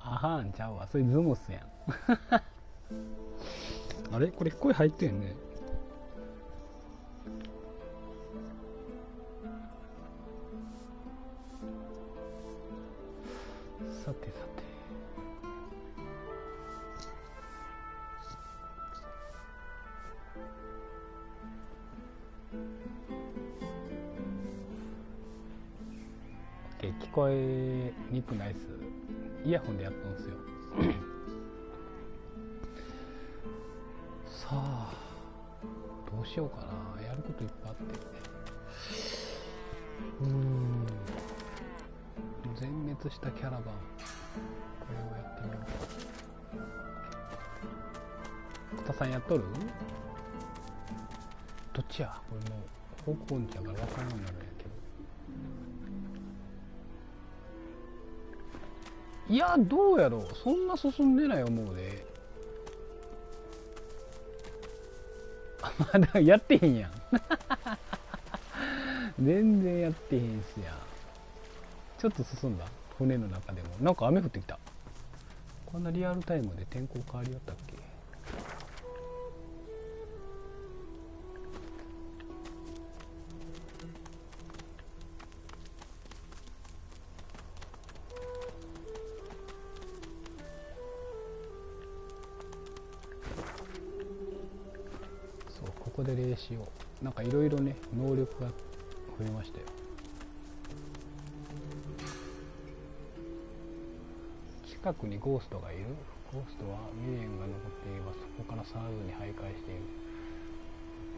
あはんちゃうわ、それズモスやん。あれこれ声入ってんね。さてさて、聞こえにくないっす。イヤホンでやったんですよ。さあどうしようかな、やることいっぱいあって、全滅したキャラバン、これをやってみようか。北さんやっとる？どっちや、これもう方向音痴やから分からんようになるんやけど、いやどうやろう、そんな進んでない思うで。まだやってへんやん。全然やってへんしや。ちょっと進んだ、船の中でも。なんか雨降ってきた。こんなリアルタイムで天候変わりよったっけ。ここで霊視を、なんかいろいろね能力が増えましたよ。近くにゴーストがいる。ゴーストは未練が残っていればそこから去らずに徘徊している。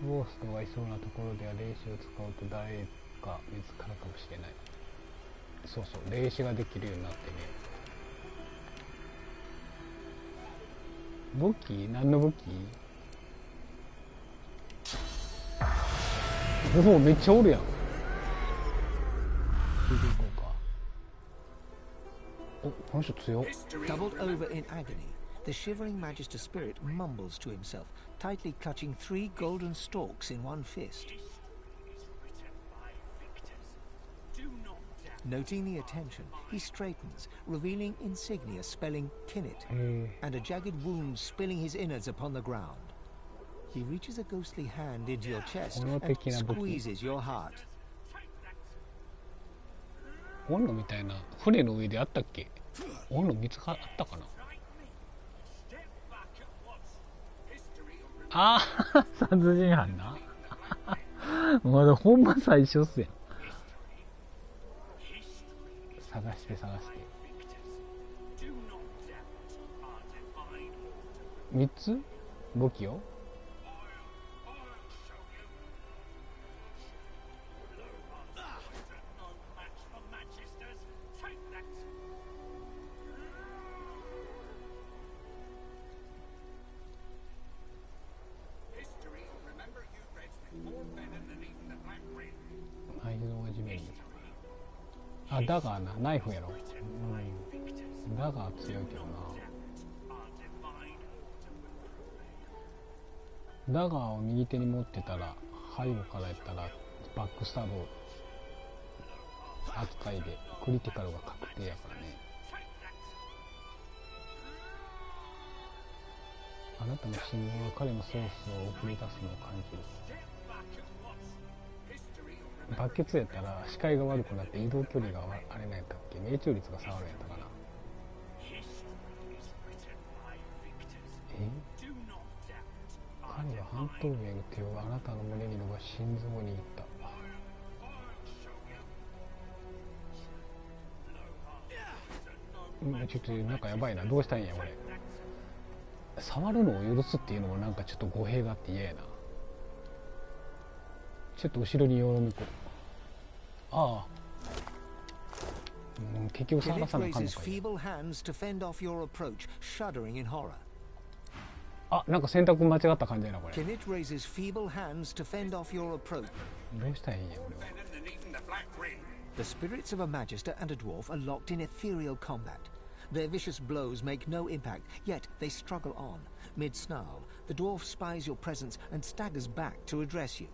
ゴーストがいそうなところでは霊視を使うと誰か見つかるかもしれない。そうそう、霊視ができるようになってね。武器？何の武器？おお、めっちゃおるやん。聞いていこうか。お、この人強っ。 Doubled over in agony, the shivering Magister spirit mumbles to himself, tightly clutching 3 golden stalks in one fist. Noting the attention, he straightens, revealing insignia spelling Kinnit, and a jagged wound spilling his innards upon the ground. He reaches a ghostly hand into your chest and squeezes your heart. オンロみたいな船の上であったっけ？オンロ見つかったかな。ああ、殺人犯な。まだほんま最初っすやん。探して探して。3つ武器を。あ、ダガーな、ナイフやろ。うん、ダガー強いけどな。ダガーを右手に持ってたら、背後からやったらバックスタブ扱いでクリティカルが確定やからね。あなたの心臓が彼のソースを送り出すのを感じる。バケツやったら視界が悪くなって移動距離があれなんやったっけ、命中率が下がるんやったかな。彼は半透明の手をあなたの胸に伸ばし心臓に言った。ちょっとなんかやばいな、どうしたんやこれ。触るのを許すっていうのもなんかちょっと語弊があって嫌やな。ちょっと後ろによろめこう。ああ、結局触らさなあかんのかい。あ、なんか選択間違った感じやなこれ。どうしたらいいんや俺は。The spirits of a Magister and a dwarf are locked in ethereal combat. Their vicious blows make no impact, yet they struggle on. Mid-snarl, the dwarf spies your presence and staggers back to address you.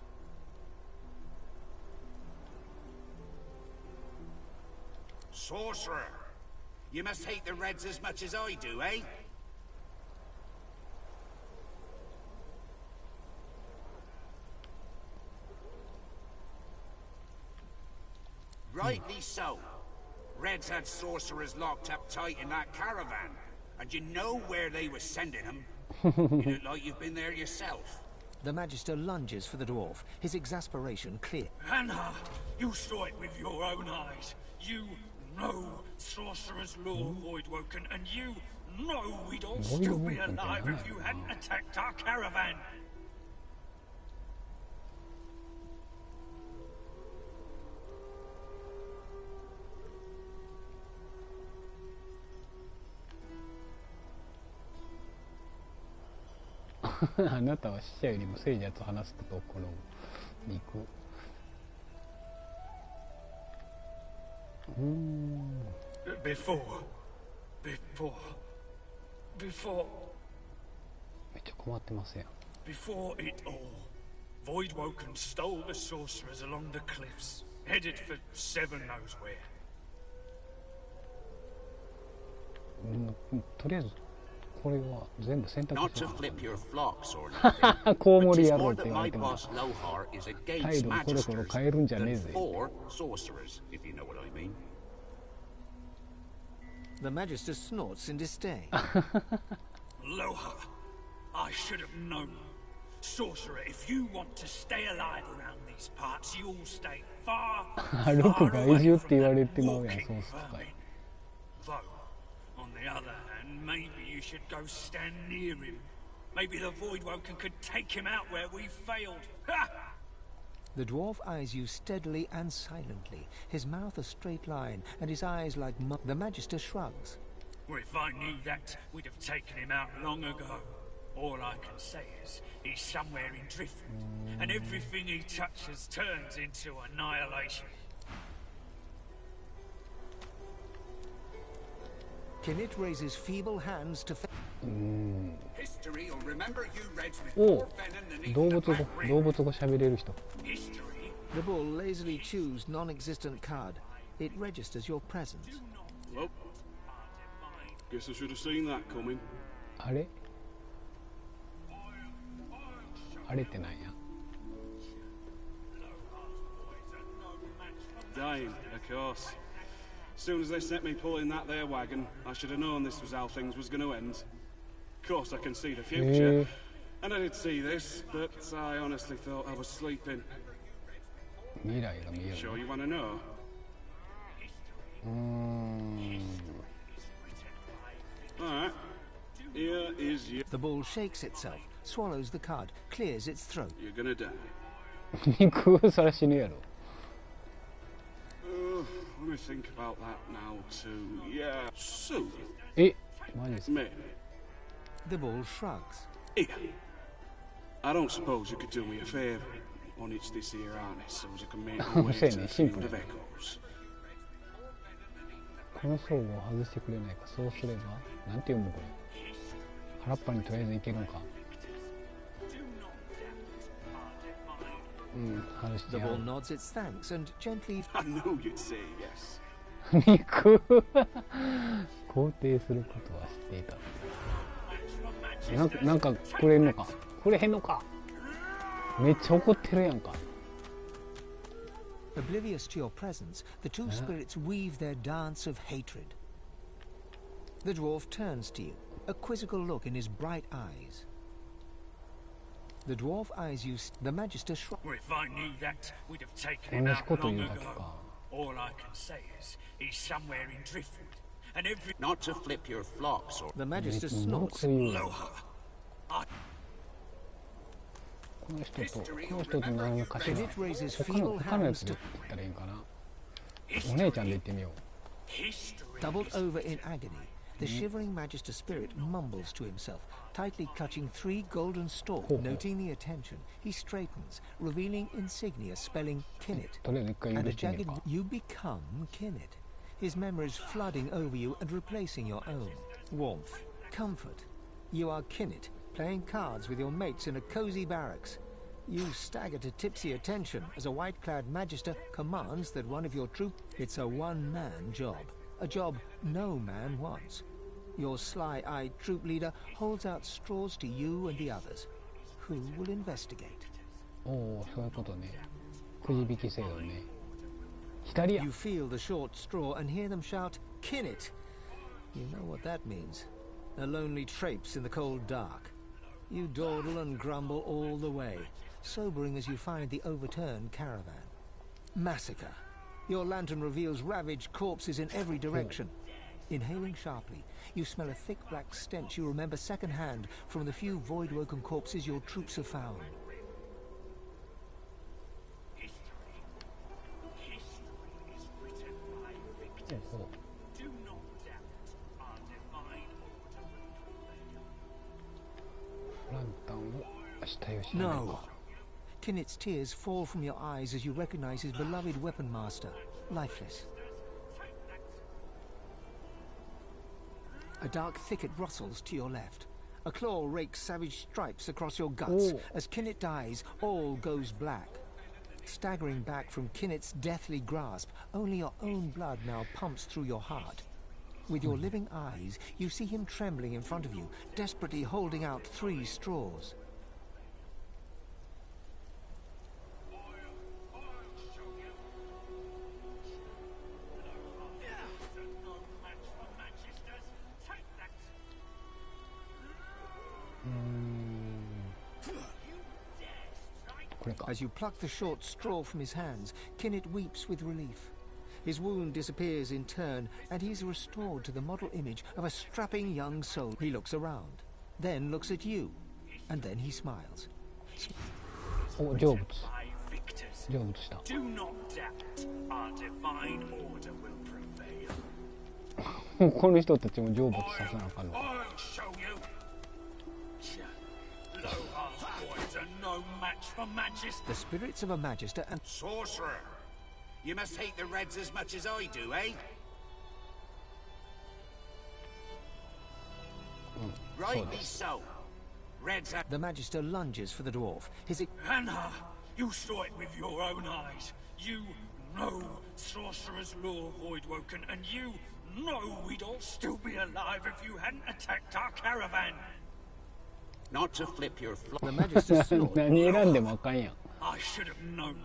Sorcerer! You must hate the Reds as much as I do, eh? Rightly so. Reds had sorcerers locked up tight in that caravan. And you know where they were sending them. You look like you've been there yourself. The Magister lunges for the dwarf, his exasperation clear. Hannah, you saw it with your own eyes. You know Sorcerer's Law, Voidwoken, and you know we'd all still be alive if you hadn't attacked our caravan. あなたは死者よりも聖者と話すことを好む。肉。Before. めっちゃ困ってますやん。 Before it all, Voidwoken stole the sorcerers along the cliffs, headed for Seven knows where. とりあえずこれは全部選択 Not 肢 to が flip your flocks or anything. コウモ but リ just 野郎 more って that 言わ my れてます boss Lohar is 態 against 度コロコロ magisters 変えるんじゃねえ than ぜ for sorcerers, if you know what I mean. The Magister snorts in disdain. Lohar, I should have known. Sorcerer, if you want to stay alive around these parts, you'll stay far, ルク far が away 異獣って from 言われ that てまうやん walking ソース使 vermin. い Though, on the other hand, maybe you should go stand near him. Maybe the Voidwoken could take him out where we failed. Ha! The dwarf eyes you steadily and silently, his mouth a straight line, and his eyes like the Magister shrugs. Well, if I knew that, we'd have taken him out long ago. All I can say is, he's somewhere in Driftwood, and everything he touches turns into annihilation. Kinnit raises feeble hands to History will remember you Reds with お more venom than 動 even 物 the 語 Black Ring. 動物語喋れる人 History? The bull lazily chews non-existent card. It registers your presence. Well, guess I should have seen that coming. あれあれってなんや Dying, of course. As soon as they set me pulling that there wagon, I should have known this was how things was going to end. Of course, I can see the future, and I did see this, but I honestly thought I was sleeping. 未来が見える Sure you want to know? 'Alright. Here is you. The bull shakes itself, swallows the card, clears its throat. You're gonna die. 肉そら死ぬやろ Let me think about that now too. Yeah. So, えマジです maybe. The bull shrugs. Here. I don't suppose you could do me a favour. Unhitch this here harness so as I can make my way to the field of echoes. この装具を外してくれないかそうすればなんて読むこれ原っぱにとりあえず行けるんか外して The や bull る nods its thanks and gently I knew you'd say yes. 肉肯定することは知っていたなんかくれんのかくれへんのかめっちゃ怒ってるやんか Oblivious to your presence, the two spirits weave their dance of hatred. The dwarf turns to you, a quizzical look in his bright eyes. The dwarf eyes you. The Magister shrugs. Well, if I knew that, we'd have taken him 同じ out こと long 言うだけ ago. か All I can say is, he's somewhere in Driftwood, and every Not to flip your flocks or The Magister ものく snorts. せ言うやろ Lohar. この人と何かしら Kinnit raises 他の feeble や hands つで to 言ったらいいんかなお姉ちゃんで言ってみよ History. doubled over in agony. The shivering Magister spirit mumbles to himself, tightly clutching 3 golden stalks. Noting the attention, he straightens, revealing insignia spelling Kinnit. うとりあえず一回 And 許 a してみ jagged ようか you become Kinnit, his memories flooding over you and replacing your own. Warmth, comfort. You are Kinnit, playing cards with your mates in a cozy barracks. You stagger to tipsy attention as a white-clad Magister commands that one of your troop. It's a one-man job. a job no man wants. Your sly-eyed troop leader holds out straws to you and the others. Who will investigate? おお、そういうことね。くじ引き制度ね。左や。 You feel the short straw and hear them shout, "Kin it!" You know what that means. A lonely traipse in the cold dark. You dawdle and grumble all the way, sobering as you find the overturned caravan. Massacre. Your lantern reveals ravaged corpses in every direction. Inhaling sharply, you smell a thick black stench you remember secondhand from the few void-woken corpses your troops have found. No. Kinnit's tears fall from your eyes as you recognize his beloved weapon master, lifeless. A dark thicket rustles to your left. A claw rakes savage stripes across your guts. As Kinnit dies, all goes black. Staggering back from Kinnit's deathly grasp, only your own blood now pumps through your heart. With your living eyes, you see him trembling in front of you, desperately holding out 3 straws. As you pluck the short straw from his hands, Kinnit weeps with relief. His wound disappears in turn, and he's restored to the model image of a strapping young soul. He looks around, then looks at you, and then he smiles. Oh, 成仏した。 Do not doubt. Our divine order will prevail. この人たちも成仏させなあかんの。 I'll show you. Lohar's boys are no match for Magister. The spirits of a Magister and Sorcerer! You must hate the Reds as much as I do, eh? Rightly so. Reds have... the Magister lunges for the dwarf. His Anna, you saw it with your own eyes. You know Sorcerer's Law Voidwoken, and you know we'd all still be alive if you hadn't attacked our caravan. Not to flip your the Magister snort. 何選んでもあかんやん。 I should have known.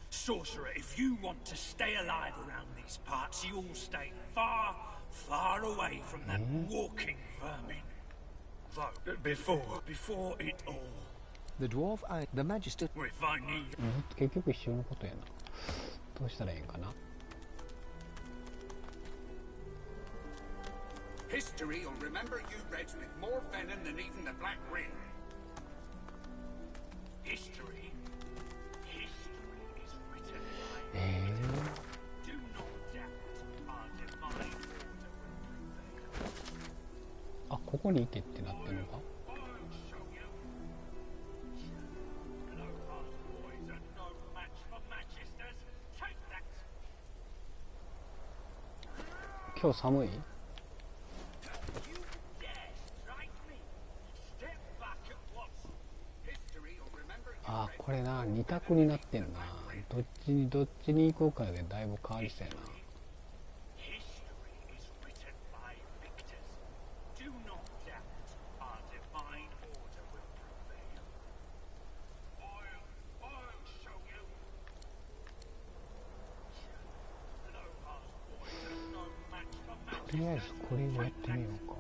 Sorcerer, if you want to stay alive around these parts, you'll stay far, far away from that walking vermin. Though, before it all, The dwarf eyed the Magister. if I need... 結局一緒のことやな。どうしたらいいんかな。 History will remember you Reds with more venom than even the Black Ring. History is written by... Do not doubt our divine order will prevail. あ、ここに行けってなってるのか。 I'll show you. Lohar's boys are no match for Magisters. Take that. 今日寒い？ あ、これな、2択になってんな。どっちに行こうかでだいぶ変わりそうやな。 とりあえずこれをやってみようか。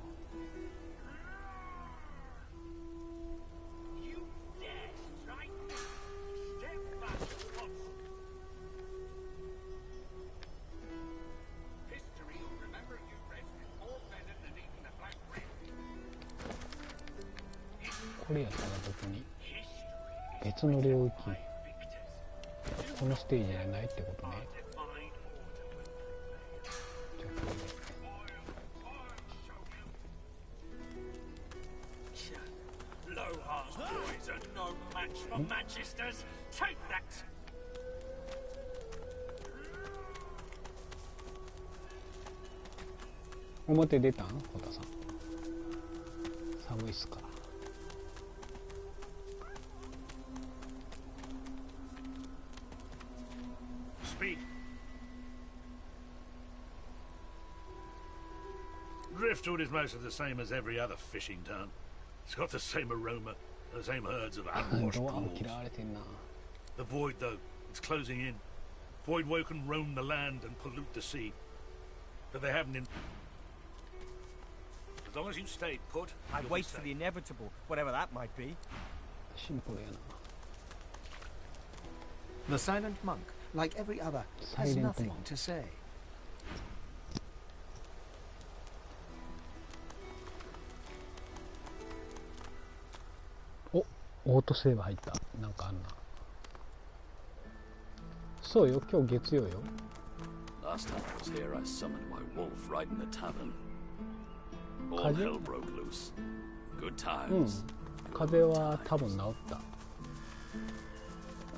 これやったら別に別の領域、このステージじゃないってことね。じゃあこれで。 Lohar's boys are no match for Magisters. Take that. 表出たん？ホタさん。寒いっすか。 Speak. Driftwood is most of the same as every other fishing town. It's got the same aroma, the same herds of unwashed ドアも ghouls. 嫌われてんな。 The void, though, it's closing in. Void woken roam the land and pollute the sea. But they haven't in... As long as you stay put, I'd you'll wait be for safe. the inevitable, whatever that might be. シンプルやな。 The silent monk, like every other, has Silent nothing monk. to say. お、オートセーブ入った。なんかあんな。そうよ、今日月曜よ。 Last time I was here, I summoned my wolf right in the tavern. All Kaze? hell broke loose. Good うん。 times. 風邪は多分治った。 I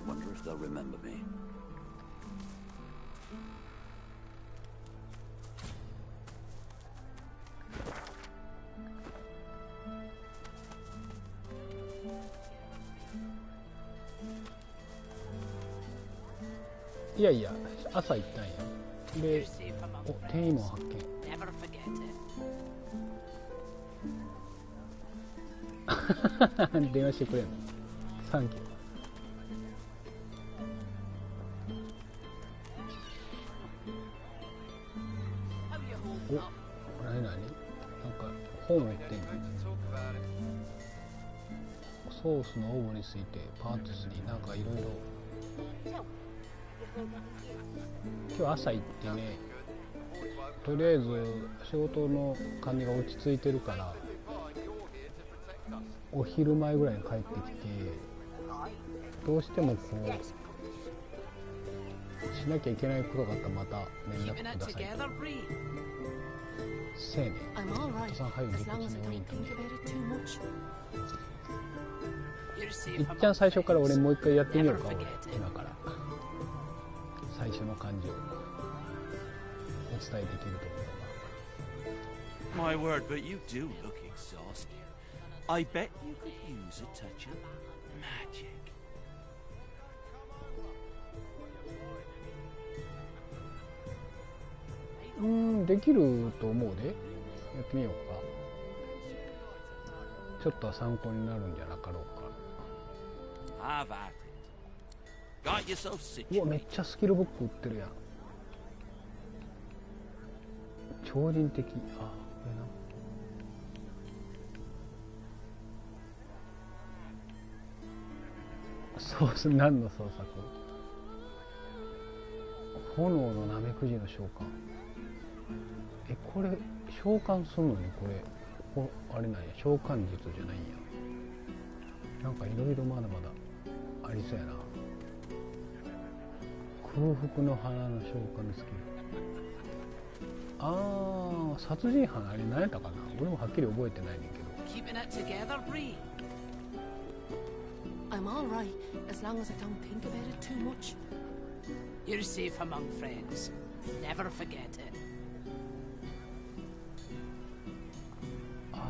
wonder if they'll remember me. いやいや、朝行ったんや。で、お、店員も発見。 Never forget it. 電話してくれんの。サンキュー。お、なになに、なんか本売ってんの。ソースのオーブについてパート3、なんかいろいろ。今日朝行ってね、とりあえず仕事の感じが落ち着いてるからお昼前ぐらいに帰ってきて、どうしてもこうしなきゃいけないことがあったらまた連絡 Keeping く it ださい。 together, Bree. せやねん。 I'm all right, さん早く as 理 long 屈 as I に多い don't んで think ね。 about it too much. You're い safe っ among ちゃん最初から俺 friends. もう一回やってみようか。 Never 俺 forget it. 今から最初の感じをお伝えできるところが。 My word, but you do look exhausted. I bet you could use a touch of magic. できると思うで。やってみようか。ちょっとは参考になるんじゃなかろうか。 Have at it. Got yourself うわ、めっ situated. ちゃスキルブック売ってるやん。超人的。あ、これな。そうす、何の創作？炎のナメクジの召喚。え、これ召喚するのにあれなんや、召喚術じゃないんや。なんかいろいろまだまだありそうやな。空腹の花の召喚スキル。ああ、殺人犯あれ何やったかな。俺もはっきり覚えてないねんけど。 Keeping it together, Bree. I'm all right, as long as I don't think about it too much. You're safe among friends. Never forget it. ああ、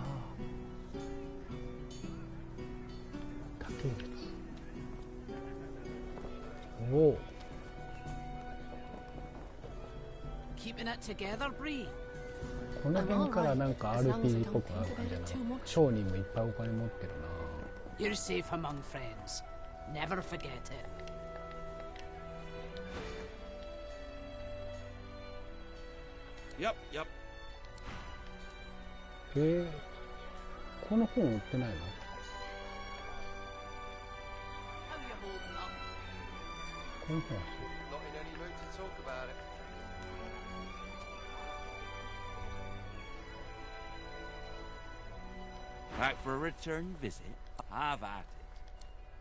竹内。おお。 Keeping it together, Bree. この辺からなんか RPG っぽくなる感じやな。商人もいっぱいお金持ってるな。 You're safe among friends. Never forget it. Yep, yep. この本売ってないの？ How you holding up? この本は Not in any mood to talk about it. Back for a return visit? Have at it.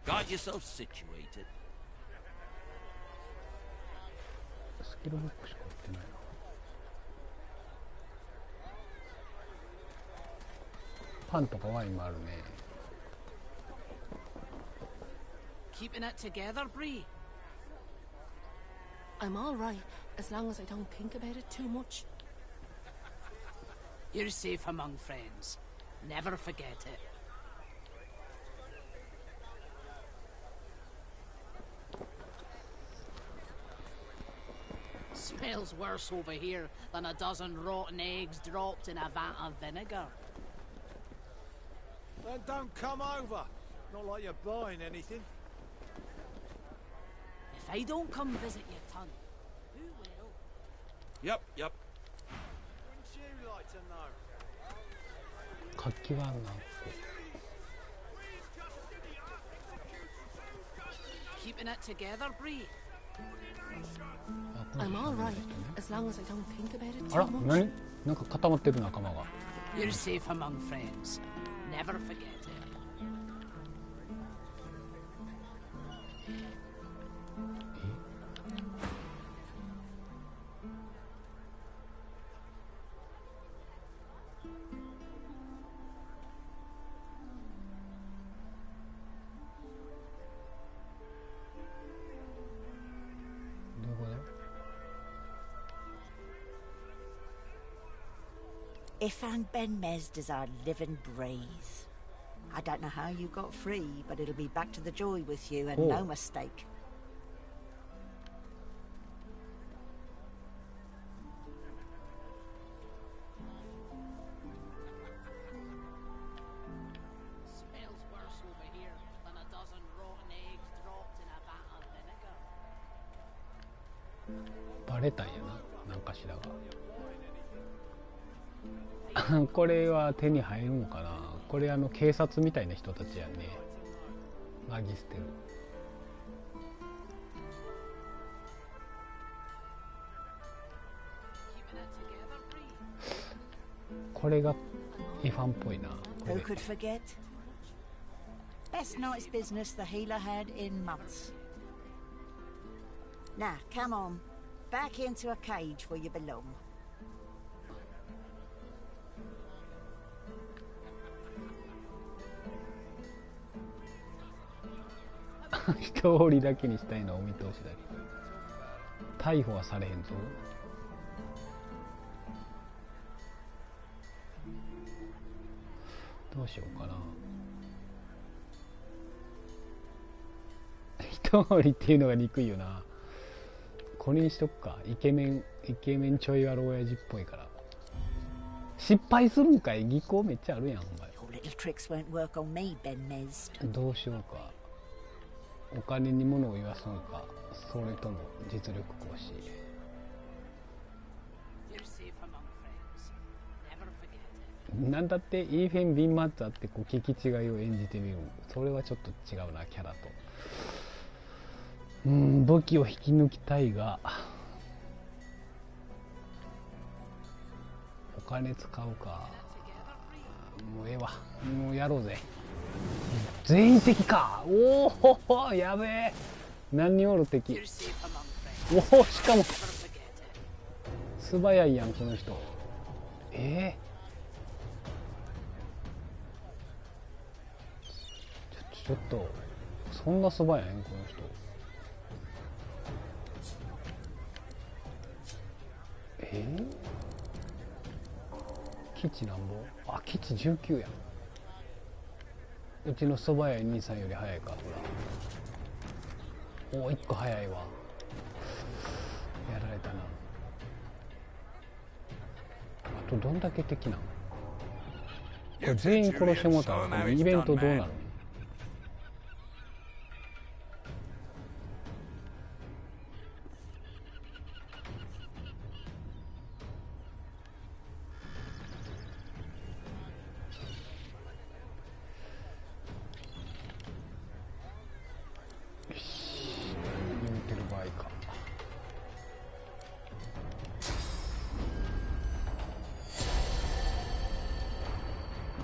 Got yourself situated. スキルブックしか売ってないな。パンとかワインもあるね。 Keeping it together, Bree. I'm all right, as long as I don't think about it too much. You're safe among friends. Never forget it. Smell Smells worse over here than a dozen rotten eggs dropped in a vat of vinegar. Then don't come over. Not like you're buying anything. If I don't come visit your ton, who will? Yep. Wouldn't you like to know? 活気があるな。 Keeping it together, Bree. あ、 I'm all right, as long as I don't think about it あら、 too much. 何？なんか固まってる仲間が。 You're safe among friends. Never forget it. どこだ？ Ifan Ben Mezd is our living breeze. I don't know how you got free, but it'll be back to the joy with you, and Oh. no mistake. バレたんやな、なんかしらが。これは手に入るのかな。これ警察みたいな人たちやね。マギステル。これがイファンっぽいな。こ Who れ could forget? Best night's business the healer had in months. Now, come on. Back into a cage where you belong. 一人だけにしたいのはお見通しだけど、逮捕はされへんぞ。どうしようかな。一人っていうのが憎いよな。これにしとくか。イケメンちょい悪親父っぽいから。失敗するんかい。技巧めっちゃあるやんお前。 Your little tricks won't work on me, Ben Mezd. どうしようか。お金に物を言わすのか、それとも実力行使。 You're safe among friends. Never forget it. なんだってイーフェン・ビンマッツァってこう聞き違いを演じてみる。それはちょっと違うな、キャラと。武器を引き抜きたいが、お金使うか。もうええわ、もうやろうぜ。全員敵か。おお、やべえ。何人おる敵。 You're safe among friends. おお、しかも Never forget it. 素早いやんこの人。ちょっとそんな素早いんこの人。基地なんぼ。あ、基地19やん。うちの素早い兄さんより早いか。ほら、おお、1個早いわ。やられたな。あとどんだけ敵なの。これ全員殺してもらったらこのイベントどうなるの。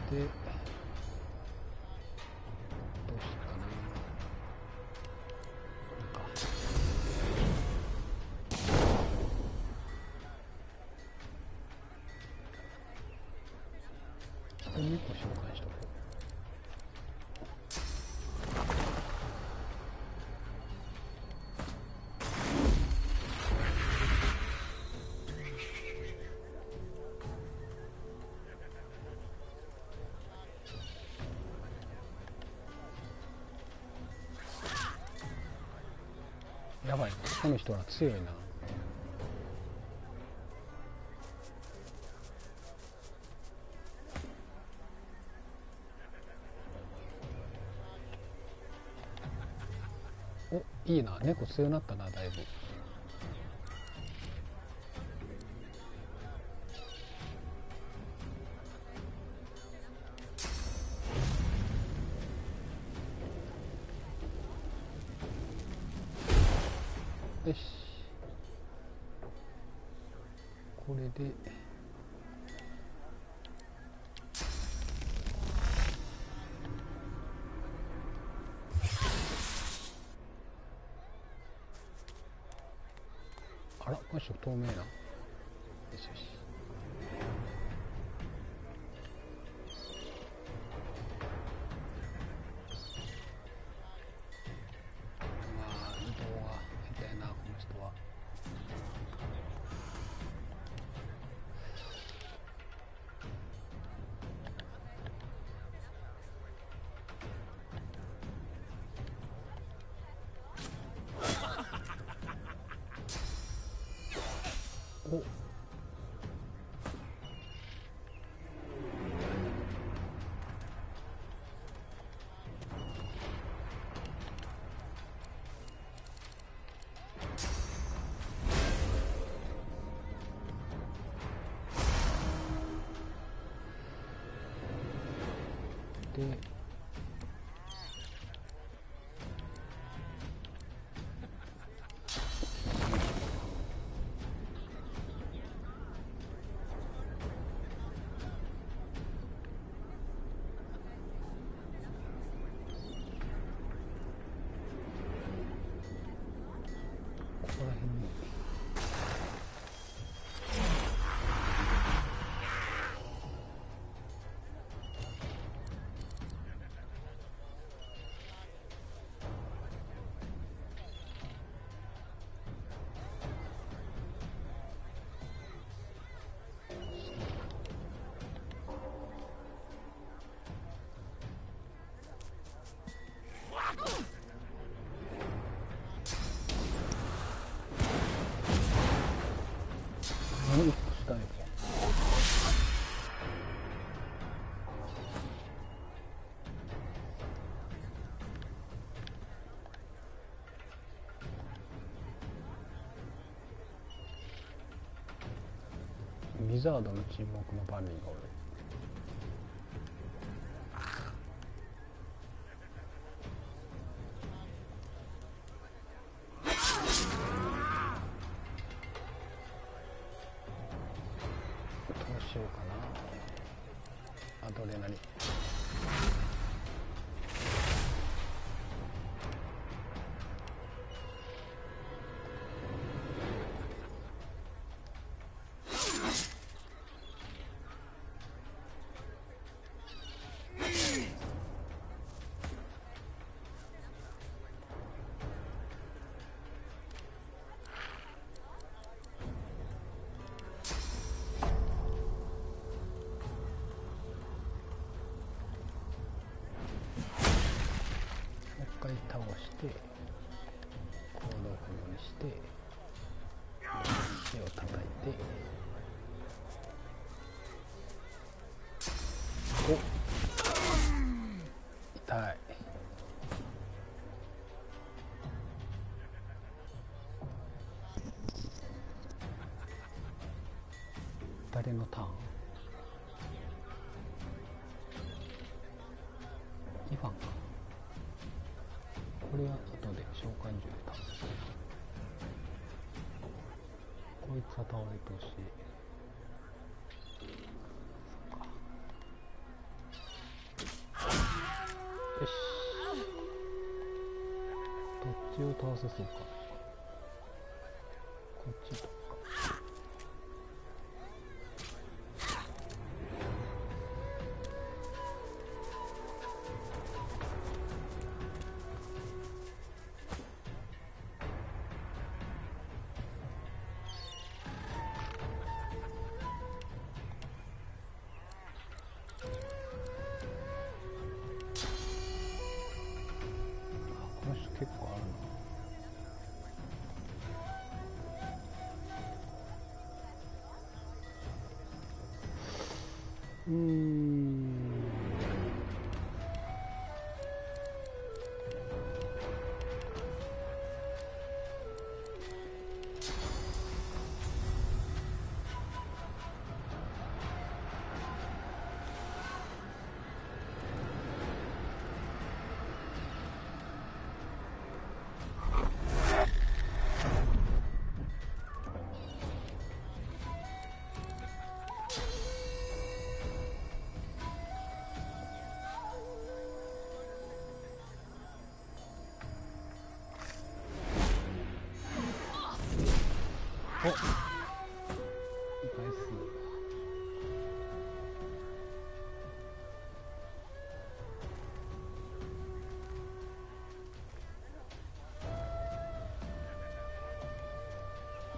で、どうしようかな。これか。これ2個紹介しとこう。やばい、この人は強いな。いいな、猫強なったな、だいぶ。よし、これであら、これ透明な。よしよし。移動が下手やな、この人は。お、でここら辺に何したいの？ウィザードの沈黙の番人がおる。どうしようかな。アドレナリン。倒して行動不能にして手を叩いて、お、痛い。誰のターン？イヴァンか。これは後で召喚獣で倒す。こいつは倒れてほしい。そっか。よし。どっちを倒せそうか。こっちとか。結構あるな。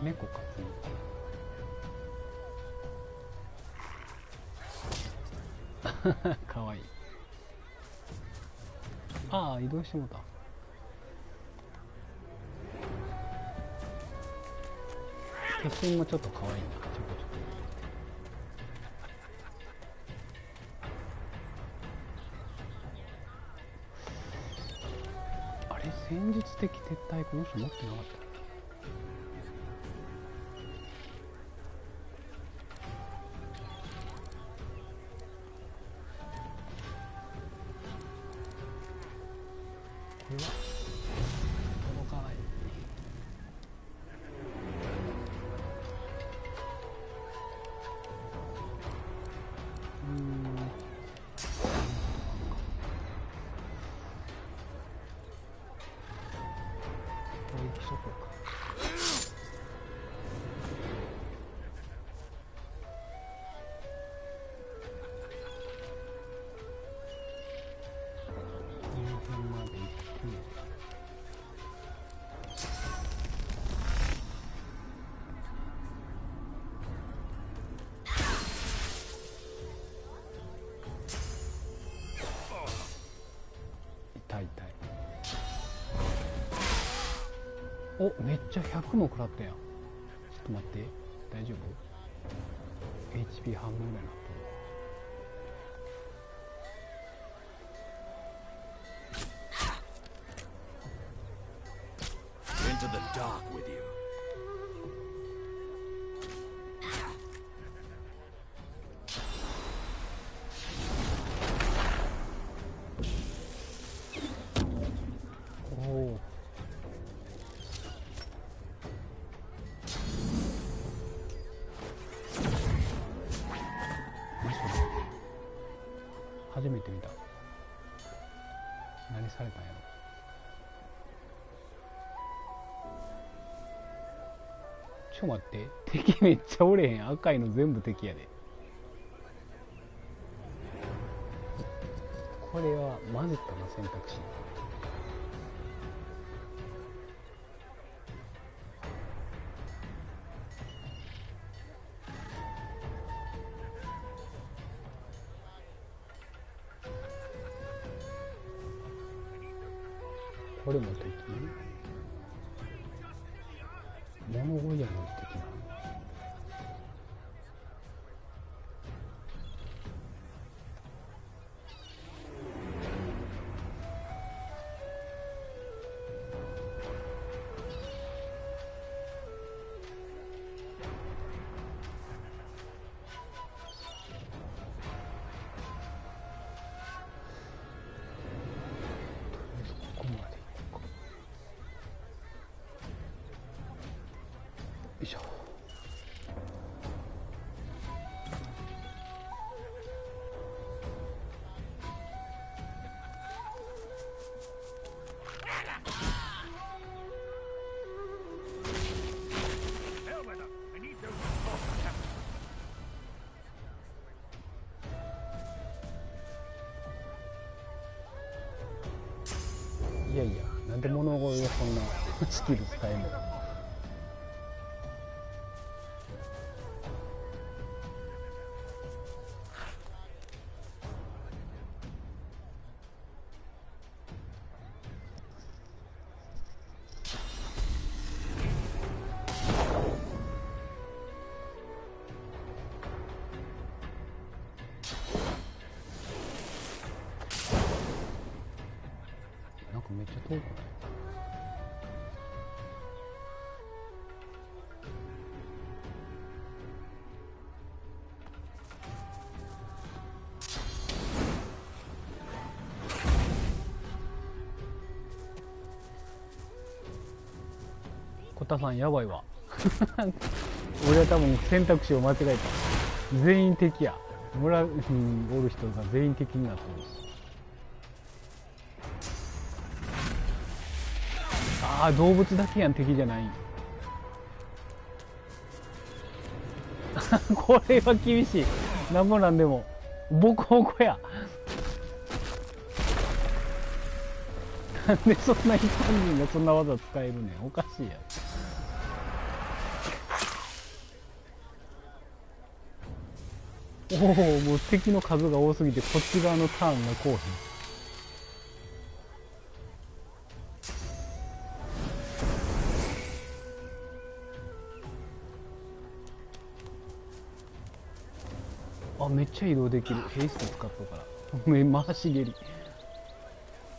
猫か次かわいい。ああ移動してもうた。化身もちょっとかわいいな。ちょこちょこ。あれ戦術的撤退この人持ってなかった。これは届かない。そこか。この辺まで行って痛い痛い。お、めっちゃ100も食らったやん。ちょっと待って、大丈夫？ HP 半分ぐらいなってる。 Into the dark with you. おお。初めて見た。何されたんやろ。ちょ待って、敵めっちゃおれへん。赤いの全部敵やで。これはマジックな選択肢。これも敵？物小屋の敵なの？ここまで。よいしょ。いやいや、なんで物乞いがそんなスキル使えるの？なんかめっちゃ遠くない？コタさんやばいわ俺は多分選択肢を間違えた。全員敵や。村におる人が全員敵になってる。ああ、動物だけやん、敵じゃないんこれは厳しい。なんもなんでもボコボコやなんでそんな一般人がそんな技使えるねん。おかしいやおお、もう敵の数が多すぎてこっち側のターンがこうへん。あ、めっちゃ移動できる。ヘイスト使ったから回し蹴り。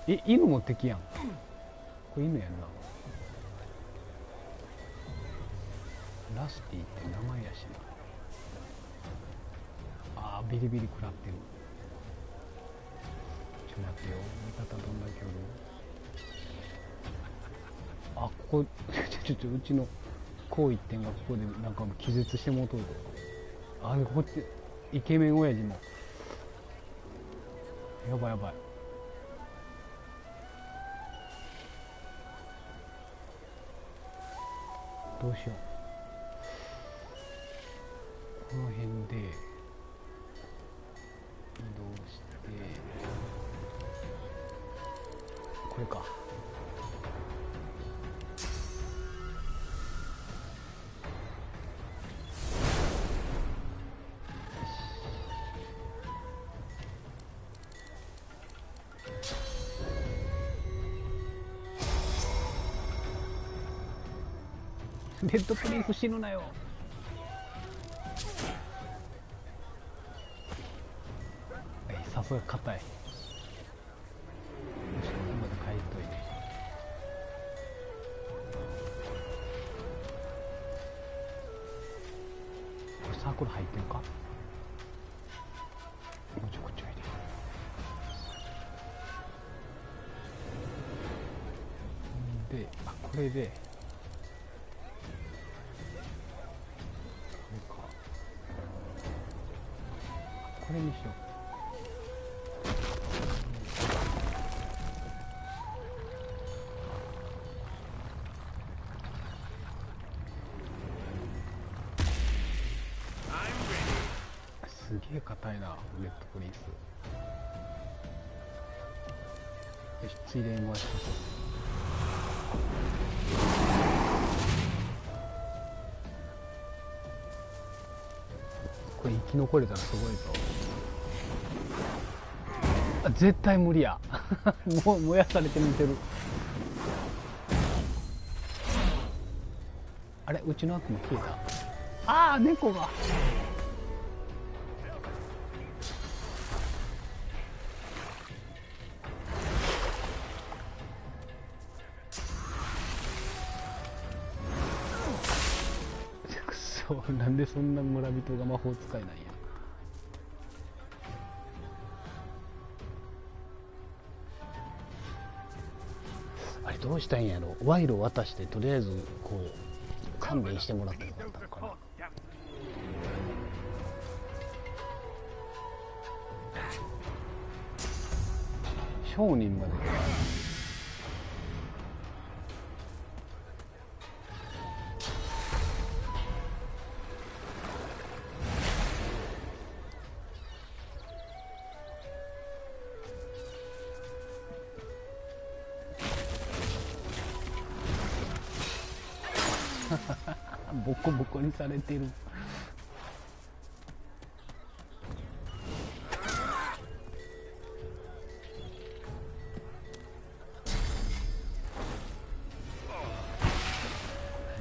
え、犬も敵やん。これ犬やんな。ラスティって名前やしな。あー、ビリビリ食らってる。ちょっと待ってよ、味方どんだけおる。あ、ここうちのこう一点がここでなんか気絶してもうとる。あ、こっちイケメン親父もやばいやばい。どうしよう。この辺で移動してこれか。レッドプリンス死ぬなよ。さすが硬い。よし、ここまで帰っといて。これサークル入ってるか。もうちょこちょいで。で、あ、これでこれにしよう。すげえ硬いな、レッドプリンス。よし、ついでに回しとこう。これ生き残れたらすごいぞ。あ、絶対無理やもう燃やされて見てる。あれ、うちの悪も消えた。ああ、猫がくそ、なんでそんな村人が魔法使えないんや。あれどうしたんやろ。賄賂渡してとりあえずこう勘弁してもらってよかったのかな。商人までボコボコにされてる。何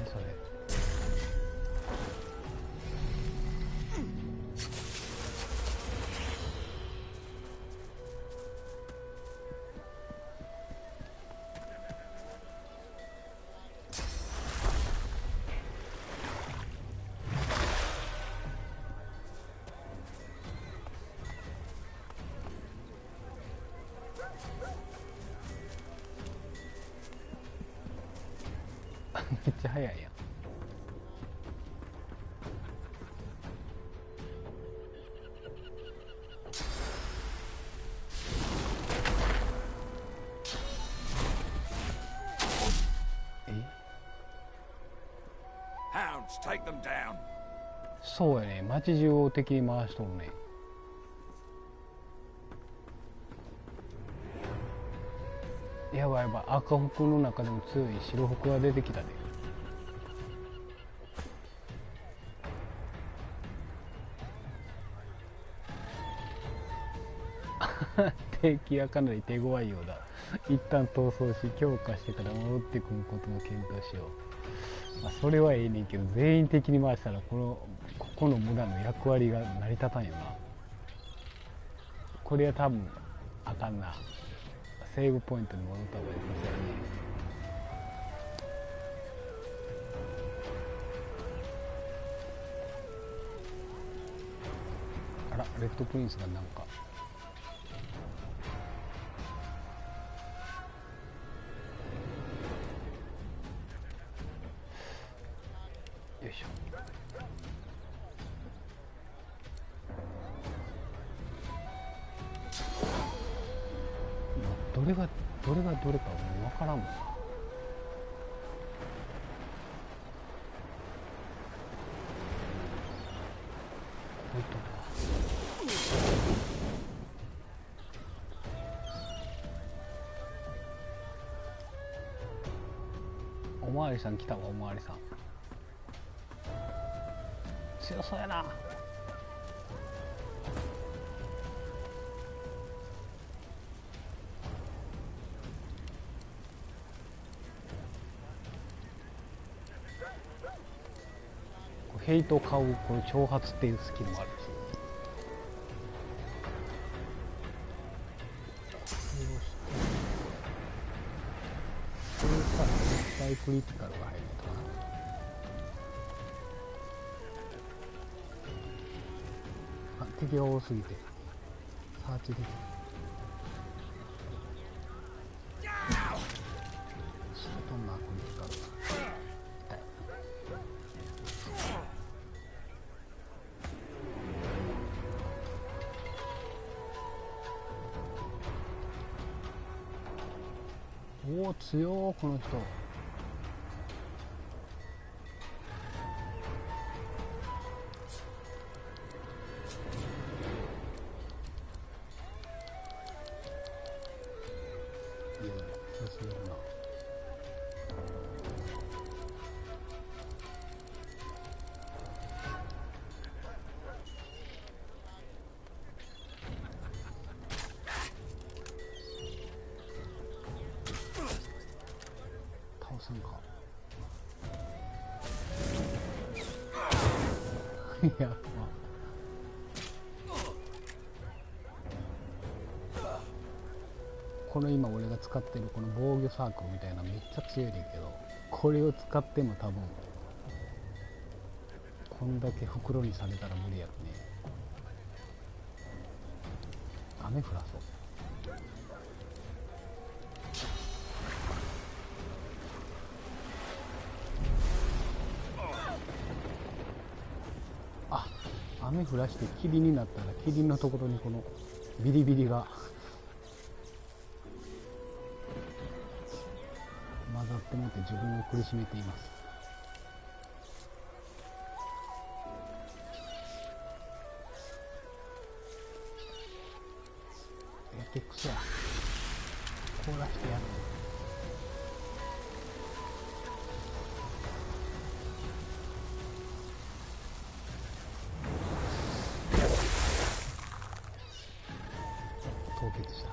それ。めっちゃ早いやん。そうやね、街中を敵に回しとるね。やばいやばい、赤服の中でも強い白服が出てきたで。敵はかなり手強いようだ。一旦逃走し強化してから戻ってくることも検討しよう。まあ、それはええねんけど、全員敵に回したらここの村の役割が成り立たんよな。これは多分あかんな。セーブポイントに戻った方がいいですよね。あら、レッドプリンスがなんかよいしょ。どれがどれかもう分からんもんな。こういったとか。おまわりさん来たわ。おまわりさん強そうやな。ヘイトを買うこの挑発っていうスキルもあるし、これさ絶対クリティカルが入るとかな。あ、敵が多すぎてサーチできる。シートンナークリティカルがおお強ーこの人。いや強すぎるな。倒せんかいや、この今俺が使ってるこの防御サークルみたいなめっちゃ強いねんけど、これを使っても多分こんだけ袋にされたら無理やろね。雨降らそう。あ、雨降らして霧になったら霧のところにこのビリビリが混ざってもって自分を苦しめています。クソや凍らしてやる。凍結した。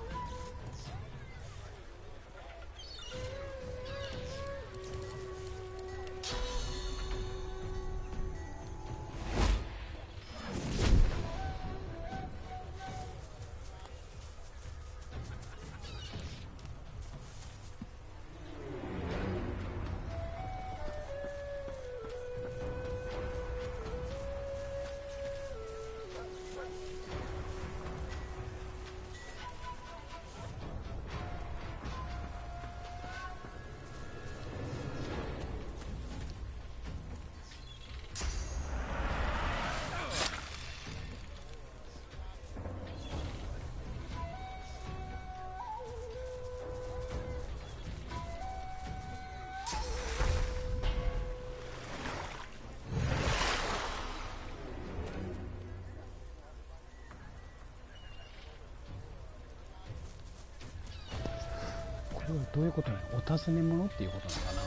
これはどういうことなの？お尋ね者っていうことなのかな。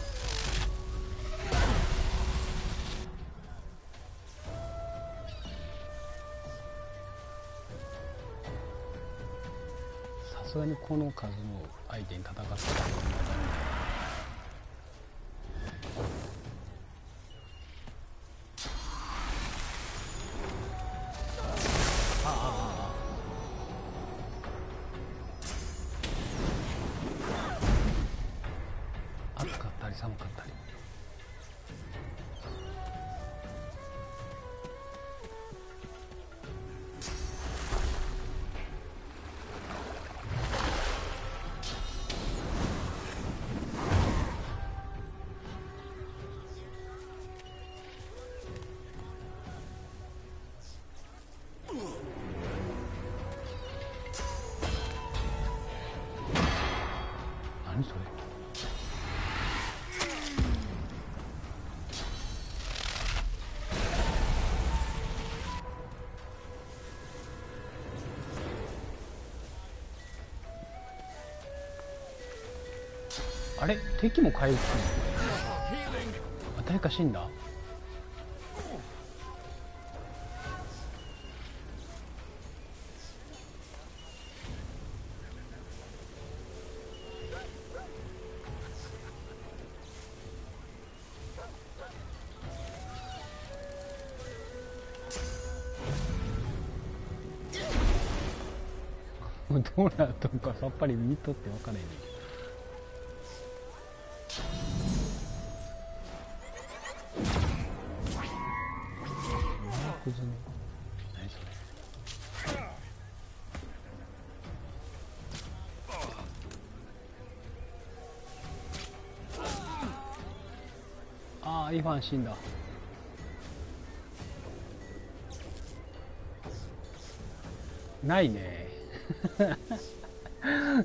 すがにこの数の相手に戦ってたら暑かったり寒かったり。何それ。あれ、敵も回復するの？あ、誰か死んだ？どうなっとるかさっぱり見とって分からへんねん。何それ。ああ、イファン死んだ。ないね。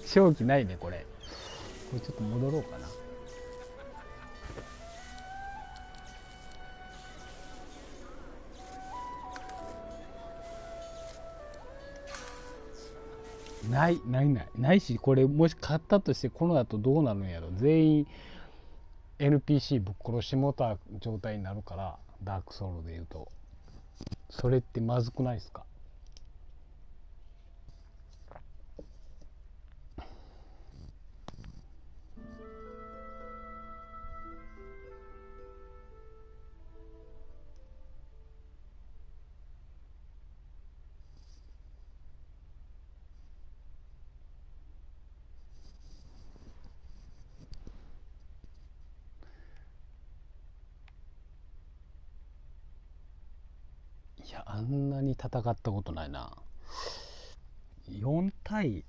正気ないねこれ。これちょっと戻ろうかな。ないし、これもし勝ったとしてこの後どうなるんやろ。全員 NPC ぶっ殺してもた状態になるから、ダークソウルでいうとそれってまずくないですか。いや、あんなに戦ったことないな。4対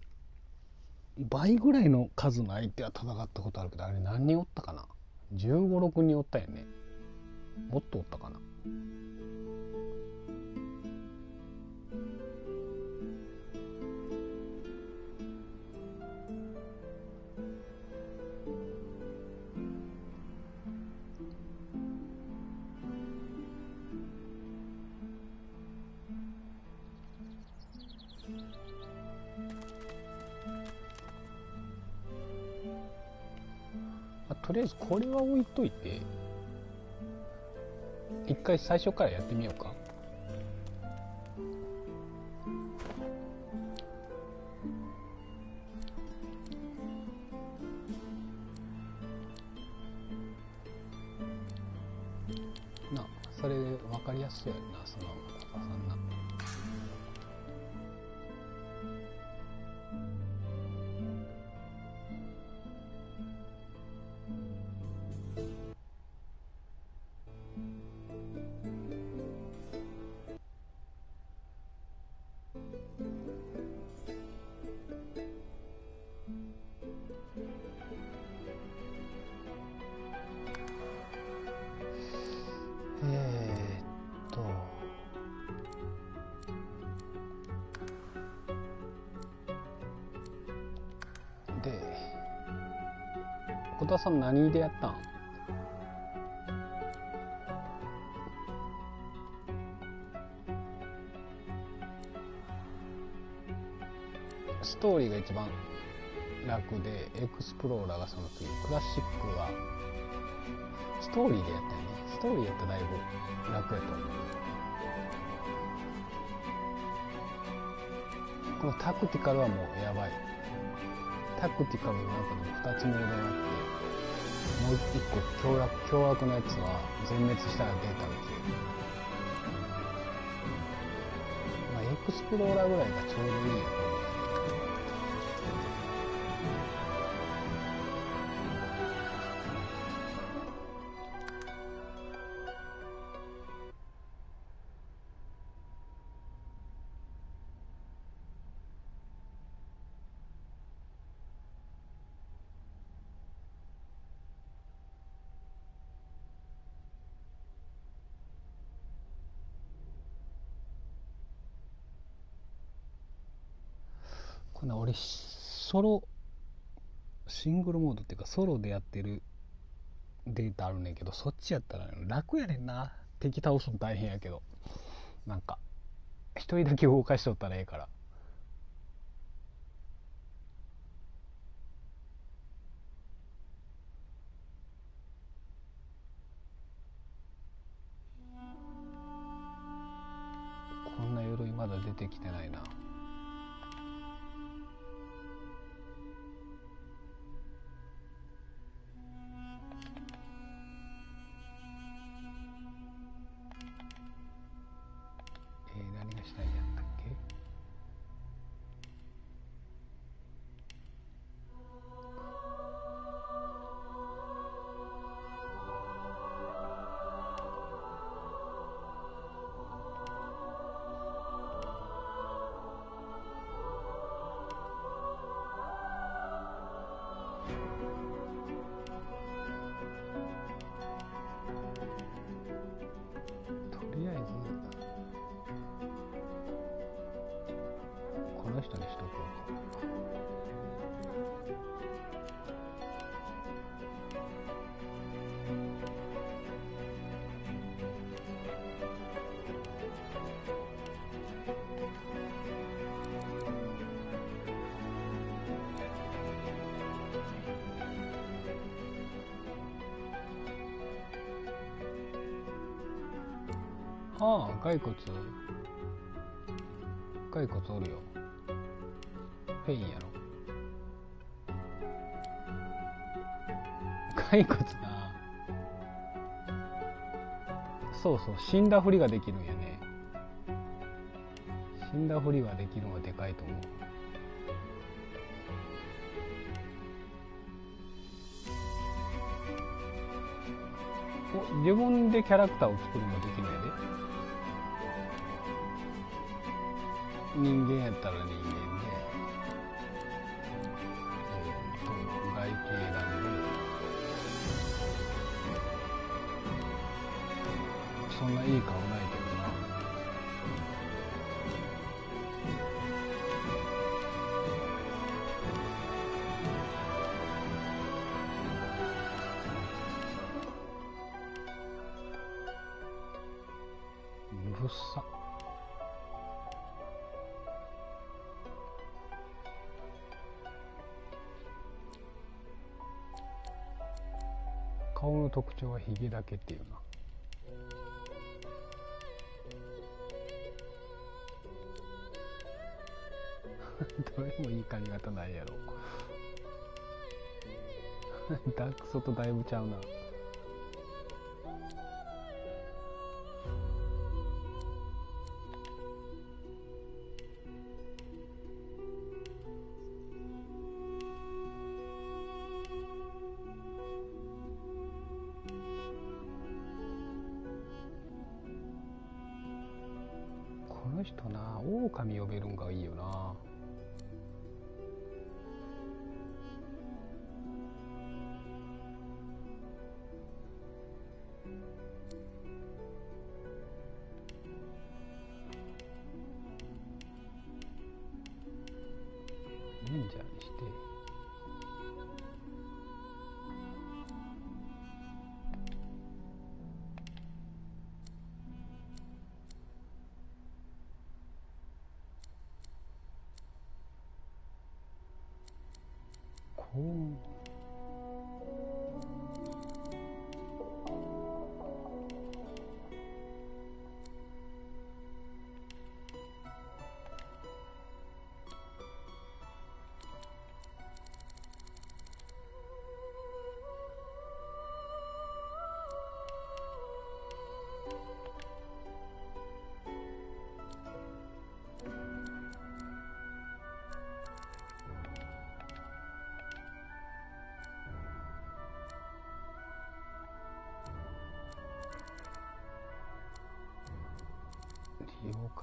倍ぐらいの数の相手は戦ったことあるけど、あれ何人おったかな。15、6人おったよね。もっとおったかな。とりあえずこれは置いといて、一回最初からやってみようか。なあ、それ分かりやすいやんな、そのおばさんな。小田さん何でやったん？ストーリーが一番楽で、エクスプローラーがその次、クラシックはストーリーでやったよね。ストーリーやったらだいぶ楽やと思う。このタクティカルはもうやばい。タクティカルの中でも2つモードがあって、もう1個凶悪なやつは全滅したらデータが消える。まあエクスプローラーぐらいがちょうどいいよ。こんな俺シングルモードっていうかソロでやってるデータあるねんけど、そっちやったら楽やねんな。敵倒すの大変やけど、なんか一人だけ動かしとったらええから。こんな鎧まだ出てきてないな。何がしたいんやったっけ。とりあえずこの人にしとこうか。ああ、骸骨おるよ。ペインやろ。骸骨な。そうそう、死んだふりができるんやね。死んだふりができるのはでかいと思う。自分でキャラクターを作るのもできるんやで。人間やったら人間で、外形選んで、そんないい顔ないけどな。うるさ。顔の特徴はヒゲだけっていうな。どれもいい髪型ないやろ。ダークソとだいぶちゃうな。この人な、狼呼べるんがいいよな。レンジャーにして。こう。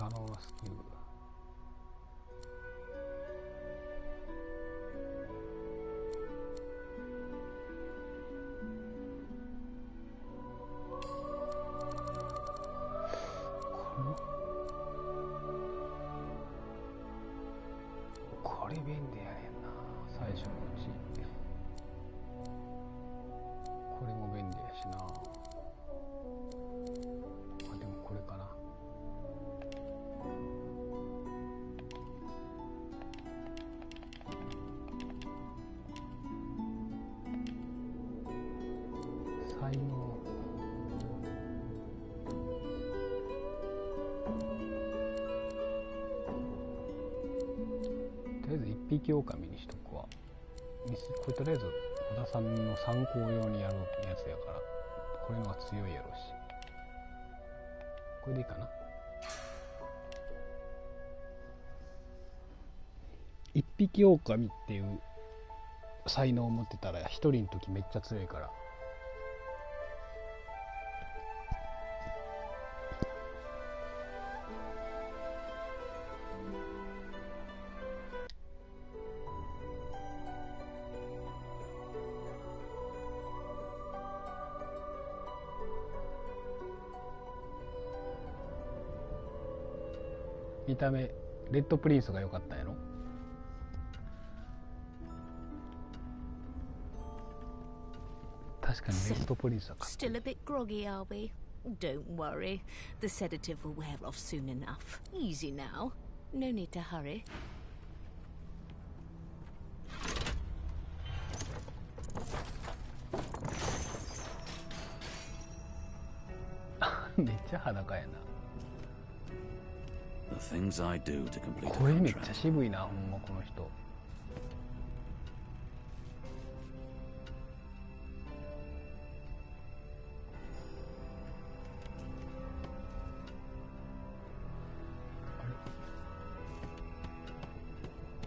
可能なスキル。これ便利やねんな、最初のうち。これも便利やしな。あ、でもこれかな。才能。とりあえず一匹狼にしとくわ。これとりあえず小田さんの参考用にやるやつやから、これのが強いやろうし、これでいいかな。一匹狼っていう才能を持ってたら一人の時めっちゃ強いから。見た目レッドプリンスが良かったんやろ。確かにレッドプリンスはかっこいい。 Still a bit groggy, are we? Don't worry. The sedative will wear off soon enough. Easy now. No need to hurry. めっちゃ裸やな。 The things I do to complete a これめっ contract. ちゃ渋いな、ほんまこの人。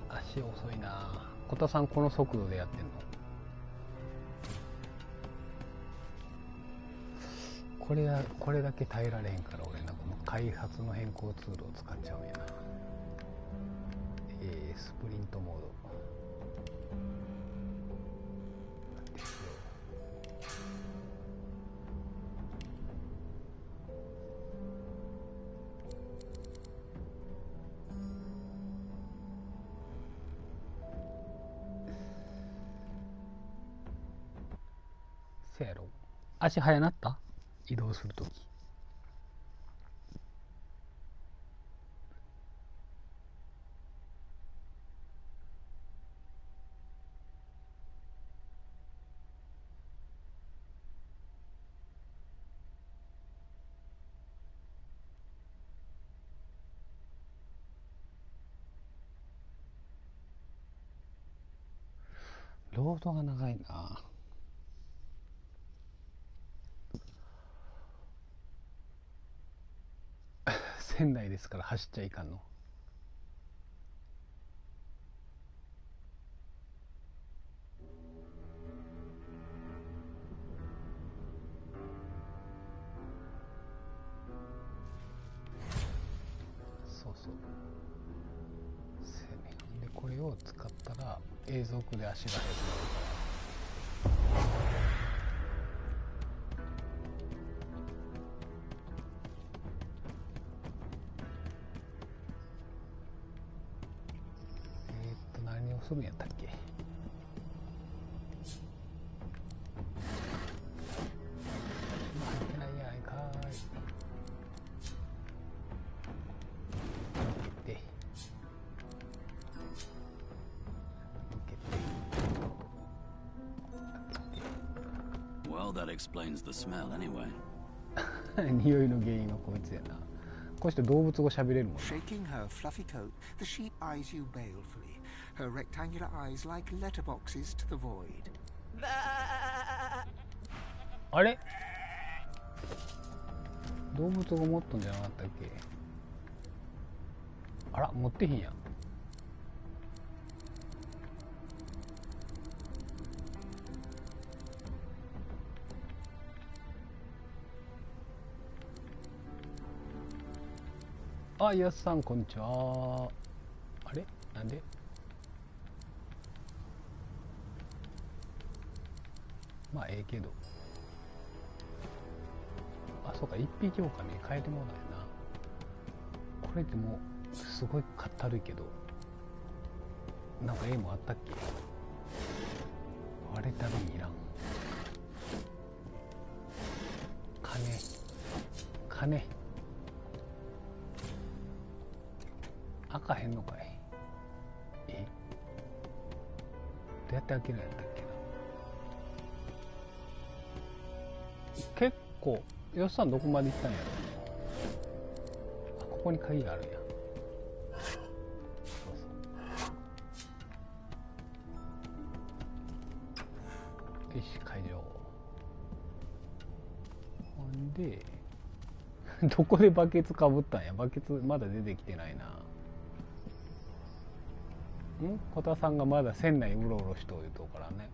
あれ、足遅いな。小田さんこの速度でやってんの？これだけ耐えられへんから俺な、この開発の変更ツールを使っちゃうんやな。スプリントモードですよ。せやろ。足速なった？移動するとき。ロードが長いな。仙台ですから走っちゃいかんの。そうそう。でこれを使ったら永続で足が速くなるから。何をするんやったっけ。入ってないやないかーい。Well, that explains the smell anyway. 匂いの原因はこいつやな。こうして動物語喋れるもんな。 Shaking her fluffy coat, the sheep eyes you balefully, her rectangular eyes like letterboxes to the void. あれ、動物が持っとんじゃなかったっけ。あら、持ってへんやん。ああ、やすさんこんにちは。あれなんでまあええけど。あ、そうか、一匹狼に変えてもらうな。これでもすごいかったるいけど、なんか絵もあったっけ。割れたびいらん。金開かへんのかい。え、どうやって開けるんやったっけな。結構よっさんどこまで行ったんやろ。あ、ここに鍵があるんや。よし、解除。ほんでどこでバケツかぶったんや。バケツまだ出てきてないな。小田さんがまだ船内うろうろしとるとからね。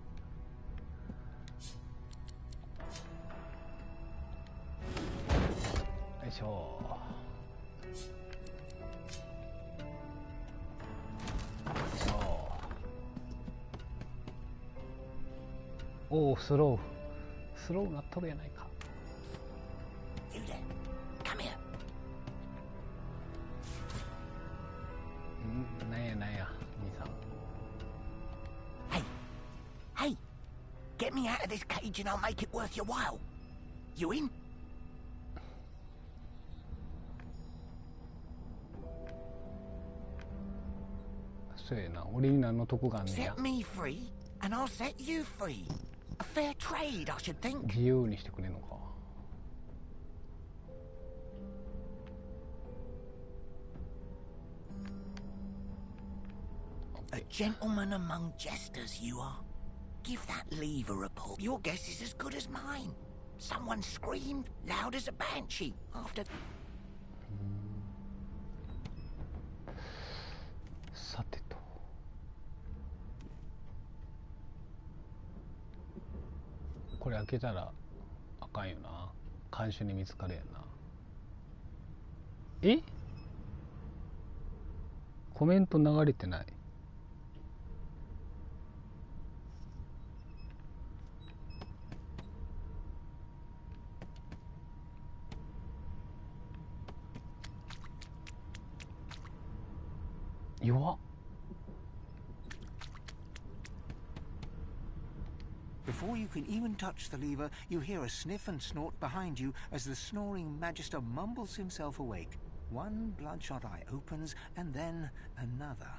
よいしょ。よいしょ。おお、スローなっとるやないか。なんや兄さん。 Hey, get me out of this cage and I'll make it worth your while. You in? そうやな、俺に何の得があんねや。 Set me free and I'll set you free. A fair trade, I should think. 自由にしてくれんのか。A gentleman among jesters, you are. Give that lever a pull. Your guess is as good as mine. Someone screamed loud as a banshee after. さてと。これ開けたらあかんよな。看守に見つかるやんな。え？コメント流れてない。弱っ。 Before you can even touch the lever, you hear a sniff and snort behind you as the snoring Magister mumbles himself awake. One bloodshot eye opens, and then another.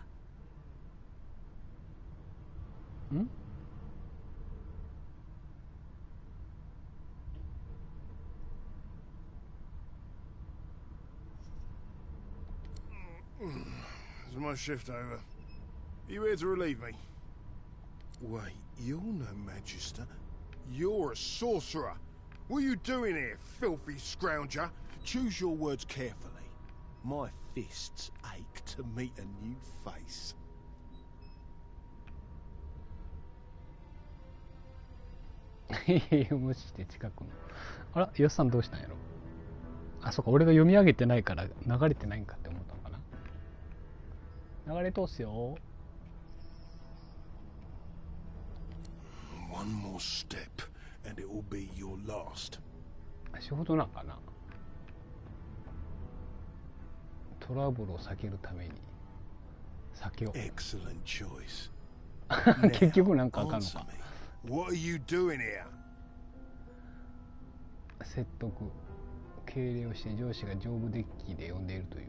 Is my shift over? Are you here to relieve me? Wait, you're no Magister. You're a sorcerer. What are you doing here, filthy scrounger? Choose your words carefully. My fists ache to meet a new face. 無視して近くの。あら、よっさんどうしたんやろ。あ、そっか、俺が読み上げてないから流れてないんかって思ったのかな。流れ通すよ。One more step, and it will be your last. 仕事なんかな。トラブルを避けるために酒を。Excellent choice. 結局なんかあかんのか。What are you doing here? 説得、敬礼をして上司が上部デッキで呼んでいるという。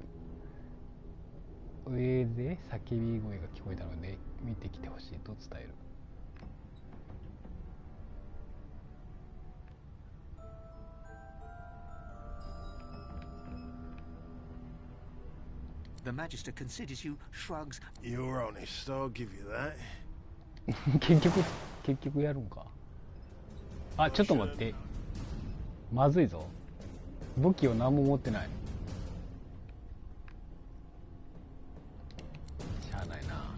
上で叫び声が聞こえたので見てきてほしいと伝える。The Magister considers you, shrugs. You're honest, I'll give you that. 結局やるんか。あ、ちょっと待って。まずいぞ。武器を何も持ってない。しゃあないな。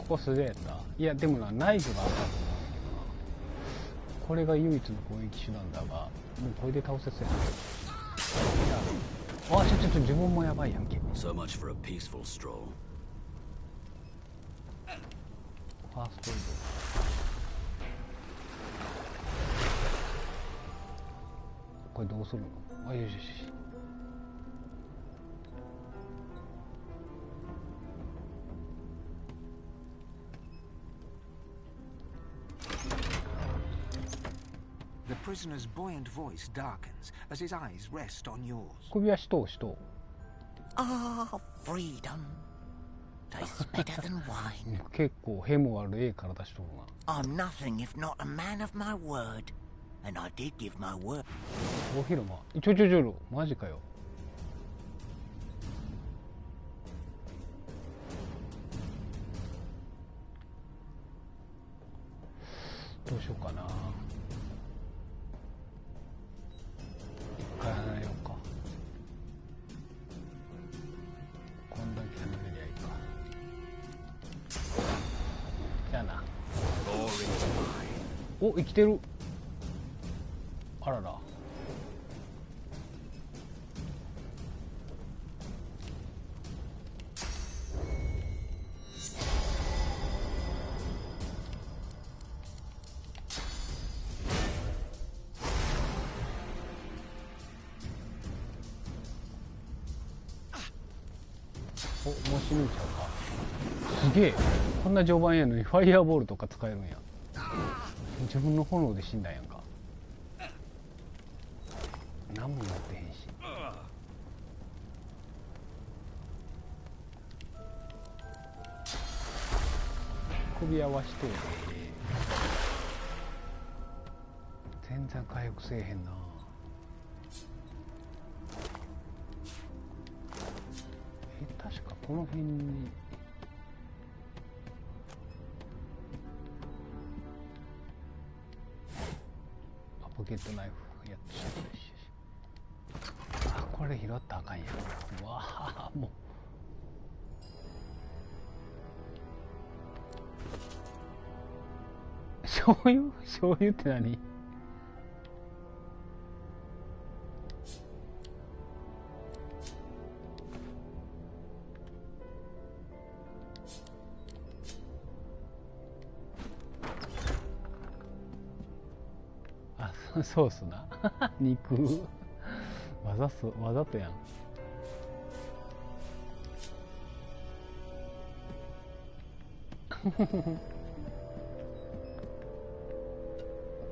こ素手やった。いやでもな、ナイフがあったと思うんだけどな。これが唯一の攻撃手段だが、もうこれで倒せそうやな。あ、ちょ自分もやばいやんけ。 So much for a peaceful stroll. ファーストエイド。これどうするの？あ、よしよし。The prisoner's buoyant voice darkens as his eyes rest on yours. 首はしとうしとう。Ah, freedom. Tastes better than wine. 結構ヘムは例から出しとるな。 I'm nothing if not a man of my word. And I did give my word. 大広間。ちょマジかよ。どうしようかな。一回離れようか。こんだけ離れりゃいいか。じゃあな。お、生きてる。あらら。お、もう死ぬんちゃうか。すげえ。こんな序盤やのにファイヤーボールとか使えるんや。自分の炎で死んだんやんか。何もなってへんし。首合わしといて。全然回復せえへんな。確かこの辺にポケットナイフやってし。あ、これ拾ったらあかんやん。うわあ、もう醤油って何？ソースな。肉わざとやん。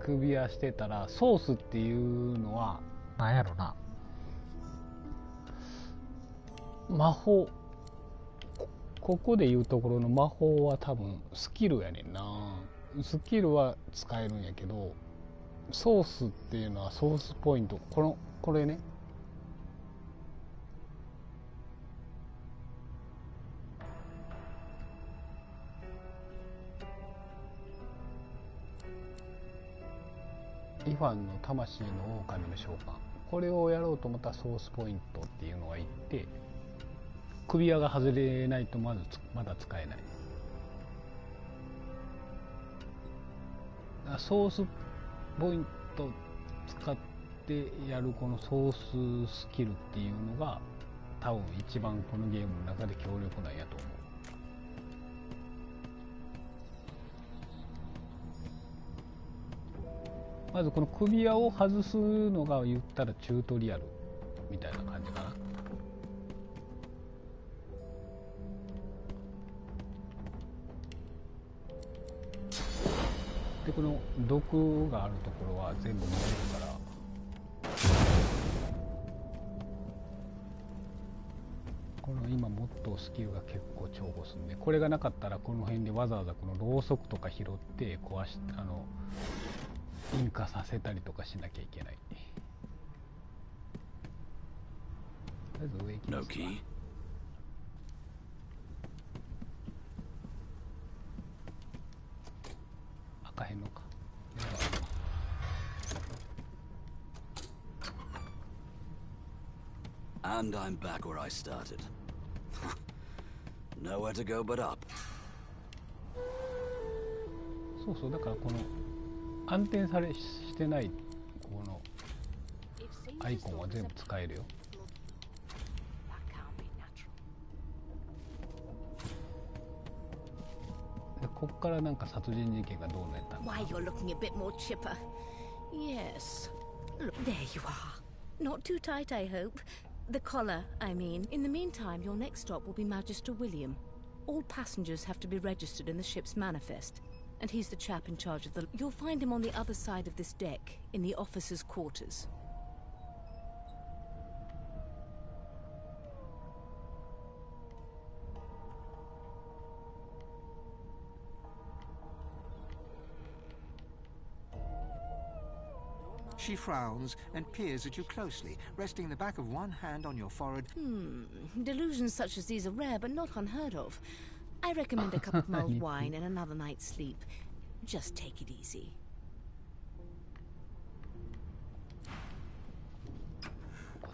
首輪してたらソースっていうのはなんやろな、魔法、ここでいうところの魔法は多分スキルやねんな。スキルは使えるんやけど、ソースっていうのはソースポイント、これね。イファンの魂の狼の召喚、これをやろうと思ったらソースポイントっていうのがいって、首輪が外れないとまだ使えない。ソースポイント使ってやるこのソーススキルっていうのが多分一番このゲームの中で強力なんやと思う。まずこの首輪を外すのが言ったらチュートリアルみたいな感じかな。でこの毒があるところは全部燃えるから、この今もっとスキルが結構重宝するんで、これがなかったらこの辺でわざわざこのろうそくとか拾って壊し引火させたりとかしなきゃいけない。とりあえず上行きますか。赤へんのか。And I'm back where I started. Nowhere to go but up. そうそう、だからこの安定してないこのアイコンは全部使えるよ。でこっからなんか殺人事件がどうなったのか。 Why, you're looking a bit more chipper. Yes. Look, there you are. Not too tight, I hope. The collar, I mean. In the meantime, your next stop will be Magister William. All passengers have to be registered in the ship's manifest, and he's the chap in charge of the... You'll find him on the other side of this deck, in the officers' quarters. She frowns and peers at you closely, resting the back of one hand on your forehead. Delusions such as these are rare, but not unheard of. I recommend a cup of mulled wine and another night's sleep. Just take it easy.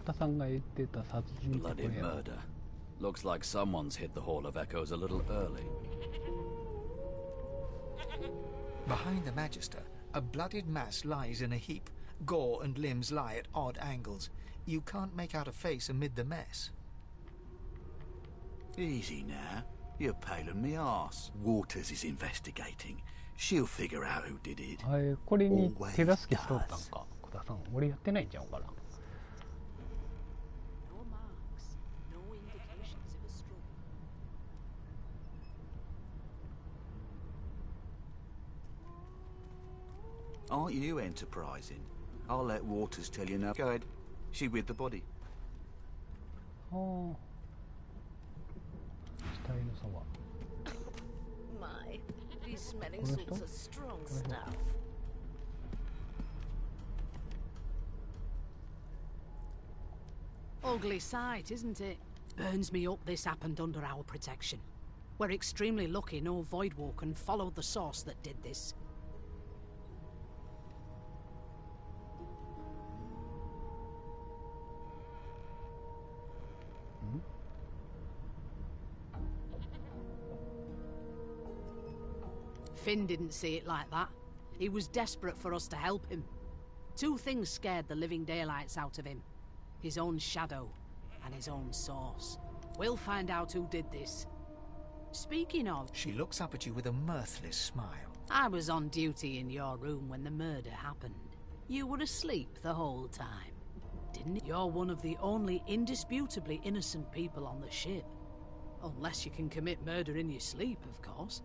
Bloody murder. Looks like someone's hit the Hall of Echoes a little early. Behind the Magister, a bloodied mass lies in a heap. Gore and limbs lie at odd angles. You can't make out a face amid the mess. Easy now. You're paling me arse. Waters is investigating. She'll figure out who did it. これに手助けしとったんか。小田さん、俺やってないんちゃうかな。Aren't you enterprising? I'll let Waters tell you now. Go ahead. She with the body. Oh. My, these smelling salts are strong stuff. Ugly sight, isn't it? Burns me up this happened under our protection. We're extremely lucky no Voidwalker followed the source that did this. Finn didn't see it like that. He was desperate for us to help him. Two things scared the living daylights out of him. His own shadow and his own source. We'll find out who did this. Speaking of... She looks up at you with a mirthless smile. I was on duty in your room when the murder happened. You were asleep the whole time, didn't it? You're one of the only indisputably innocent people on the ship. Unless you can commit murder in your sleep, of course.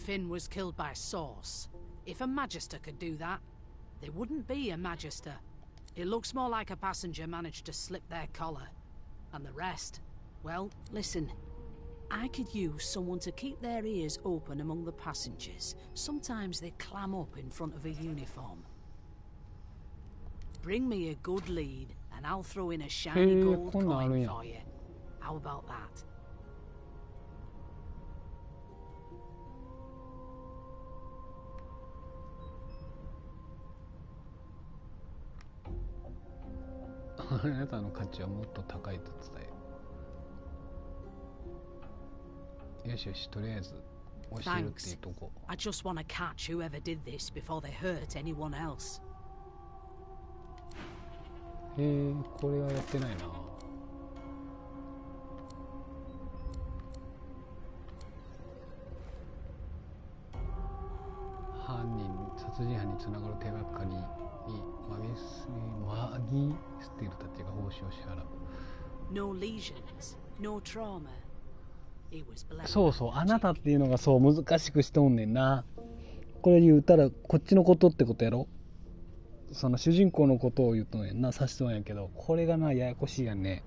Finn was killed by Source. If a Magister could do that, there wouldn't be a Magister. It looks more like a passenger managed to slip their collar. And the rest, well, listen. I could use someone to keep their ears open among the passengers. Sometimes they clam up in front of a uniform. Bring me a good lead, and I'll throw in a shiny gold coin for you. How about that? I Thanks. I just want to catch whoever did this before they hurt anyone else. これはやってないな。殺人犯につながる手がかりにマギステルたちが報酬を支払う。No lesions, no trauma. He was black. そうそう、あなたっていうのがそう難しくしとんねんな。これ言うたらこっちのことってことやろ。その主人公のことを言うとんやんな、指しとんやけど、これがなややこしいやんね。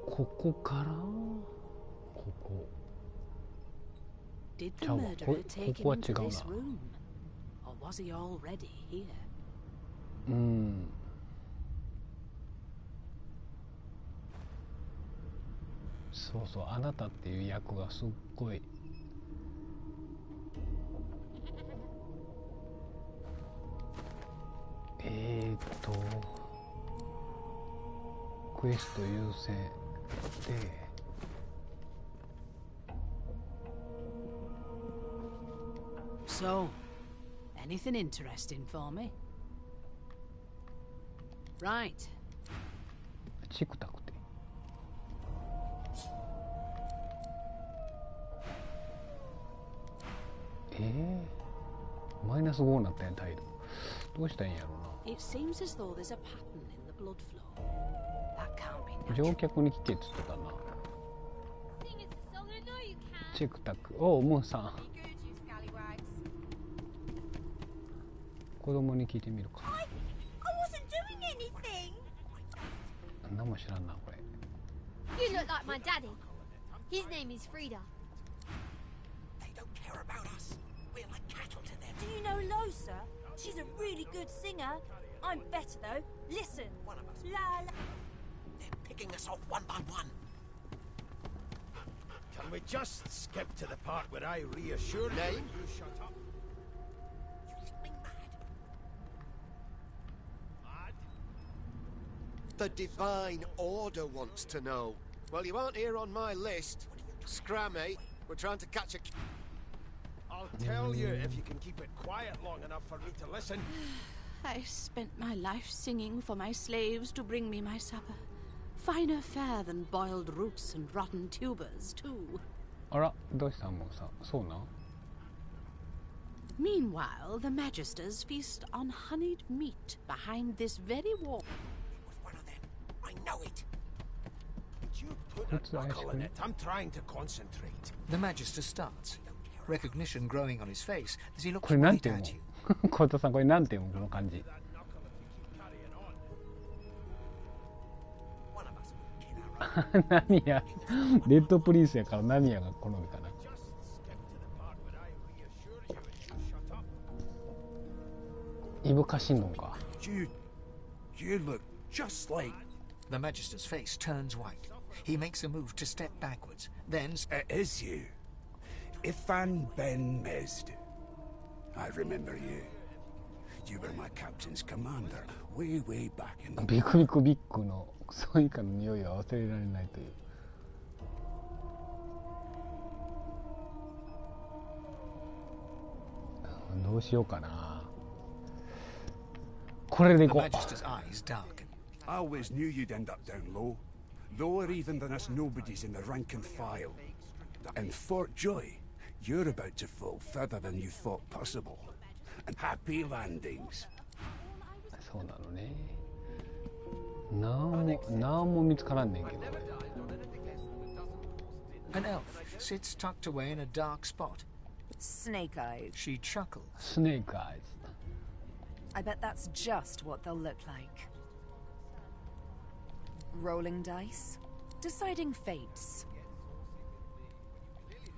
ここからここ。Did the murderer take him into this room, or was he already here? そうそう、あなたっていう役がすっごい。クエスト優先で、So, anything interesting for me? Right. チクタクて。マイナス5になったんや、態度。どうしたらいいんやろうな。 It seems as though there's a pattern in the blood flow. That can't be natural. 乗客に聞けって言ってたな。チクタク。おう、ムーさん。子供に聞いてみるか。何も知らんな、これ。You look like my daddy. His name is Frida. They don't care about us. We're like cattle to them. Do you know Lo, sir? She's a really good singer. I'm better, though. Listen. One of us. La la. They're picking us off one by one. Can we just skip to the part where I reassure you and you shut up? You think me mad? Mad? The Divine Order wants to know. Well, you aren't here on my list. Scrammy, we're trying to catch a... I'll tell you if you can keep it quiet long enough for me to listen. I spent my life singing for my slaves to bring me my supper. Finer fare than boiled roots and rotten tubers, too. あら、どうしたもうさ、そうな。 Meanwhile, the Magisters feast on honeyed meat behind this very wall. It was one of them. I know it. Would you put a knuckle in it? I'm trying to concentrate. The Magister starts. Recognition growing on his face as he looks これなん right て読 at む you. コタさん、これなんて読むこの漢字。 ナミヤ、レッドプリンスやからナミヤが好みかな。イブカシンドンか。You look just like... The Magister's face turns white. He makes a move to step backwards. Then... It is you. Ifan Ben Mesd. I remember you. You were my captain's commander way back in the... ビクビクビックのクソイカの匂いは忘れられないという。どうしようかな。これでいこう。 The Magister's eyes darken. I always knew you'd end up down low. Lower even than us nobodies in the rank and file. And Fort Joy, you're about to fall further than you thought possible. And happy landings. そうなのね。なんも見つからんねんけど。 An elf sits tucked away in a dark spot. Snake eyes. She chuckles. Snake eyes. I bet that's just what they'll look like. Rolling dice, deciding fates.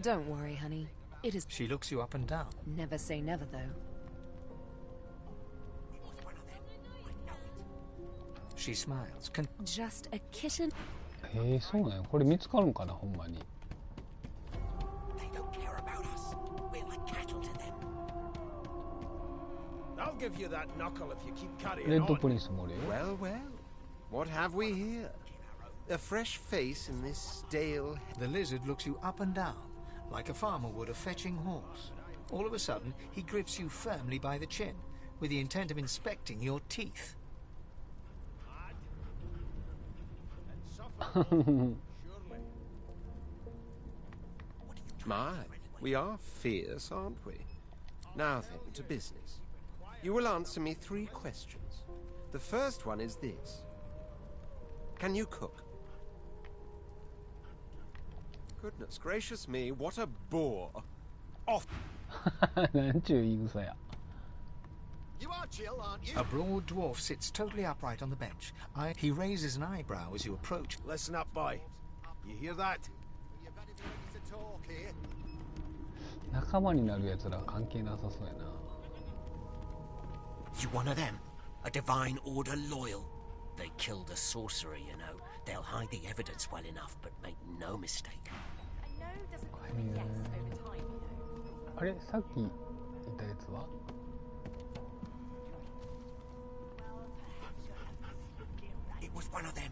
Don't worry, honey. It is... She looks you up and down. Never say never, though. She smiles. Just a kitten. そうなんよ。これ見つかるんかな、ほんまに。 They don't care about us. We're like cattle to them. I'll give you that knuckle if you keep carrying レッド on. プリンスもおるよ。 Well, well. What have we here? A fresh face in this stale... The lizard looks you up and down, like a farmer would a fetching horse. All of a sudden, he grips you firmly by the chin, with the intent of inspecting your teeth. My, we are fierce, aren't we? Now then, to business. You will answer me 3 questions. The first one is this. Can you cook? Goodness gracious me, what a bore. Off. なんちゅう言い草や。 You are chill, aren't you? A broad dwarf sits totally upright on the bench. He raises an eyebrow as you approach. Listen up, boy. You hear that? You better be ready to talk here. 仲間になるやつらは関係なさそうやな。 You one of them? A Divine Order loyal. They killed a sorcerer, you know. They'll hide the evidence well enough, but make no mistake. あれ、さっき言ったやつは It was one of them.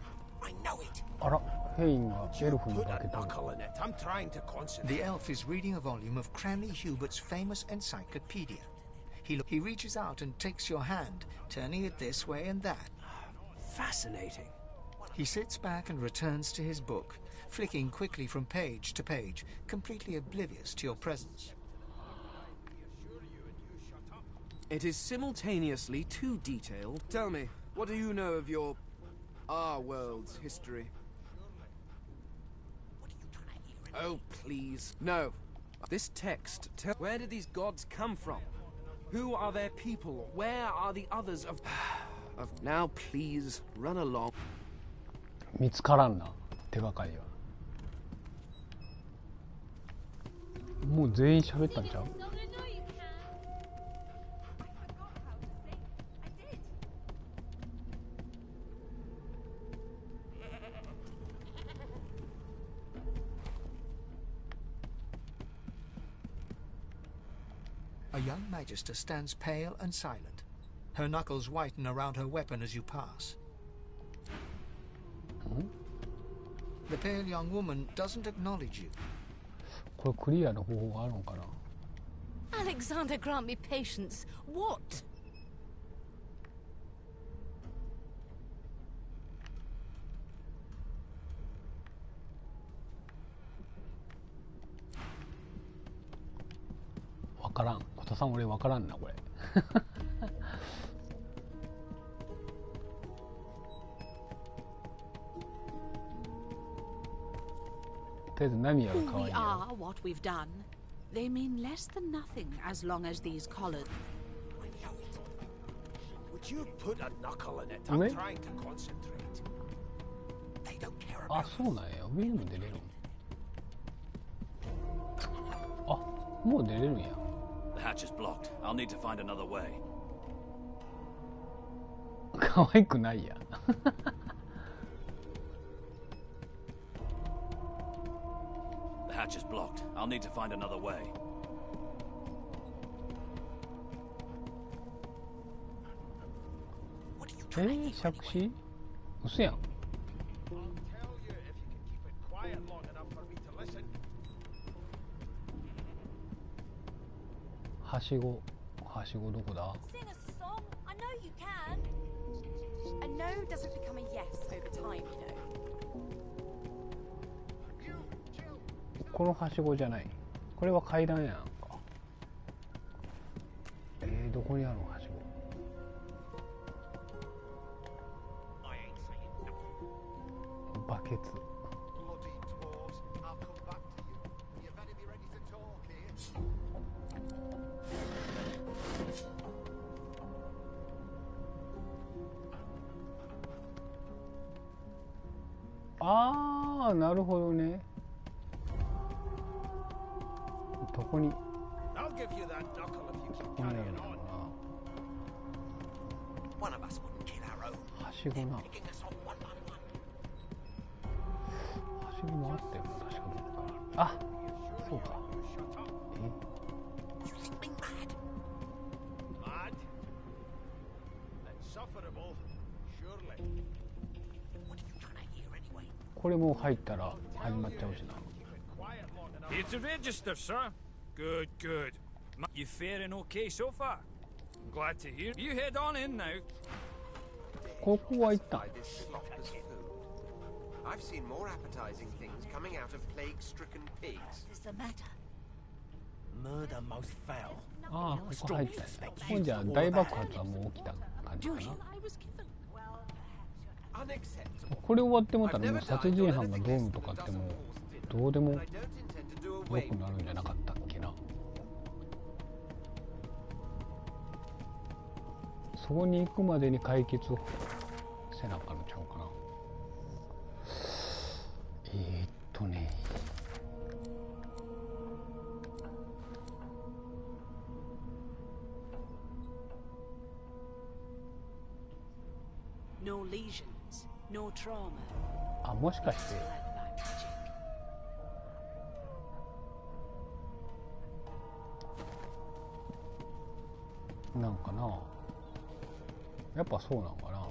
あら、ヘインがエルフに Put 化 a けてる。 knuckle in it. I'm trying to concentrate. The elf is reading a volume of Cranley Hubert's famous encyclopedia. He reaches out and takes your hand, turning it this way and that. Fascinating. He sits back and returns to his book, flicking quickly from page to page, completely oblivious to your presence. It is simultaneously too detailed. Tell me, what do you know of our world's history? Oh, please. No. This text where did these gods come from? Who are their people? Where are the others of... Now, please, run along. 見つからんな、手がかりは。もう全員喋ったんちゃう？A young magister stands pale and silent. Her knuckles whiten around her weapon as you pass. The pale young woman doesn't acknowledge you. これクリアの方法があるのかな？ Alexander, grant me patience. What? わからん。小田さん俺わからんなこれ。とりあえずナミヤが可 Who 愛 we いよ。 are, what we've done, they mean less than nothing as long as these collars. Would you put a knuckle in it? I'm 上？ trying to concentrate. あ、そうなんや。上にも出れるん。あ、もう出れるんや。 The hatch is blocked. I'll need to find another way. 可愛くないや。The hatch is blocked. I'll need to find another way. 杓子？嘘やん。 I'll tell you if you can keep it quiet long enough for me to listen. はしご。はしごどこだ？ Sing us a song. I know you can. A no doesn't become a yes over time, you know. このはしごじゃない。これは階段やんか。どこにあるのはしご？バケツ。ああ、なるほどね。どこに？ I'll give you that knuckle if you keep ここにある carrying のか on. な。 One of us wouldn't kill our own. はしごな。は Picking us off one by one. しごもあったよな、確かどっか。あ、そうか。 You think me mad? Mad? Insufferable? Surely. What are you trying to hear anyway? これもう入ったら始まっちゃうしな。 It's a register, sir. Good, good. You faring okay so far? Glad to hear. You head on in now. ここは行ったん。 I've seen more appetizing things coming out of plague-stricken pigs. What's the matter? Murder most foul. ああ、ここ入ったんや。ほんじゃ大爆発はもう起きた感じかな。これ終わってもたらもう殺人犯がどうのとかってもうどうでもよくなるんじゃなかったっけな。そこに行くまでに解決をせなあかんのちゃうかな。ね。No lesions, no trauma. あ、もしかしてなんかな、やっぱそうなんかな。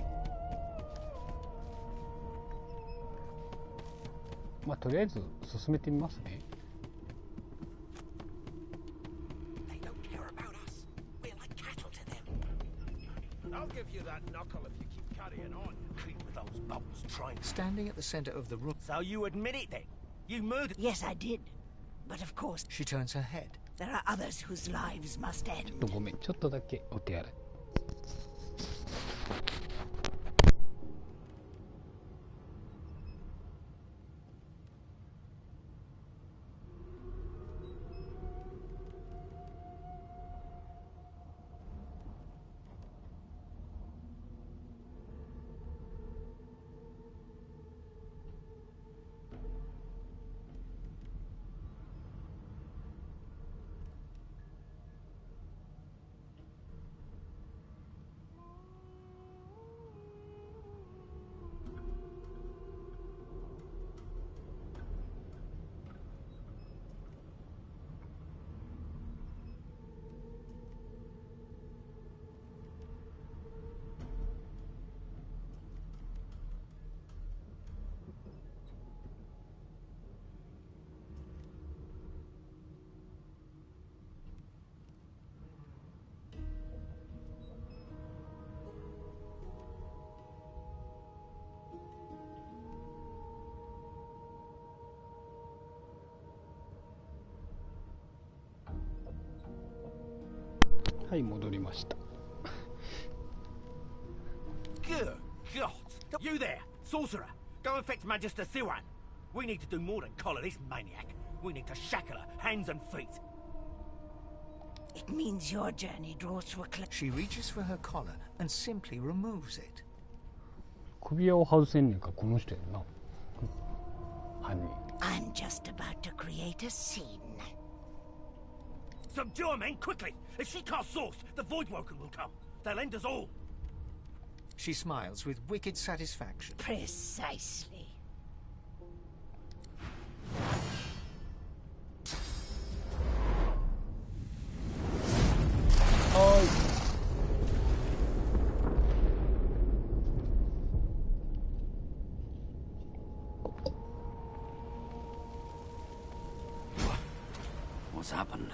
まあとりあえず進めてみますね。 I'll give you that knuckle if you keep carrying on. Keep with those bubbles trying. Standing at the center of the room. So you admit it then? You murdered... Yes, I did. But of course... She turns her head. There are others whose lives must end. ちょっとごめん、ちょっとだけお手洗い。はい、戻りました。 Good God! You there, sorcerer! Go and fetch Magister Siwan. We need to do more than collar this maniac. We need to shackle her, hands and feet. It means your journey draws to a close. She reaches for her collar and simply removes it. 首輪を外せんねんか、この人やんな。犯人。 I'm just about to create a scene. Subdue her, men, quickly! If she casts source, the Voidwoken will come. They'll end us all. She smiles with wicked satisfaction. Precisely. What's happened?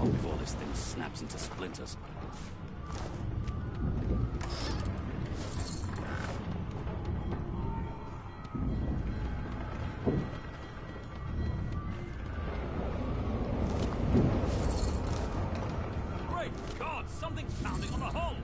long before this thing snaps into splinters. Great God! Something's pounding on the hull!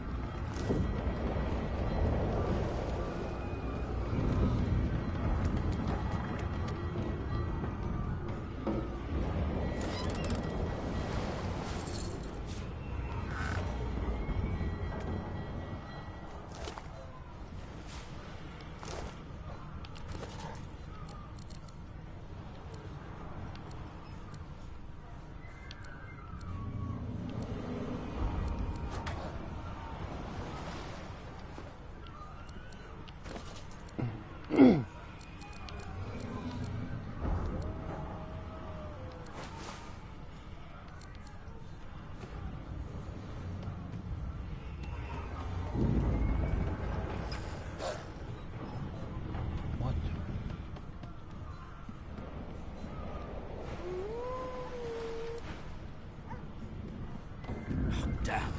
Damn.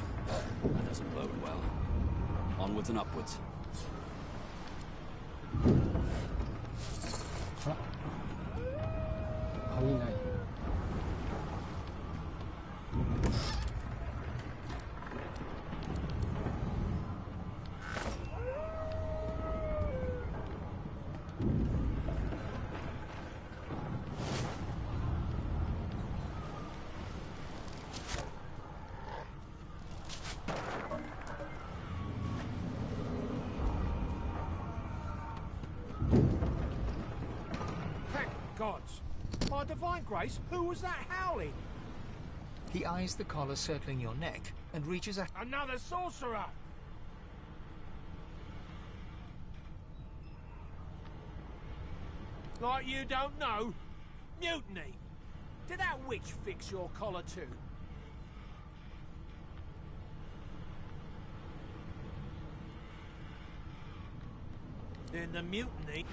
That doesn't bode well. Onwards and upwards. Gods! By divine grace, who was that howling? He eyes the collar circling your neck and reaches a... Another sorcerer! Like you don't know? Mutiny! Did that witch fix your collar too? Then the mutiny...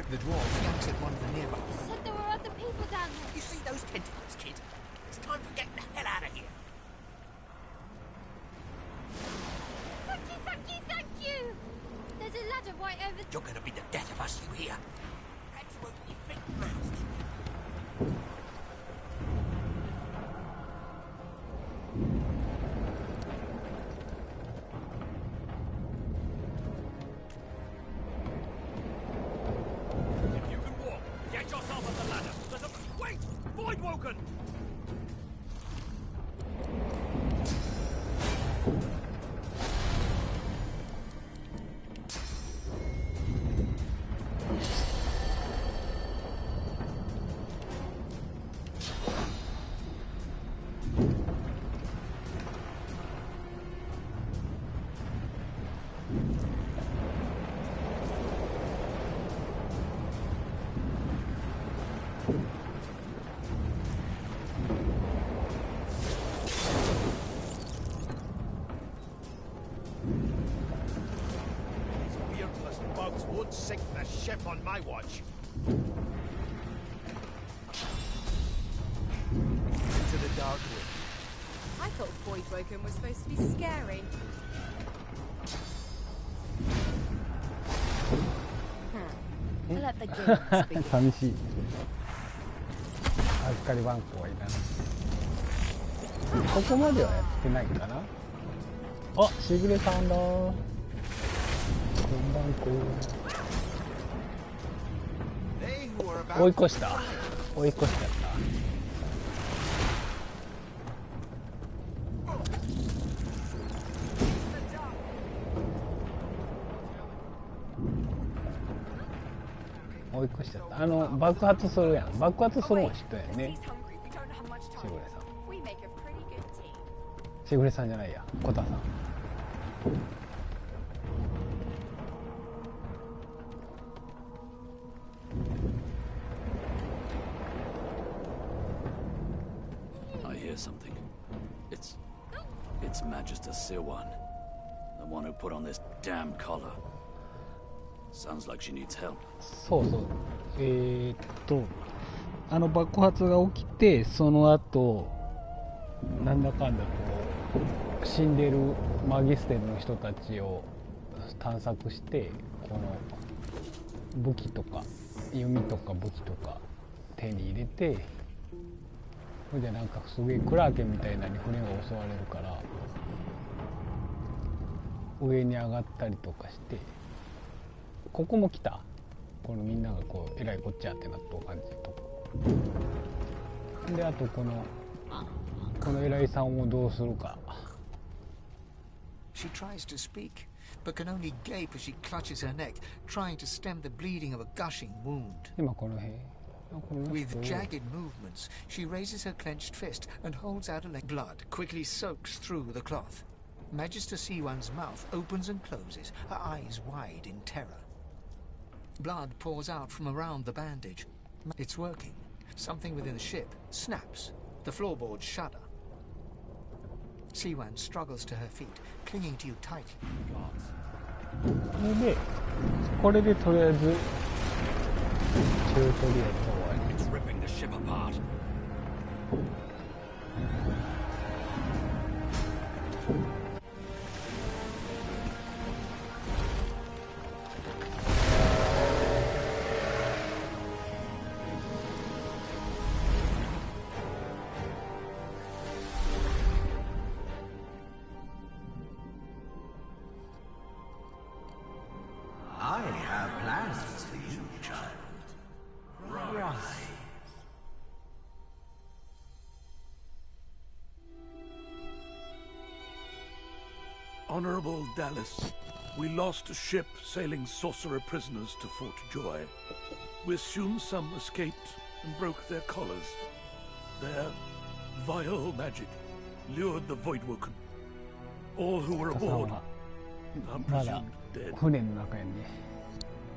The dwarf yanks at one of the nearby. You said there were other people down there. You see those tentacles, kid? It's time for getting the hell out of here. Thank you, thank you, thank you! There's a ladder right over there. You're gonna be the death of us, you hear? Absolutely big mouse. If you can walk, get yourself up the ladder. There's a... Wait! Voidwoken! Would sink the ship on my watch. Into the dark room. I thought Voidwoken was supposed to be scary. Let the games begin. 寂しい。預かり番号はいらない。ここまではやってないかな。あ、しぐれさんだ。こんばんこ。追い越した。追い越しちゃった。追い越しちゃった。爆発するやん。爆発するのは知ったやんね。しぐれさん。しぐれさんじゃないや。コタさん。Something. It's Magister Siwan, the one who put on this damn collar. Sounds like she needs help. そうそう。爆発が起きて、その後なんだかんだこう死んでるマギステルの人たちを探索して、この武器とか弓とか武器とか手に入れて。それでなんかすげえクラーケンみたいなに船が襲われるから上に上がったりとかして、ここも来た。このみんながこうえらいこっちゃってなった感じとかで、あとこの偉いさんをどうするか。 She tries to speak, but can only gape as she clutches her neck, trying to stem the bleeding of a gushing wound. 今この辺 With jagged movements, she raises her clenched fist and holds out a leg. Blood quickly soaks through the cloth. Magister Siwan's mouth opens and closes, her eyes wide in terror. Blood pours out from around the bandage. It's working. Something within the ship snaps. The floorboards shudder. Siwan struggles to her feet, clinging to you tightly. これでとりあえずチュートリアルが終わり。 It's ripping the ship apart. I have plans for you, child. Rise. Honorable Dallas, we lost a ship sailing sorcerer prisoners to Fort Joy. We assume some escaped and broke their collars. Their vile magic lured the Voidwoken. All who were aboard are presumed dead. 船の中やね。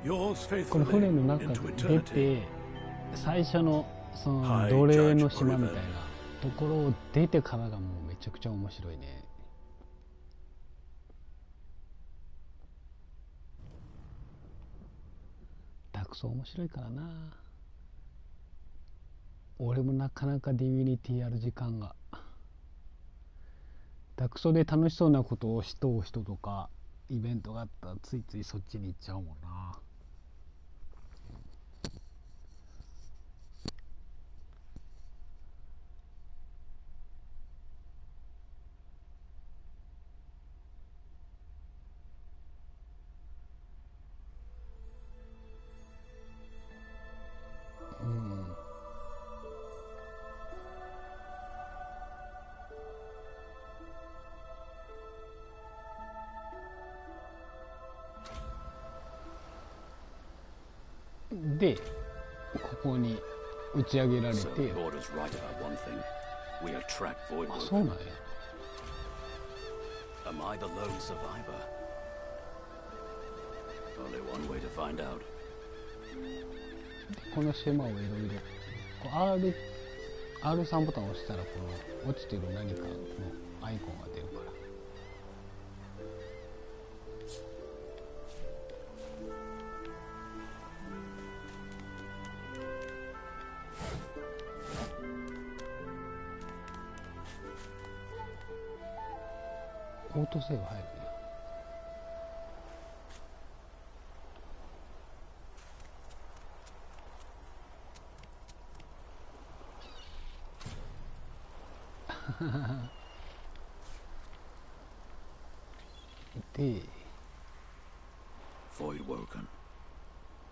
Yours この船の faithfully 中 into で出て、最初のその奴隷の島みたいなところを出てからがもうめちゃくちゃ面白いね。たクソ面白いからな。俺もなかなかディビニティやる時間が。ダクソで楽しそうなことをしとう人とかイベントがあったらついついそっちに行っちゃうもんな。で、ここに打ち上げられて、あ、そうなんや。Am I the lone survivor? Only one way to find out. この島をいろいろ R3 ボタンを押したらこの落ちてる何かのアイコンが出るから。オートセーブ入るね。で、 Void woken.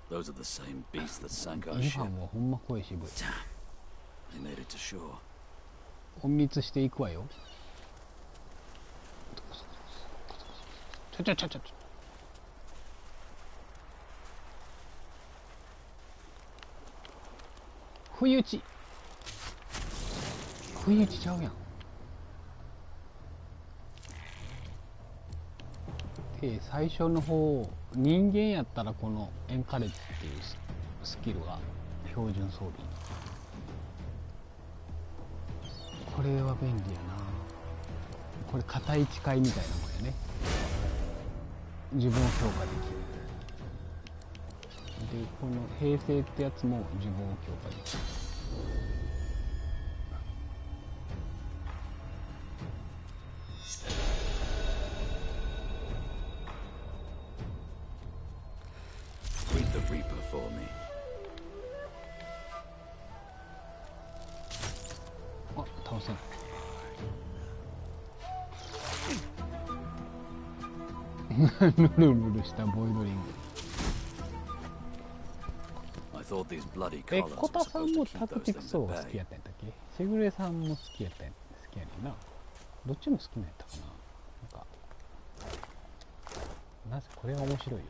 Those are the same beasts that sank our 今 ship. もうほんま声渋い。 They made it to shore. 隠密していくわよ。ちょ不意打ちちゃうやん。で、最初の方、人間やったらこのエンカレッジっていうスキルが標準装備。これは便利やな。これ硬い誓いみたいなもんやね。自分を強化できる。で、この平成ってやつも自分を強化できる。Read the Reaper for me. あ、倒せない。ぬるぬるしたボイドリング。コタさんもタクティクソーが好きやったんだっけ？セグレさんも好きやねんな。どっちも好きなんやったかな。なぜこれは面白いよ。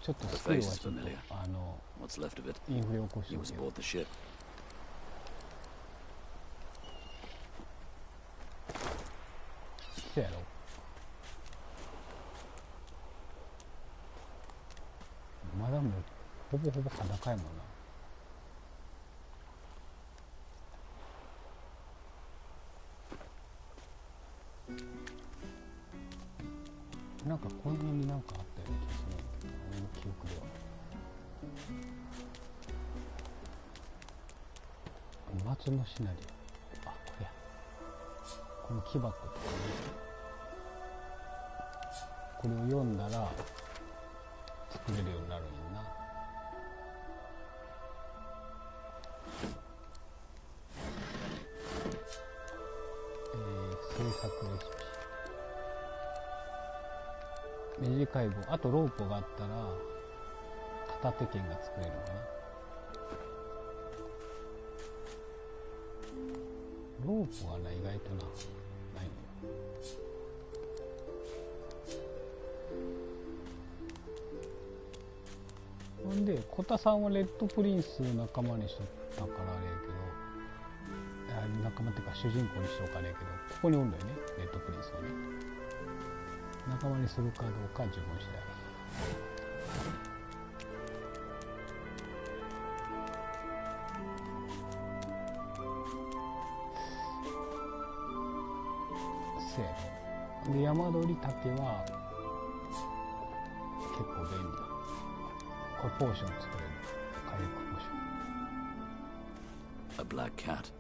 ちょっとスキルはちょっとインフレ起こしてるよ。そうやろ。まだもうほぼほぼ裸やもんな。なんかこの辺になんかあったような気がするんだけど、俺の記憶では。松のシナリオ。あ、これや。この木箱とかね。これを読んだら作れるようになるんやな。制作レシピ。短い棒、あとロープがあったら片手剣が作れるのかな。ロープがな、意外とな、ないのよ。ほんで、コタさんはレッドプリンスを仲間にしとったからあれやけど、仲間っていうか主人公にしようかあれやけど、ここにおるのよね、レッドプリンスはね。仲間にするかどうか自分次第。せやろ。で、山鳥竹は結構便利だ。これポーション作れる。回復ポーション。 A black cat.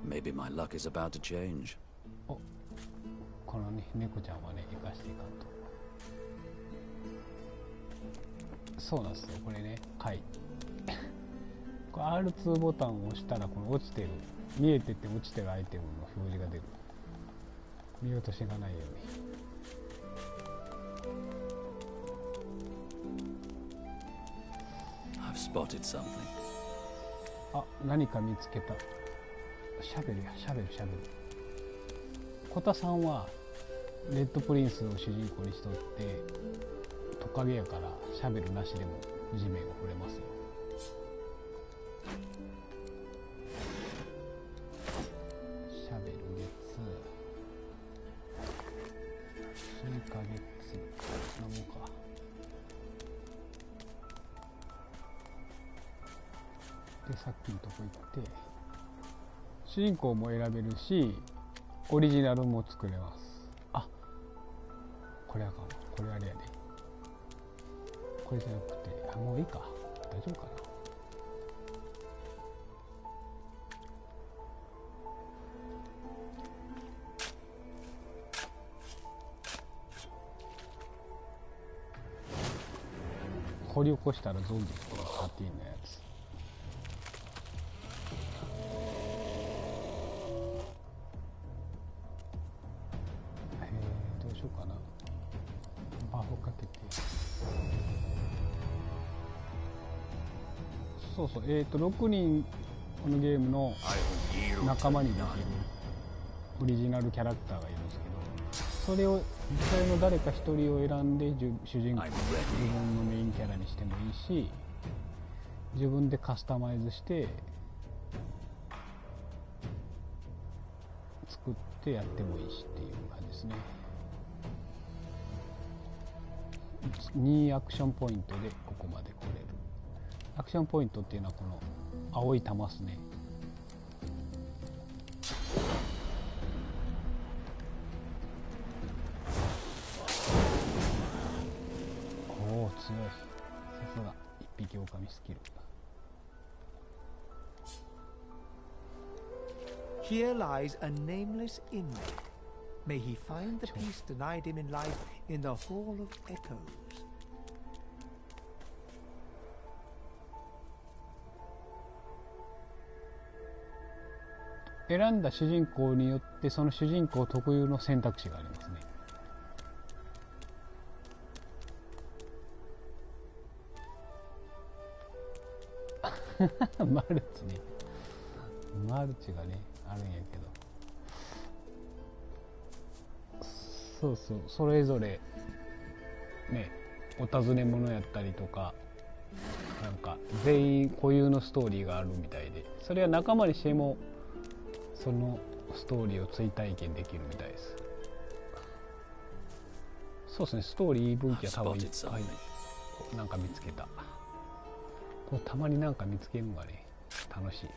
Maybe my luck is about to change. お、このね、猫ちゃんはね、生かしていかんと。そうなんですよ、これね、貝。これ R2 ボタンを押したら、この落ちてる、見えてて落ちてるアイテムの表示が出る。見落としがないように。I've spotted something. あ、何か見つけた。シャベルや、シャベル、シャベル。コタさんはレッドプリンスを主人公にしとってトカゲやからシャベルなしでも地面を触れますよ。シャベル月、スイカ月、なもんか。で、さっきのとこ行って主人公も選べるしオリジナルも作れます。あ、これあかんわ。これあれやで。これじゃなくて、あ、もういいか。大丈夫かな。掘り起こしたらゾンビとか使っていいんなやつ。どうしようかな。バフかけて。そうそう、6人このゲームの仲間にできるオリジナルキャラクターがいるんですけど、それの誰か一人を選んで主人公、自分のメインキャラにしてもいいし、自分でカスタマイズして作ってやってもいいしっていう感じですね。2アクションポイントでここまで来れる。アクションポイントっていうのはこの青い玉ですね。おお、強い。さすが一匹狼スキル。 Here lies a nameless inmate. May he find the peace denied him in life in the Hall of Echoes. 選んだ主人公によってその主人公特有の選択肢がありますね。マルチね。マルチがねあるんやけど、そうそう、それぞれね、お尋ね者やったりとか、なんか全員固有のストーリーがあるみたいで、それは仲間にしてもそのストーリーを追体験できるみたいです。そうですね、ストーリー分岐は多分いっぱいなんか見つけた。こうたまになんか見つけるのがね楽しい。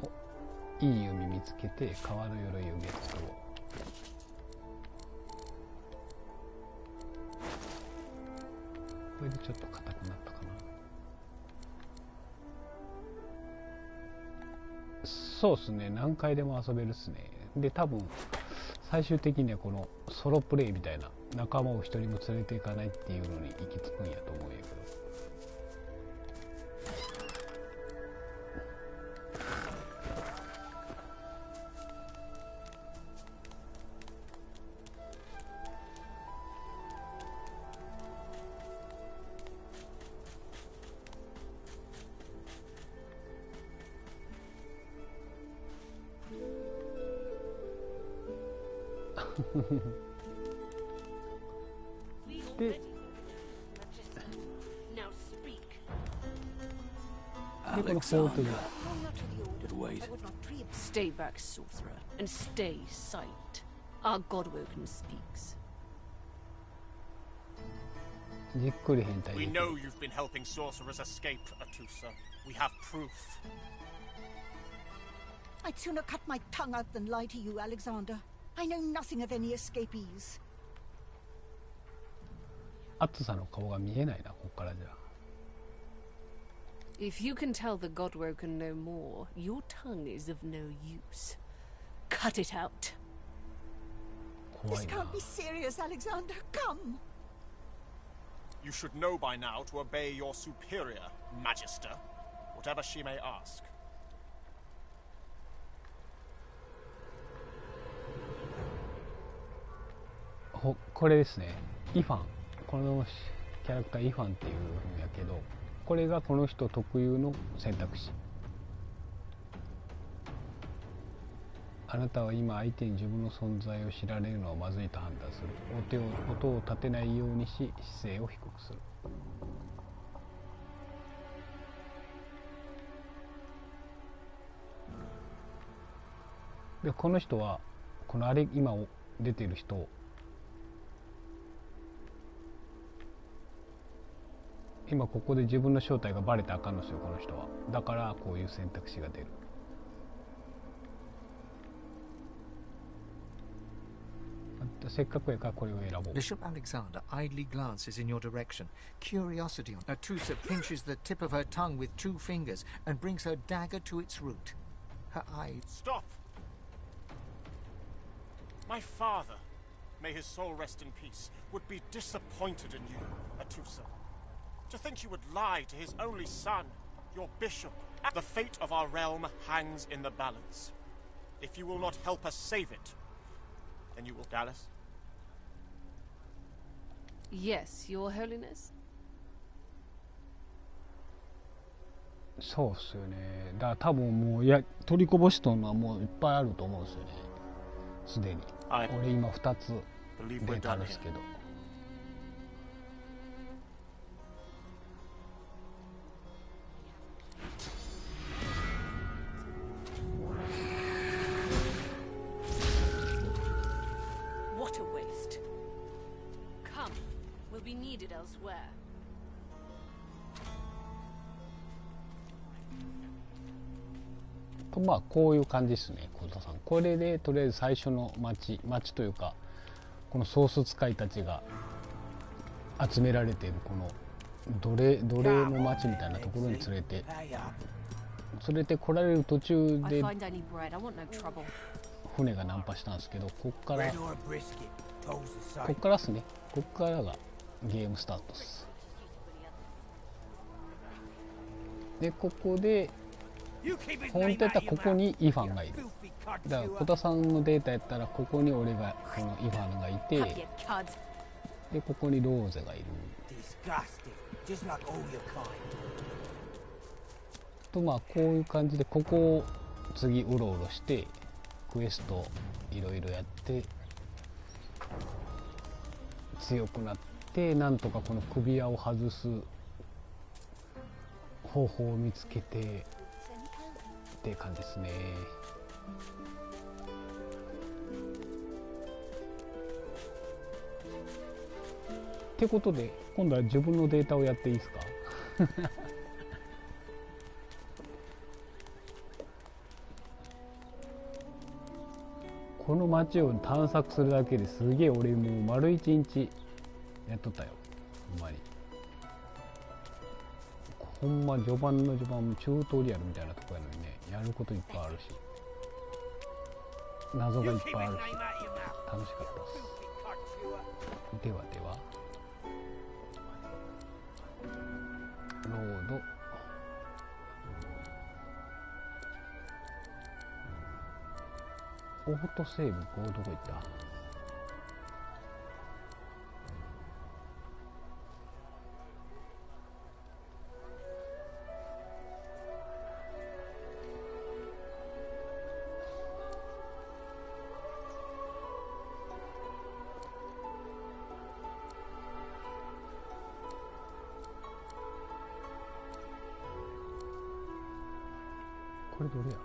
お、いい弓見つけて川の鎧をゲット。これでちょっと硬くなったかな。そうですね、何回でも遊べるっすね。で多分最終的にはこのソロプレイみたいな、仲間を一人も連れていかないっていうのに行き着くんやと思うんやけど。で、このフォートで Stay back, sorcerer, and stay silent. Our Godwoken speaks. じっくり変態 We できる。 know you've been helping sorcerers escape, Atusa. We have proof. I'd sooner cut my tongue out than lie to you, Alexander. I know nothing of any escapees. 暑さの顔が見えないな、ここからじゃ。If you can tell the Godwoken no more, your tongue is of no use. Cut it out. This can't be serious, Alexander. Come. You should know by now to obey your superior, Magister, whatever she may ask. これですね、イファン。このキャラクターイファンっていうんやけど、これがこの人特有の選択肢。あなたは今相手に自分の存在を知られるのはまずいと判断する。音を立てないようにし、姿勢を低くする。でこの人はこの今出てる人、今ここで自分の正体がバレたらあかんのですよ、この人は。だからこういう選択肢が出る。せっかくやからこれを選ぼう。 Bishop Alexander idly glances in your direction. Curiosity on Atusa pinches the tip of her tongue with 2 fingers and brings her dagger to its root. Her eyes... Stop! My father, may his soul rest in peace, would be disappointed in you, Atusa. To think you would lie to his only son, your bishop. The fate of our realm hangs in the balance. If you will not help us save it, then you will... Dallas? Yes, Your Holiness. そうっすよね。だから多分もう取りこぼしとんのはもういっぱいあると思うんですよね。すでに。俺今2つデータあるんですけど。What a waste. Come, we'll be needed elsewhere. とまあこういう感じですね、小田さん。これでとりあえず最初の町というか、このソース使いたちが集められているこの奴隷の町みたいなところに連れて来られる途中で船がナンパしたんですけど、こっからですね。こっからがゲームスタートです。でここで本当やったらここにイファンがいる。だから小田さんのデータやったらここに俺がこのイファンがいて、でここにローゼがいると、まあこういう感じでここを次うろうろしてクエストいろいろやって強くなって、なんとかこの首輪を外す方法を見つけてって感じですね。ってことで今度は自分のデータをやっていいですか？この街を探索するだけですげえ俺もう丸1日やっとったよ。ほんまにほんま序盤のチュートリアルみたいなとこやのにね、やることいっぱいあるし謎がいっぱいあるし楽しかったです。ではロードオートセーブ、こうどこ行った？これどれや？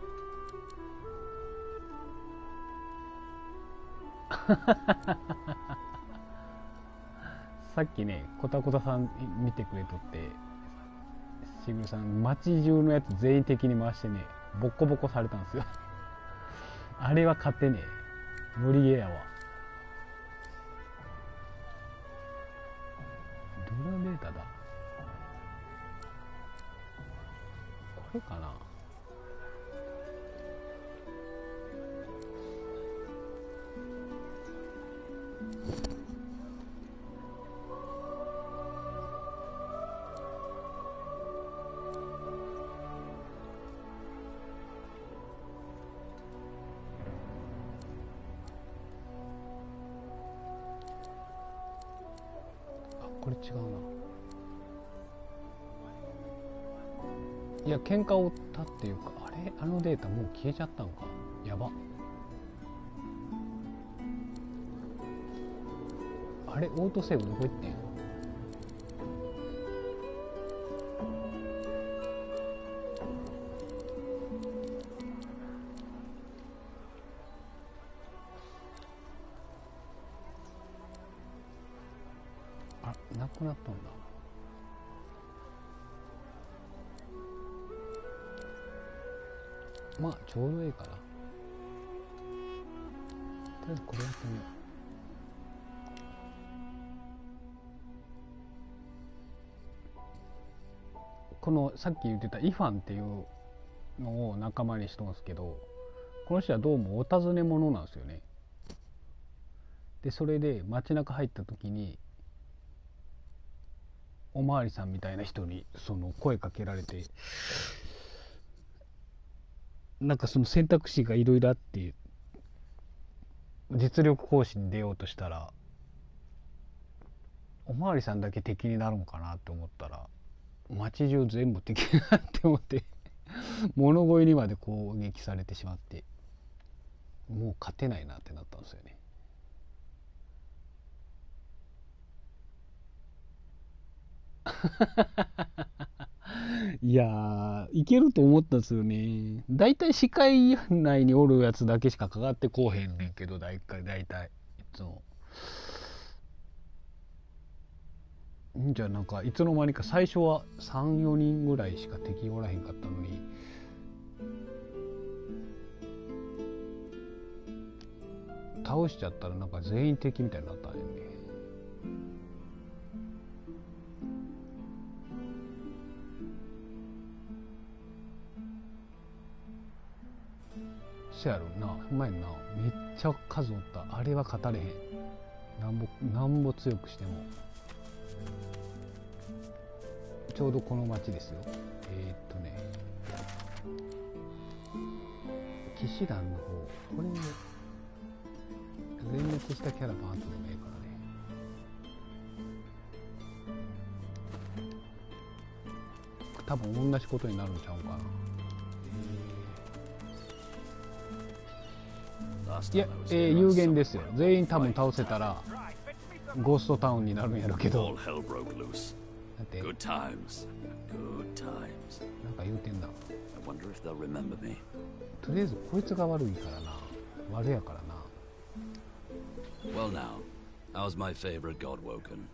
さっきね、コタさん見てくれとって、しぐるさん街中のやつ全員的に回してね、ボッコボコされたんですよ。あれは勝てね無理ゲーやわ。どのデータだ。これかな。これ違うな。いや、喧嘩を負ったっていうか、あれ、あのデータもう消えちゃったんか。やば。あれ、オートセーブどこ行ってん。あ、なくなったんだ。まあちょうどいいかな。とりあえずこれやってみよう。このさっき言ってたイファンっていうのを仲間にしとんですけど、この人はどうもお尋ね者なんですよね。でそれで街中入った時におまわりさんみたいな人にその声かけられて、なんかその選択肢がいろいろあって、実力行使に出ようとしたらおまわりさんだけ敵になるんかなって思ったら、街中全部敵になって思って物乞いにまで攻撃されてしまって、もう勝てないなってなったんですよね。いやー、いけると思ったんですよね。だいたい視界内におるやつだけしかかかってこうへんねんけど、だいたいいつも。じゃあなんかいつの間にか最初は 3,4 人ぐらいしか敵おらへんかったのに、倒しちゃったらなんか全員敵みたいになったんよね。そやろな、ほんまやんな。めっちゃ数おった。あれは勝たれへん。なんぼ強くしても。ちょうどこの町ですよ。騎士団の方、これ全滅したキャラバン後でもええからね。多分同じことになるんちゃうかな。いや、有限ですよ。全員多分倒せたらゴーストタウンになるんやろうけど。だってなんか言うてんな。とりあえずこいつが悪いからな。悪やからな。Well now, how's my favorite god woken?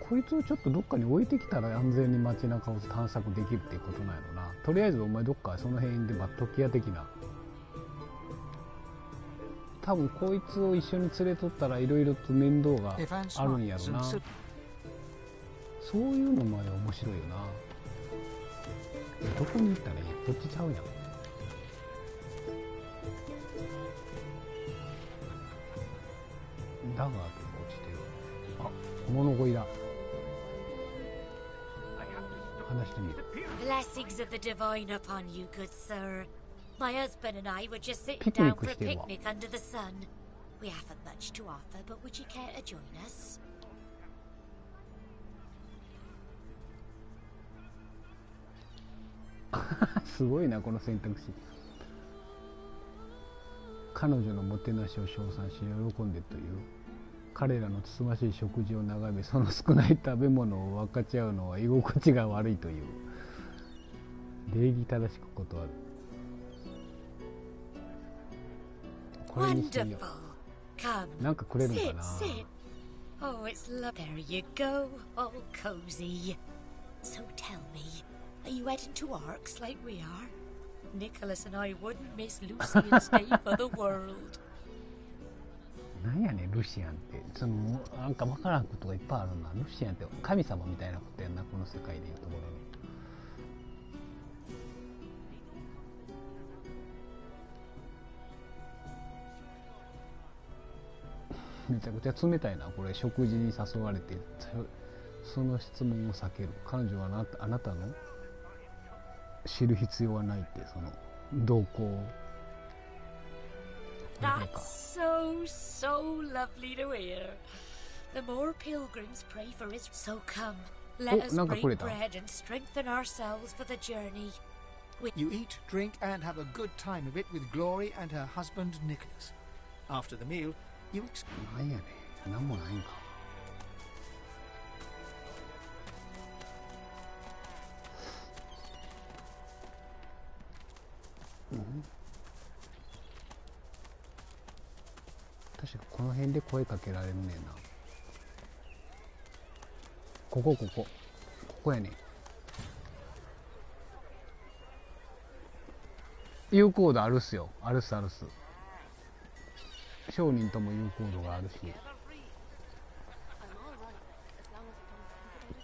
こいつをちょっとどっかに置いてきたら安全に街中を探索できるっていうことなんやろな。とりあえずお前どっかその辺でバットキア的な。多分こいつを一緒に連れとったらいろいろと面倒があるんやろな。そういうのまで面白いよな。どこに行ったらいい？こっちちゃうやん。ダガーとか落ちてる。あ、物乞いだ。話してみる。 Blessings of the divine upon you, good sir. My husband and I were just sitting down for a picnic under the sun. We haven't much to offer, but would you care to join us? すごいなこの選択肢。彼女のもてなしを称賛し喜んでという。彼らのつつましい食事を眺め、その少ない食べ物を分かち合うのは居心地が悪いという。礼儀正しく断る。これにしてみよう。なんかくれるのかな。 Oh, it's lovely. There you go, all cozy. So tell me, are you heading to Arks like we are? Nicholas and I wouldn't miss Lucy and Steve for the world. なんやねんルシアンって。そのなんかわからんことがいっぱいあるな。ルシアンって神様みたいなことやんな、この世界でいうところの。めちゃくちゃ冷たいな。これ食事に誘われてその質問を避ける。彼女はあなたの知る必要はないって、その動向を。That's so lovely to hear. The more pilgrims pray for Israel. So come, let us break bread and strengthen ourselves for the journey. You eat, drink, and have a good time of it with Glory and her husband Nicholas. After the meal, you なんやねん、なんもないんか。確かこの辺で声かけられるねんな。ここやねん。有効度あるっすよ。あるっす。商人とも有効度があるし、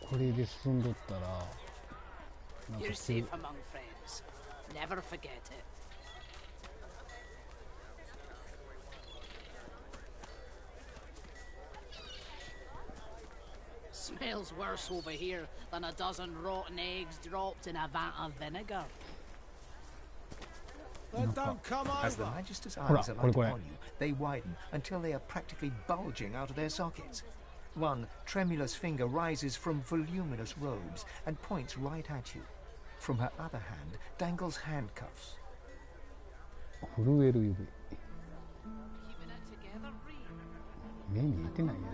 これで進んどったらなんかSmells worse over here than a dozen rotten eggs dropped in a vat of vinegar. As the Magister's eyes are light upon you, they widen until they are practically bulging out of their sockets. One tremulous finger rises from voluminous robes and points right at you. From her other hand dangles handcuffs. 震える指。目見えてないやんな。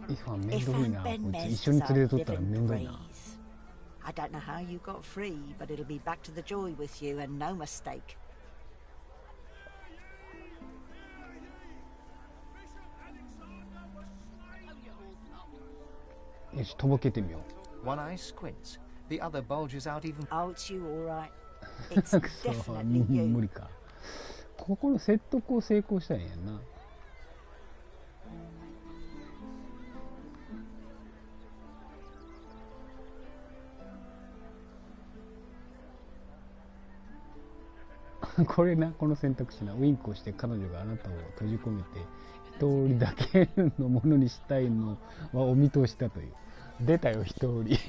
イファン面倒いな。こいつ一緒に連れとったら面倒いな。I don't know how you got free, but it'll be back to the joy with you and no mistake. よし、とぼけてみよう。One eye squints, the other bulges out even. Oh, it's you, all right. It's definitely you. 無理か。ここの説得を成功したんやんな。これな、この選択肢な。ウインクをして彼女があなたを閉じ込めて一人だけのものにしたいのはお見通しだという。出たよ、一人。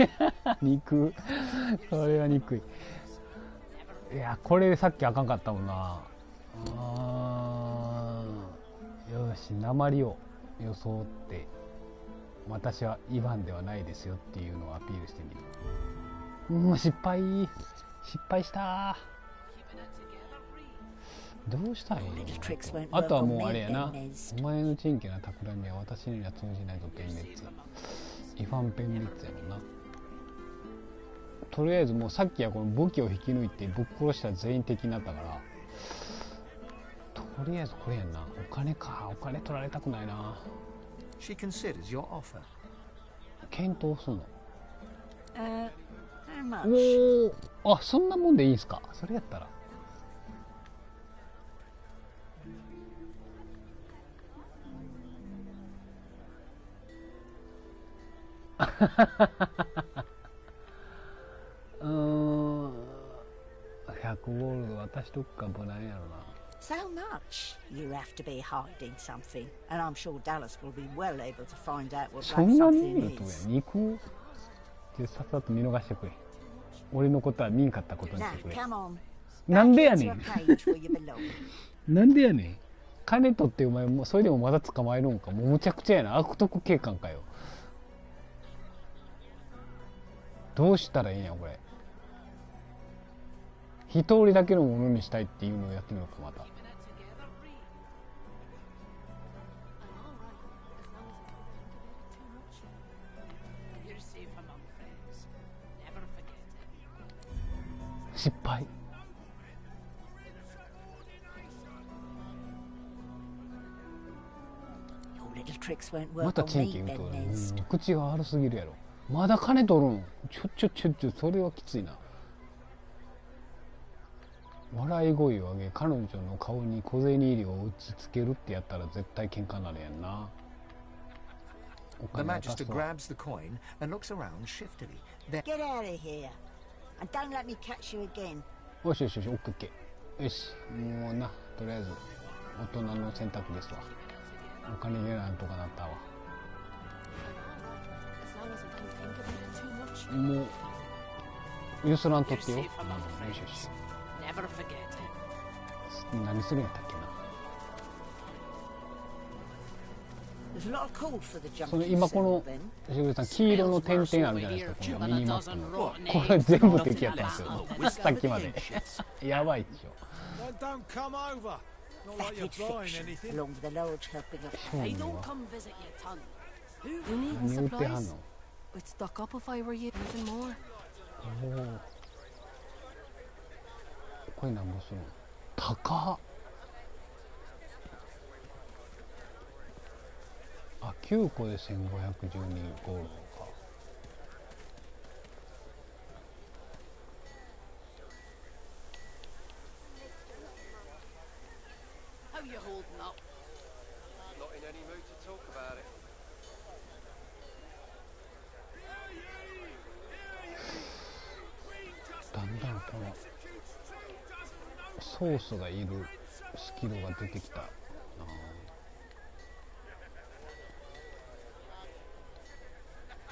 肉。これは憎い。いや、これさっきあかんかったもんな。よし、鉛を装って私はイヴァンではないですよっていうのをアピールしてみる。もう失敗したどうしたらいいの。あとはもうあれやな。お前の珍奇な企みは私には通じないぞ、ペンメッツ。イファンペンメッツやもんな。とりあえずもうさっきはこの武器を引き抜いてぶっ殺したら全員敵になったから、とりあえずこれやんな。お金か。お金取られたくないな。She considers your offer. 検討すんの。how much? おお、あ、そんなもんでいいんすか。それやったら。100ゴールド渡しとくか無難やろな。So much. You have to be hiding something, and I'm sure Dallas will be well able to find out what そ that んなに something いいとや is. 肉をさっさと見逃してくれ。俺のことは見んかったことにし Now, てくれ。 come on. なんでや Back ね into ん a cage where you belong. なんでやねん。金取ってお前もそれでもまだ捕まえるんか。もうむちゃくちゃやな。悪徳警官かよ。どうしたらいいんやこれ。一人だけのものにしたいっていうのをやってみようか。また失敗。tricks won't ま work た on チンキ me, 言うと Ben Nest. 口が悪すぎるやろ。まだ金取るん。それはきついな。笑い声を上げ彼女の顔に小銭入りを打ちつけるってやったら絶対喧嘩になるやんな。 The Magister grabs the coin and looks around shiftily. Then Get out of here. And don't let me catch you again. よしよしよし、オッケー。よし、もうな、とりあえず大人の選択ですわ。お金げなんとかなったわ。もうゆすらんとってよ。よしよし。何するんやったっけな。 There's a lot of call for the jump. その今このしぐれさん、黄色の点々あるじゃないですか、このミニマップの。これ全部敵やったんですよ、さっきまで。やばいっしょ。 Vapid fiction, along with a large helping of Hey, don't come visit your ton. You need 何売ってはん supplies? の。 I'd stock up if I were you. Anything more? これなんぼするの。高っ。あ、9個で1512ゴールドか。How you holding up? Not in any mood to talk about it. だんだんこのソースがいるスキルが出てきたな。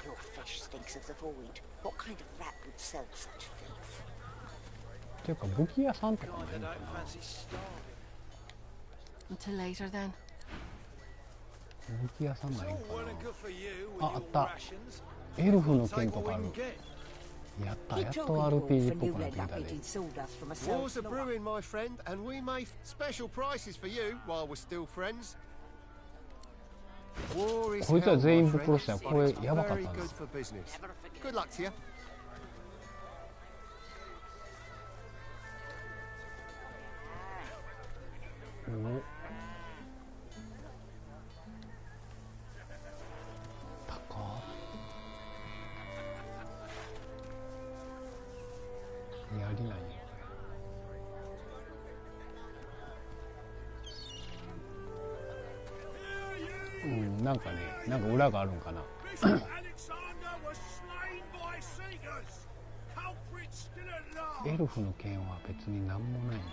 Your fish stinks of the void. What kind of rat would sell such filth? っていうか武器屋さんとかないのかな。 Until later then. 武器屋さんないんかな。あ、あった。エルフの剣とかある。やった、やっと RPG っぽくなってきたで。 War's a brewing, my friend, and we may special prices for you while we're still friends. こいつは全員ぶっ殺したよ。これやばかったな。 Good luck to you. お。高っ。やりないよ。うん、なんかね、なんか裏があるんかな。エルフの剣は別になんもないんだな。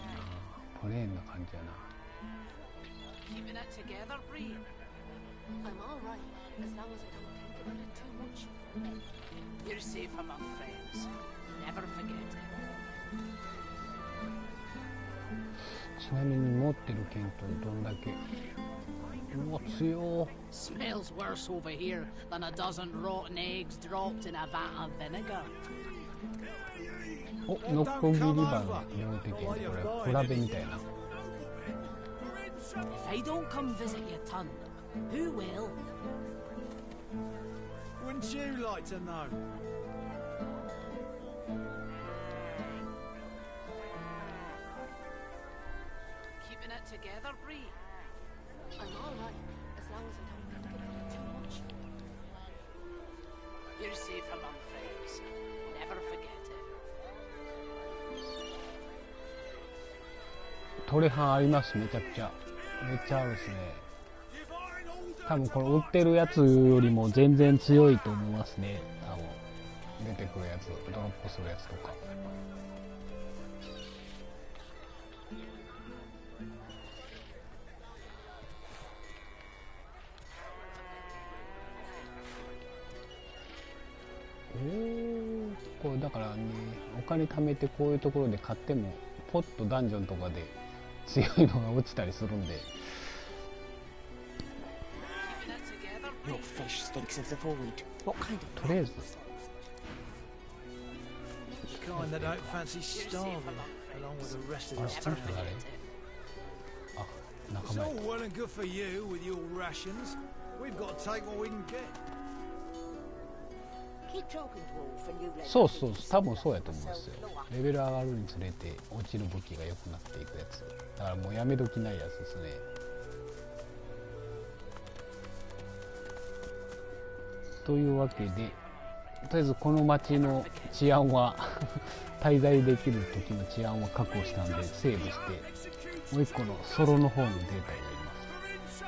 プレーンな感じやな。 Keeping it together, Bree. I'm all right, as long as I don't think about it too much. You're safe among friends. Never forget it. ちなみに持ってる剣とどんだけ。うわ、強。 Smells worse over here than a dozen rotten eggs dropped in a vat of vinegar. お、ノッコギリバの両手剣。これは比べみたいな。 If I don't come visit your ton, who will? Wouldn't you like to know? Keeping it together, Bree. I'm all right, as long as I don't think about it too much. You're safe among friends. Never forget it. トレハンあります。めちゃくちゃ。めっちゃあるですね。多分この売ってるやつよりも全然強いと思いますね。多分出てくるやつ、ドロップするやつとか。これだからね、お金貯めてこういうところで買ってもポッとダンジョンとかで強いのが落ちたりするんで。 Your fish stinks of the void. What kind of とりあえず Kind that don't fancy starving, along with the rest of this town. It's all well and good for you with your rations. We've got to take what we can get. Keep talking, dwarf, and you let そうそう、多分そうやと思うんですよ。レベル上がるにつれて落ちる武器が良くなっていくやつ。だからもうやめ時ないやつですね。というわけで、とりあえずこの町の治安は滞在できる時の治安は確保したんでセーブして、もう一個のソロの方のデータをやります。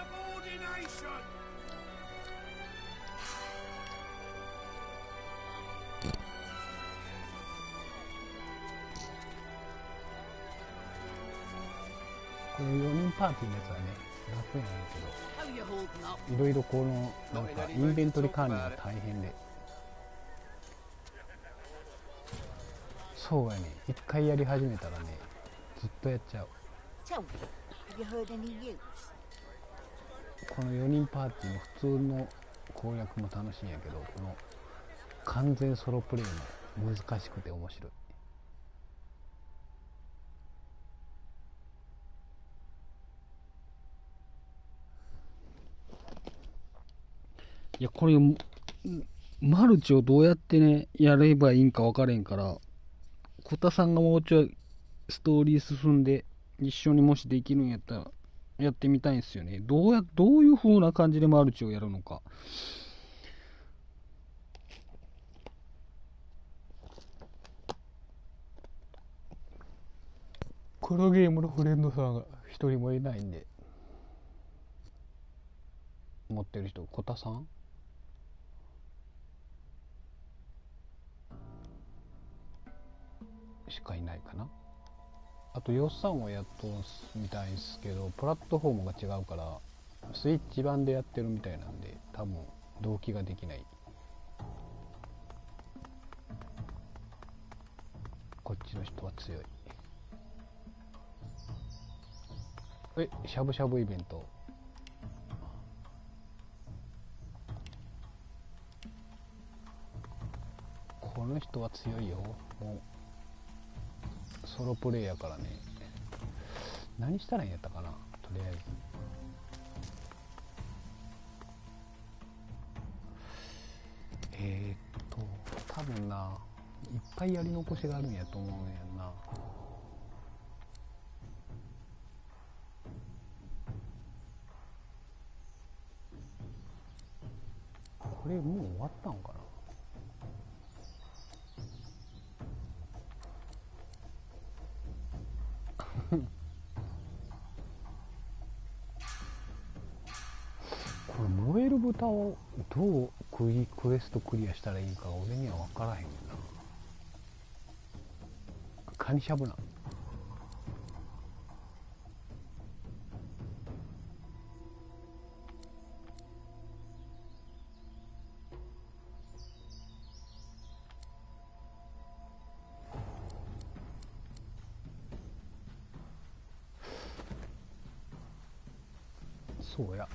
この4人パーティーのやつはね、楽なんだけど、いろいろこのなんかインベントリ管理が大変で、そうやね、一回やり始めたらね、ずっとやっちゃう。この4人パーティーの普通の攻略も楽しいんやけど、この完全ソロプレイも難しくて面白い。いや、これマルチをどうやってねやればいいんか分からへんから、小田さんがもうちょいストーリー進んで一緒にもしできるんやったらやってみたいんですよね。どういう風な感じでマルチをやるのか。このゲームのフレンドさんが一人もいないんで、持ってる人、小田さんしかいないかな。あと予算をやっとみたいですけど、プラットフォームが違うからスイッチ版でやってるみたいなんで、多分同期ができない。こっちの人は強い。しゃぶしゃぶイベント。この人は強いよ。もうソロプレイやからね。何したらいいんやったかな、とりあえず。多分ないっぱいやり残しがあるんやと思うんやんな。これもう終わったのかな。これ燃える豚をどうクエストクリアしたらいいか俺には分からへんな。カニしゃぶな。そうや、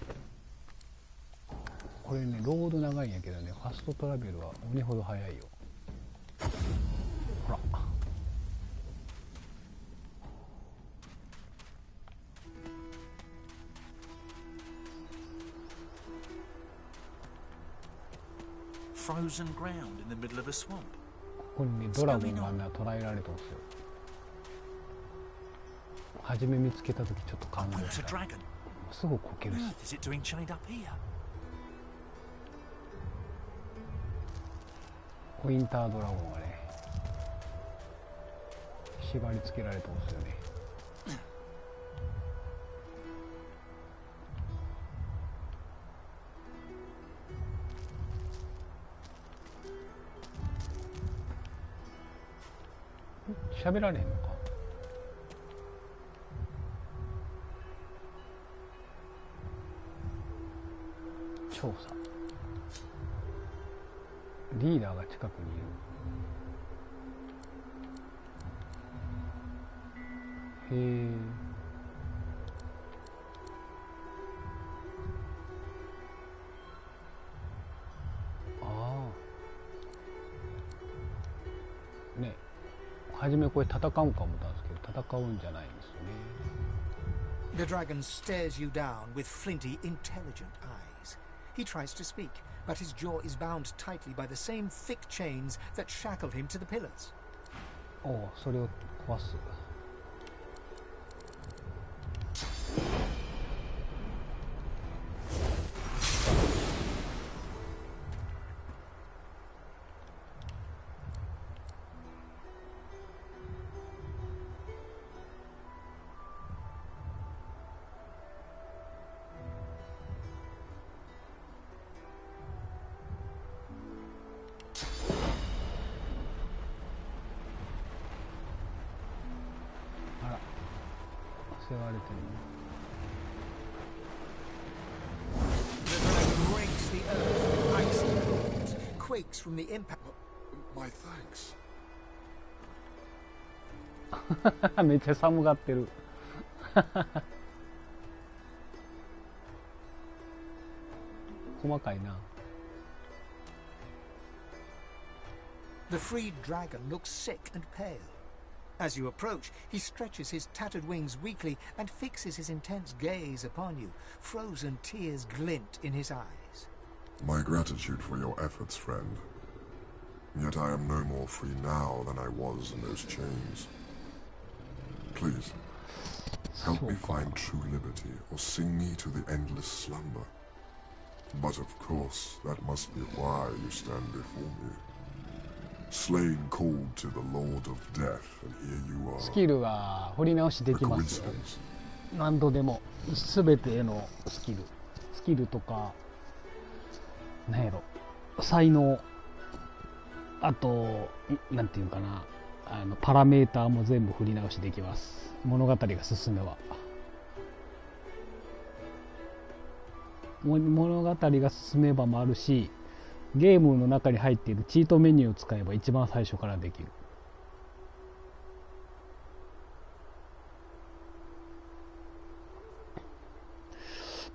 これねロード長いんやけどね、ファストトラベルは鬼ほど早いよ。ほら、Frozen ground in the middle of a swamp. ここにねドラゴンが捕らえられたんですよ。初め見つけた時ちょっと感動した。すぐこけるし。ウィンタードラゴンがね縛り付けられたんですよね。喋られへんのか。調査。リーダーが近くにいる。へえ。ああ。ね。初めこれ戦うか思ったんですけど、戦うんじゃないんですよね。The dragon stares you down with flinty, intelligent eyes. He tries to speak, but his jaw is bound tightly by the same thick chains that shackled him to the pillars. おお、それを壊す。せられてるの。 The dragon breaks the earth with icy claws, quakes from the impact. My thanks. めっちゃ寒がってる。細かいな。 The freed dragon looks sick and pale. As you approach, he stretches his tattered wings weakly and fixes his intense gaze upon you. Frozen tears glint in his eyes. My gratitude for your efforts, friend. Yet I am no more free now than I was in those chains. Please, help me find true liberty, or sing me to the endless slumber. But of course, that must be why you stand before me. Slain called to the Lord of Death, and here you are. スキルは掘り直しできますよ。何度でもすべてのスキルとか、なんやろ、才能、あとなんていうかな、パラメーターも全部振り直しできます。物語が進めば。物語が進めばもあるし、ゲームの中に入っているチートメニューを使えば一番最初からできる。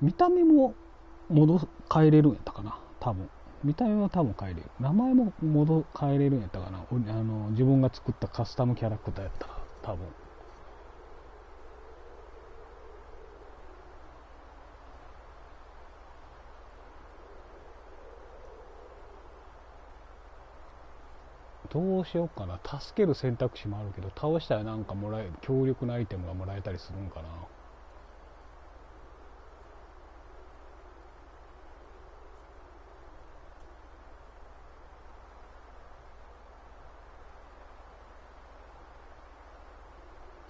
見た目も変えれるんやったかな、多分。見た目も多分変えれる。名前も変えれるんやったかな。自分が作ったカスタムキャラクターやったら多分。どうしようかな。助ける選択肢もあるけど、倒したらなんか強力なアイテムがもらえたりするんかな。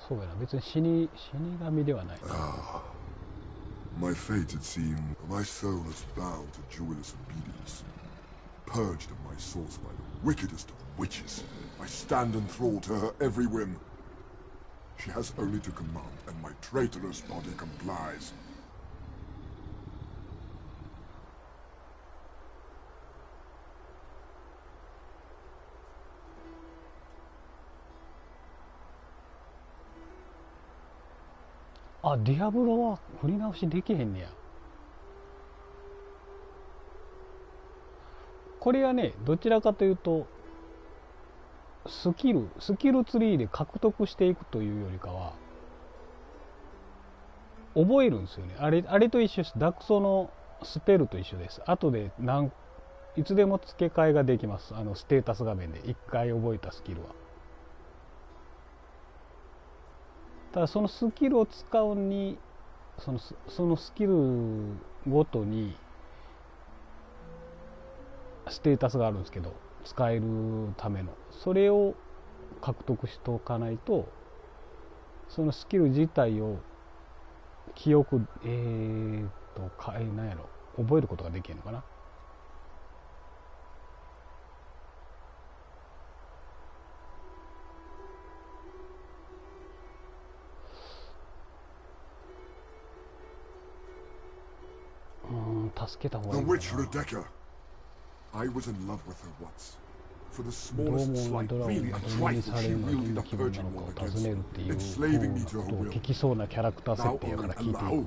そうやな、別に死神ではない。My fate, it seems, my soul is bound to joyless obedience. Purged of my source by the wickedest of witches, I stand enthralled to her every whim. She has only to command, and my traitorous body complies. Diablo ディアブロは振り直しできへんねや。これはね、どちらかというとスキルツリーで獲得していくというよりかは覚えるんですよね。あれと一緒です。ダクソのスペルと一緒です。後でいつでも付け替えができます。ステータス画面で一回覚えたスキルは。ただそのスキルを使うにそのスキルごとにステータスがあるんですけど、使えるためのそれを獲得しておかないと、そのスキル自体を記憶何やろ、覚えることができるのかな。助けた方がいいかな。 The witch Rebecca. I was in love with her once. For the smallest slight, really a trifle, she wielded a purging wand against me, enslaving me to her will. Now, allow.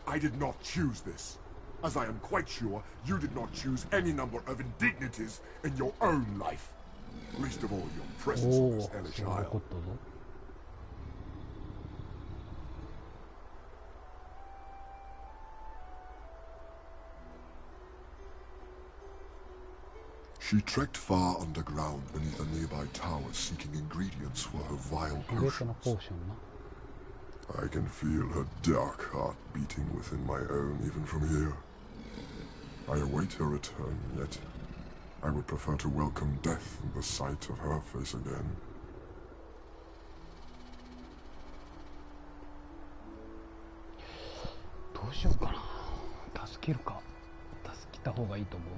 I did not choose this. As I am quite sure, you did not choose any number of indignities in your own life. Least of all, your presence in this hellish isle. She trekked far underground beneath a nearby tower seeking ingredients for her vile potions. I can feel her dark heart beating within my own even from here. I await her return, yet I would prefer to welcome death in the sight of her face again. どうしようかな。助けるか。助けた方がいいと思う。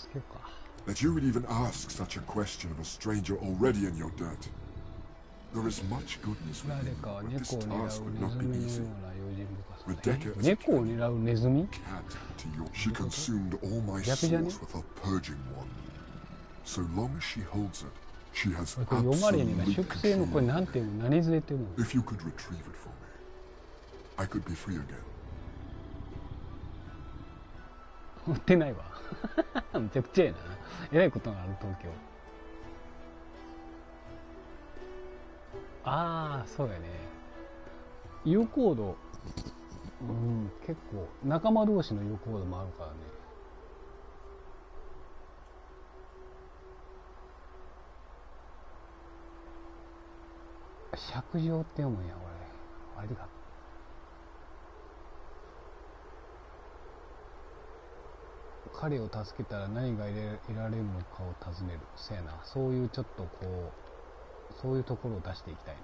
助けようか。 That you would even ask such a question of a stranger already in your debt. There is much goodness within 誰 you, か but 猫 this を狙 task う would ネ not ズ be ミの easy. ような用心深さ。 Rebecca is 猫を狙うネズミ？ cat to your. She consumed all my 逆じゃね？ source with her purging wand. So long as she holds it, she has これ読まれねえな。 absolute 粛清の control. これなんていうの？何杖っていうの？ If you could retrieve it for me, I could be free again. 売ってないわ。むちゃくちゃやな。えらいことがある東京。ああ、そうやね。有コード、結構仲間同士の有コードもあるからね。釈状って読むんや、これ。ありがとう。彼を助けたら何が得られるのかを尋ねる。せやな。そういうちょっとこう、そういうところを出していきたいな。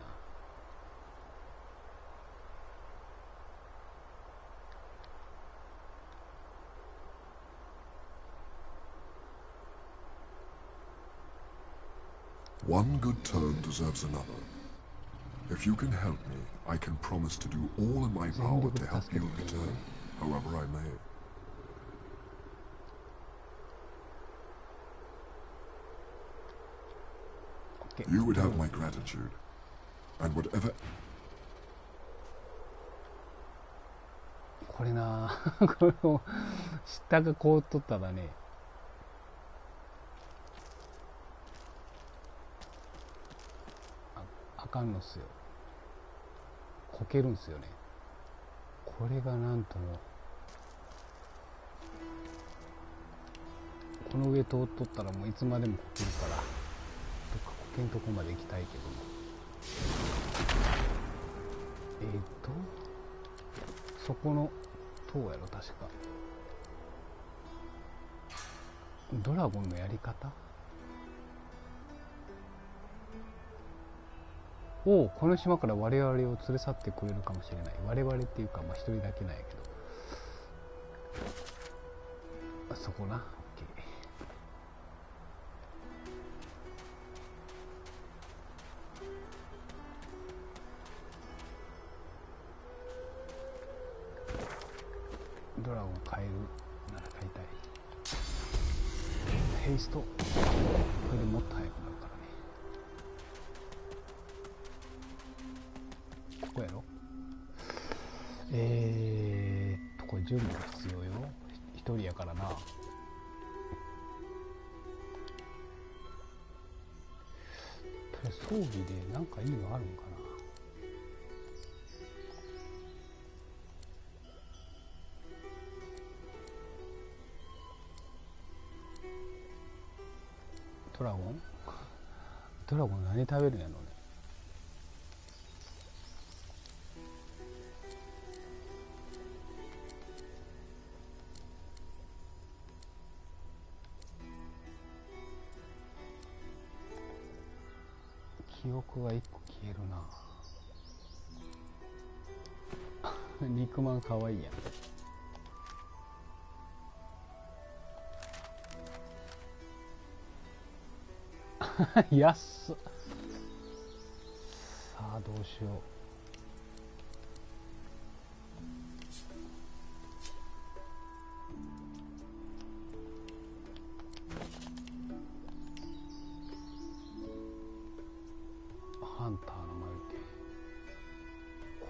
One good turn deserves another. If you can help me, I can promise to do all in my power to help you return, however I may. You would have my gratitude, and whatever. これなこれを下がこう取ったらね、あかんのっすよ。こけるんすよね。これがなんとも、この上通っとったらもういつまでもこけるから、どっかこけんとこまで行きたいけども。そこの塔やろ確か。ドラゴンのやり方をこの島から我々を連れ去ってくれるかもしれない。我々っていうかまあ一人だけなんやけど、そこな。ドラゴン買えるなら買いたい。ヘイスト、これでもっと速くなるからね。ここやろ。これ準備が必要よ。一人やからな。これ装備でなんかいいのあるんかな。ドラゴン何食べるんやろね。記憶が1個消えるな肉まんかわいいやん。安っ。さあどうしよう。ハンターの眉毛、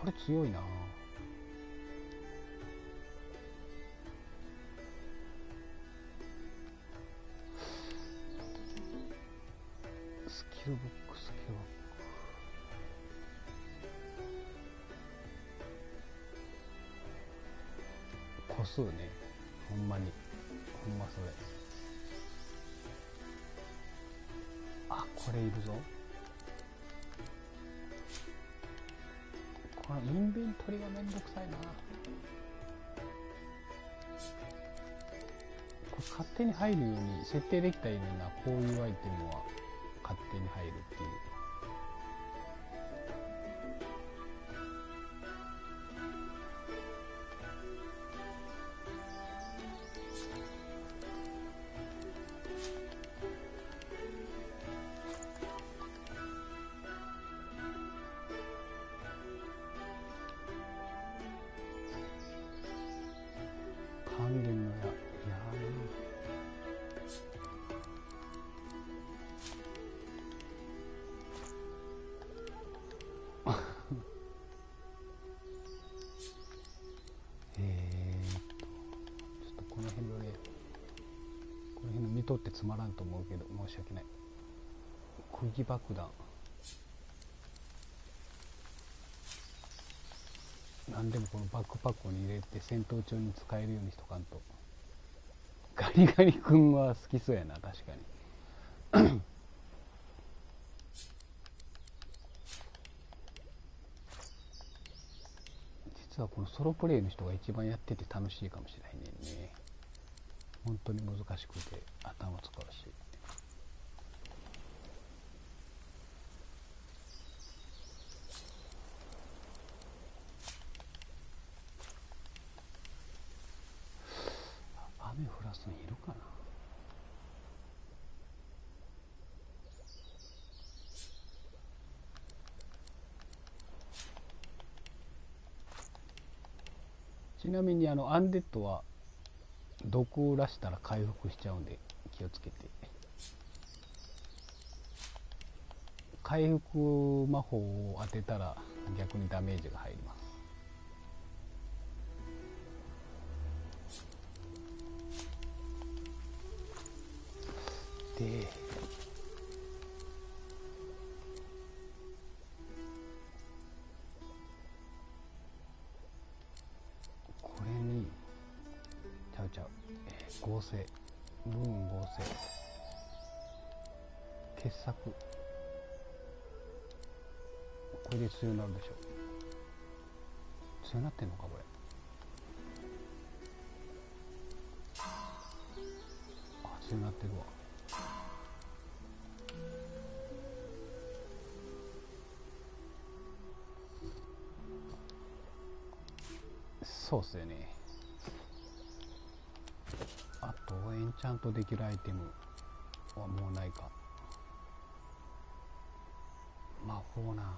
これ強いな。スキルブック、個数ね。ほんまそれ。あ、これいるぞ。このインベントリがめんどくさいな。これ勝手に入るように設定できたらいいのにな。こういうアイテムは勝手に入るっていう。半減の矢、ちょっとこの辺のね、この辺の見とってつまらんと思うけど申し訳ない。釘爆弾、何でもこのバックパックに入れて戦闘中に使えるようにしとかんと。ガリガリ君は好きそうやな、確かに。実はこのソロプレイの人が一番やってて楽しいかもしれないね。本当に難しくて頭使うし。雨降らすのいるかな。ちなみにアンデッドは毒を出したら回復しちゃうんで気をつけて。回復魔法を当てたら逆にダメージが入ります。で、これに合成、ルーン合成、傑作、これで強くなるでしょ。強くなってんのかこれ。あ、強くなってるわ。そうっすよね。あとエンチャントできるアイテムはもうないか。魔法な、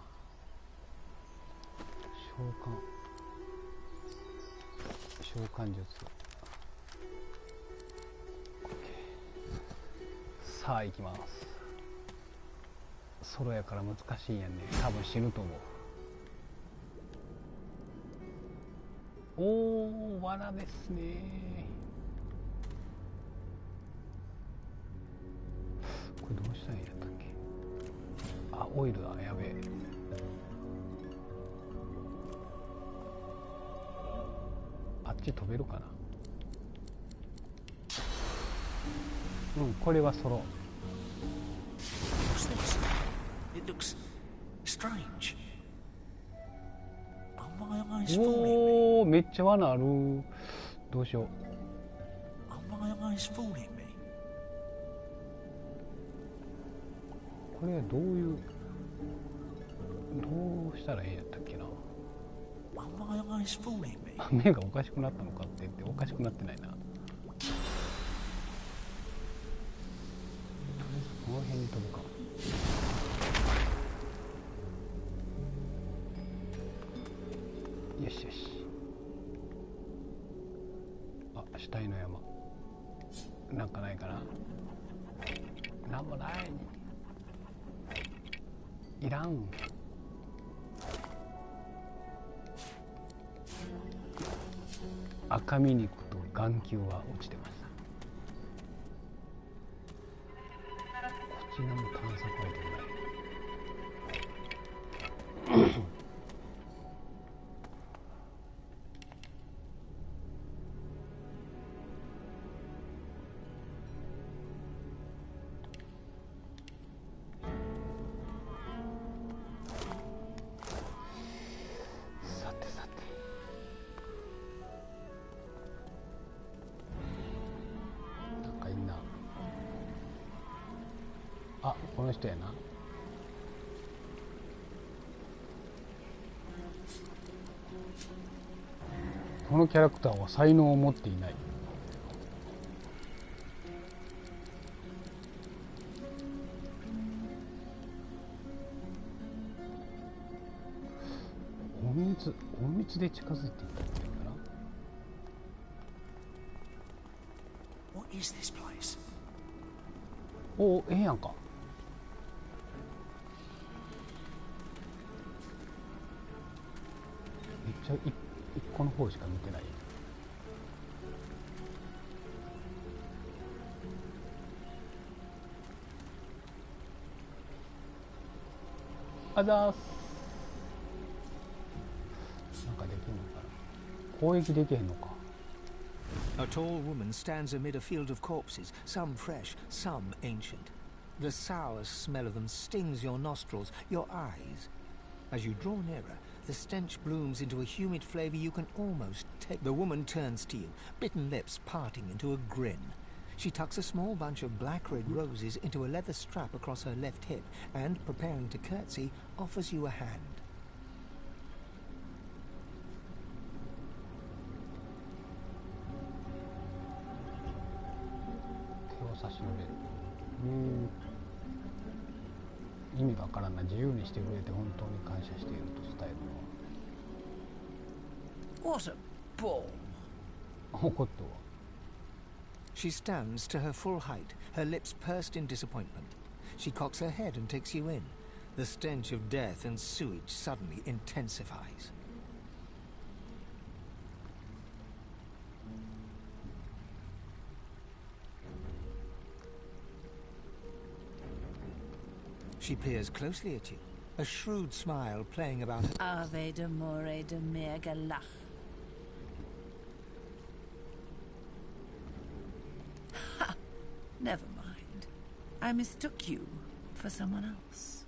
召喚術。さあ行きます。ソロやから難しいんやね。多分死ぬと思う。おー、罠ですね。これどうしたらいいんやったっけ。あ、オイルだ、やべえ。あっち飛べるかな。うん、これはソロ。おお、めっちゃ罠ある。どうしよう。これはどうしたらええんやったっけな。目がおかしくなったのかって言っておかしくなってないな。とりあえずこの辺に飛ぶか。よしよし。あ、死体の山。なんかないかな。なんもない。いらん。赤身肉と眼球は落ちてました。こちらも探索アイテムない。あ、この人やな。このキャラクターは才能を持っていない。隠密で近づいていったんじゃないかな。is this place? おお、ええやんか。めっちゃ一個の方しか見てない。あざーす。なんかできんのかな。攻撃できへんのか。A tall woman stands amid a field of corpses, some fresh, some ancient. The sour smell of them stings your nostrils, your eyes. As you draw nearer, the stench blooms into a humid flavor you can almost taste. The woman turns to you, bitten lips parting into a grin. She tucks a small bunch of black-red roses into a leather strap across her left hip and, preparing to curtsy, offers you a hand. 差し伸べる。意味がわからんな。自由にしてくれて本当に感謝していると伝えるのは。What a ball! 怒ったわ。She stands to her full height, her lips pursed in disappointment. She cocks her head and takes you in. The stench of death and sewage suddenly intensifies. She peers closely at you, a shrewd smile playing about her. Ave de more de mergalach. Ha! Never mind. I mistook you for someone else.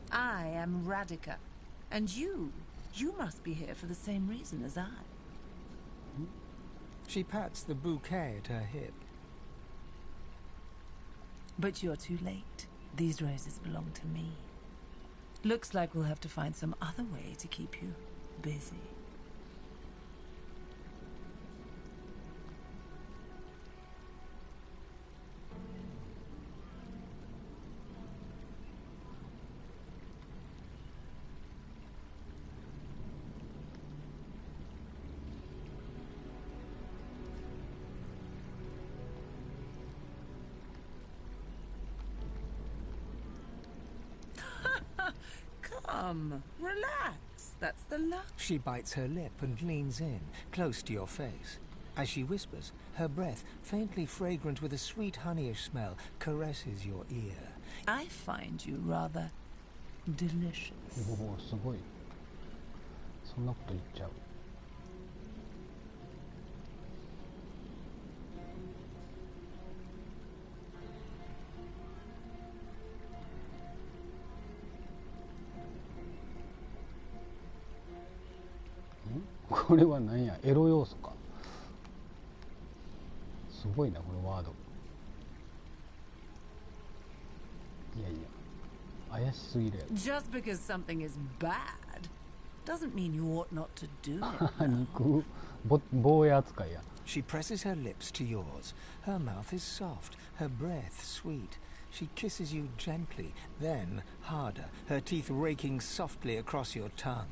I am Radica, and you must be here for the same reason as I. She pats the bouquet at her hip. But you're too late. These roses belong to me. Looks like we'll have to find some other way to keep you busy. Come, relax. That's the love. She bites her lip and leans in, close to your face. As she whispers, her breath, faintly fragrant with a sweet honeyish smell, caresses your ear. I find you rather delicious. おお、すごい。そんなこと言っちゃう。これは何や、エロ要素か。すごいなこのワード。いやいや、怪しすぎるやろ。 Just because something is bad doesn't mean you ought not to do it. 肉防衛扱いや。 She presses her lips to yours. Her mouth is soft, her breath sweet. She kisses you gently, then harder, her teeth raking softly across your tongue.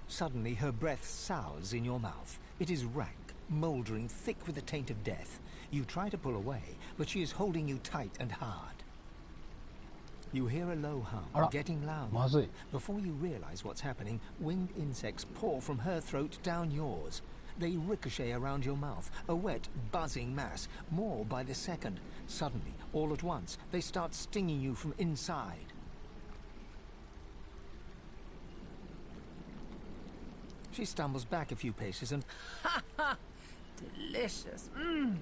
Suddenly, her breath sours in your mouth. It is rank, mouldering, thick with the taint of death. You try to pull away, but she is holding you tight and hard. You hear a low hum, getting louder. Before you realize what's happening, winged insects pour from her throat down yours. They ricochet around your mouth, a wet, buzzing mass, more by the second. Suddenly, all at once, they start stinging you from inside. She stumbles back a few paces and... Ha ha! Delicious.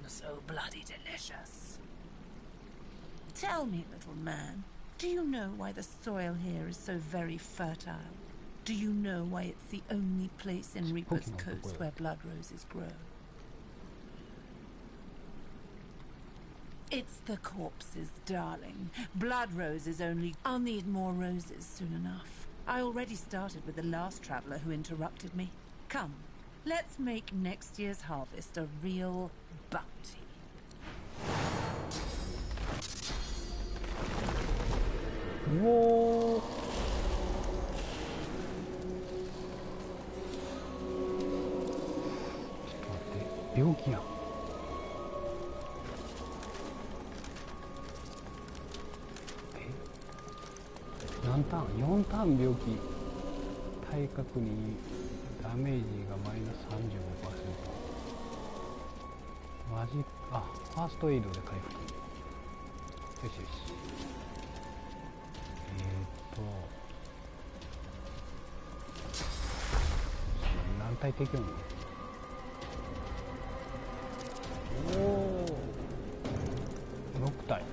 So bloody delicious. Tell me, little man, do you know why the soil here is so very fertile? Do you know why it's the only place in Reaper's Coast where blood roses grow? It's the corpses, darling. Blood roses only... I'll need more roses soon enough. I already started with the last traveler who interrupted me. Come, let's make next year's harvest a real bounty. Whoa! ちょっと待って、病気やん。何ターン ?4 ターン病気。体格にダメージがマイナス 35%。マジ、あ、ファーストエイドで回復。よしよし。何体適用？おお、6体。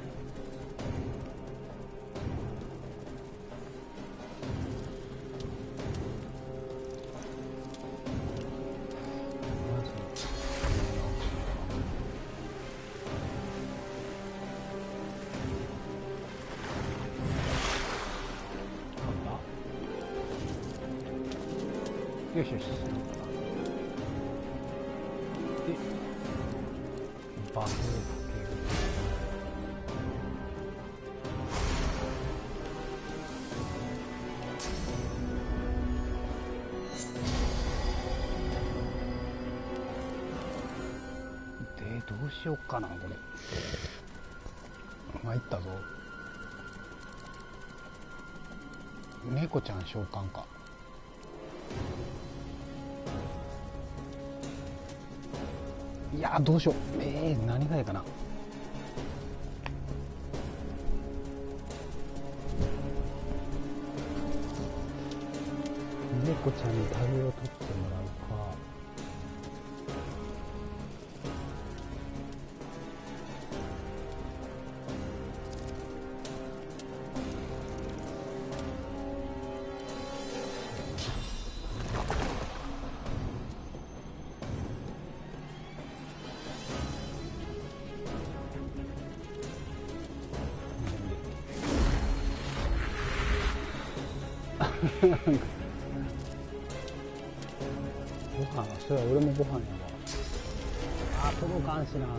よしよし。で、バフをかける。で、どうしよっかな、これ。参ったぞ。猫ちゃん召喚か。いやー、どうしよう。何がいいかな。猫ちゃんにタグを取ってもらうか。ご飯、それは俺もご飯やわ。あ、届かんしな。ど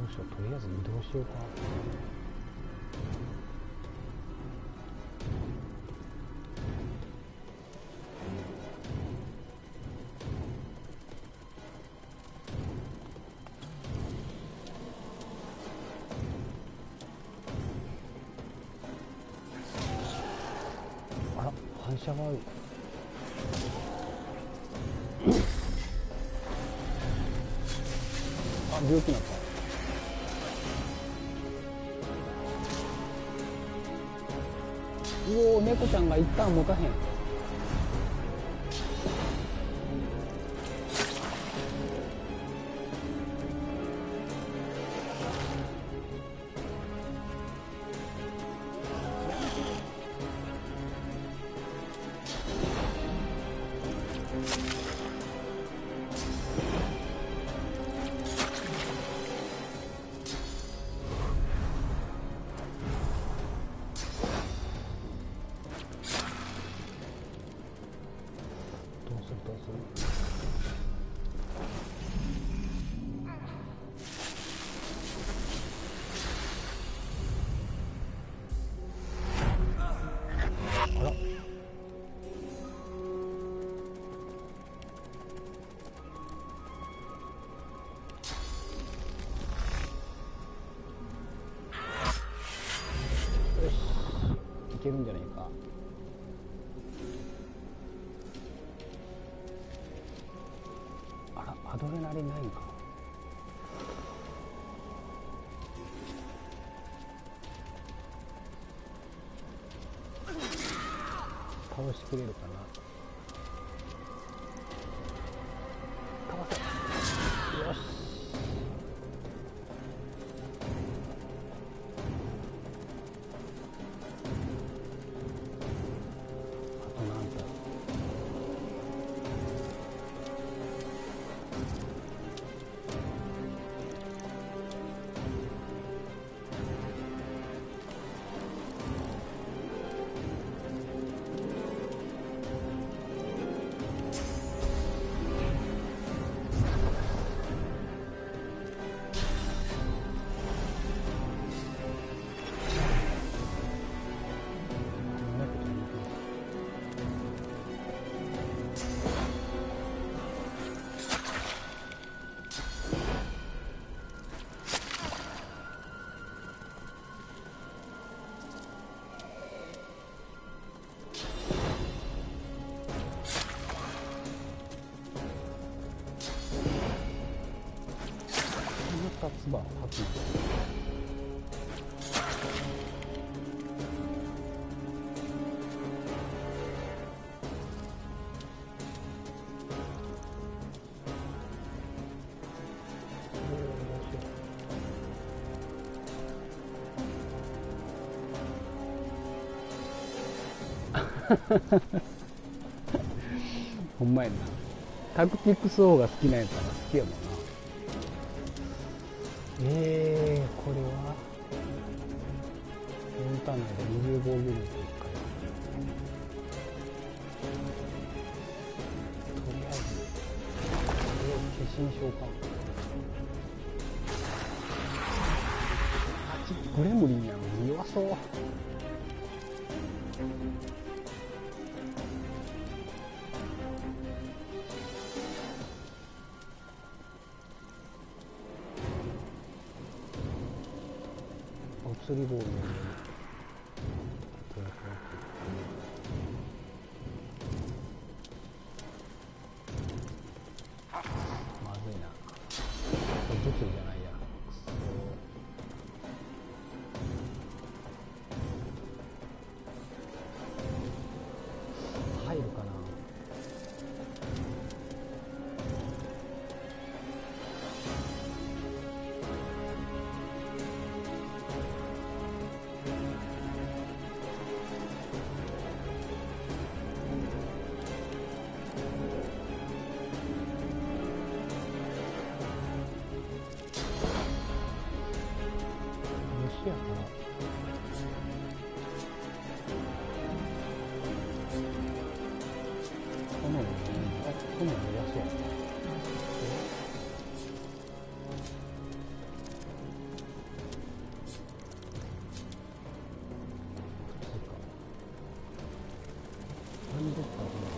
うしよう、とりあえず移動しようか。反射がある。あ、病気になった。うおー、猫ちゃんが一旦持たへん。いけるんじゃないか。あら、アドレナリンないんか。倒してくれるかな。倒せ。よし。つ葉を吐く。ほんまやな。タクティクス王が好きなやつが好きやもんな。これは4ターン内で20防御力1回。とりあえずこれを化身召喚。グレムリンやん、弱そう。釣り棒にまずいな。物理じゃないや。入るかな。やからこのこの安い。何でか頑張れ。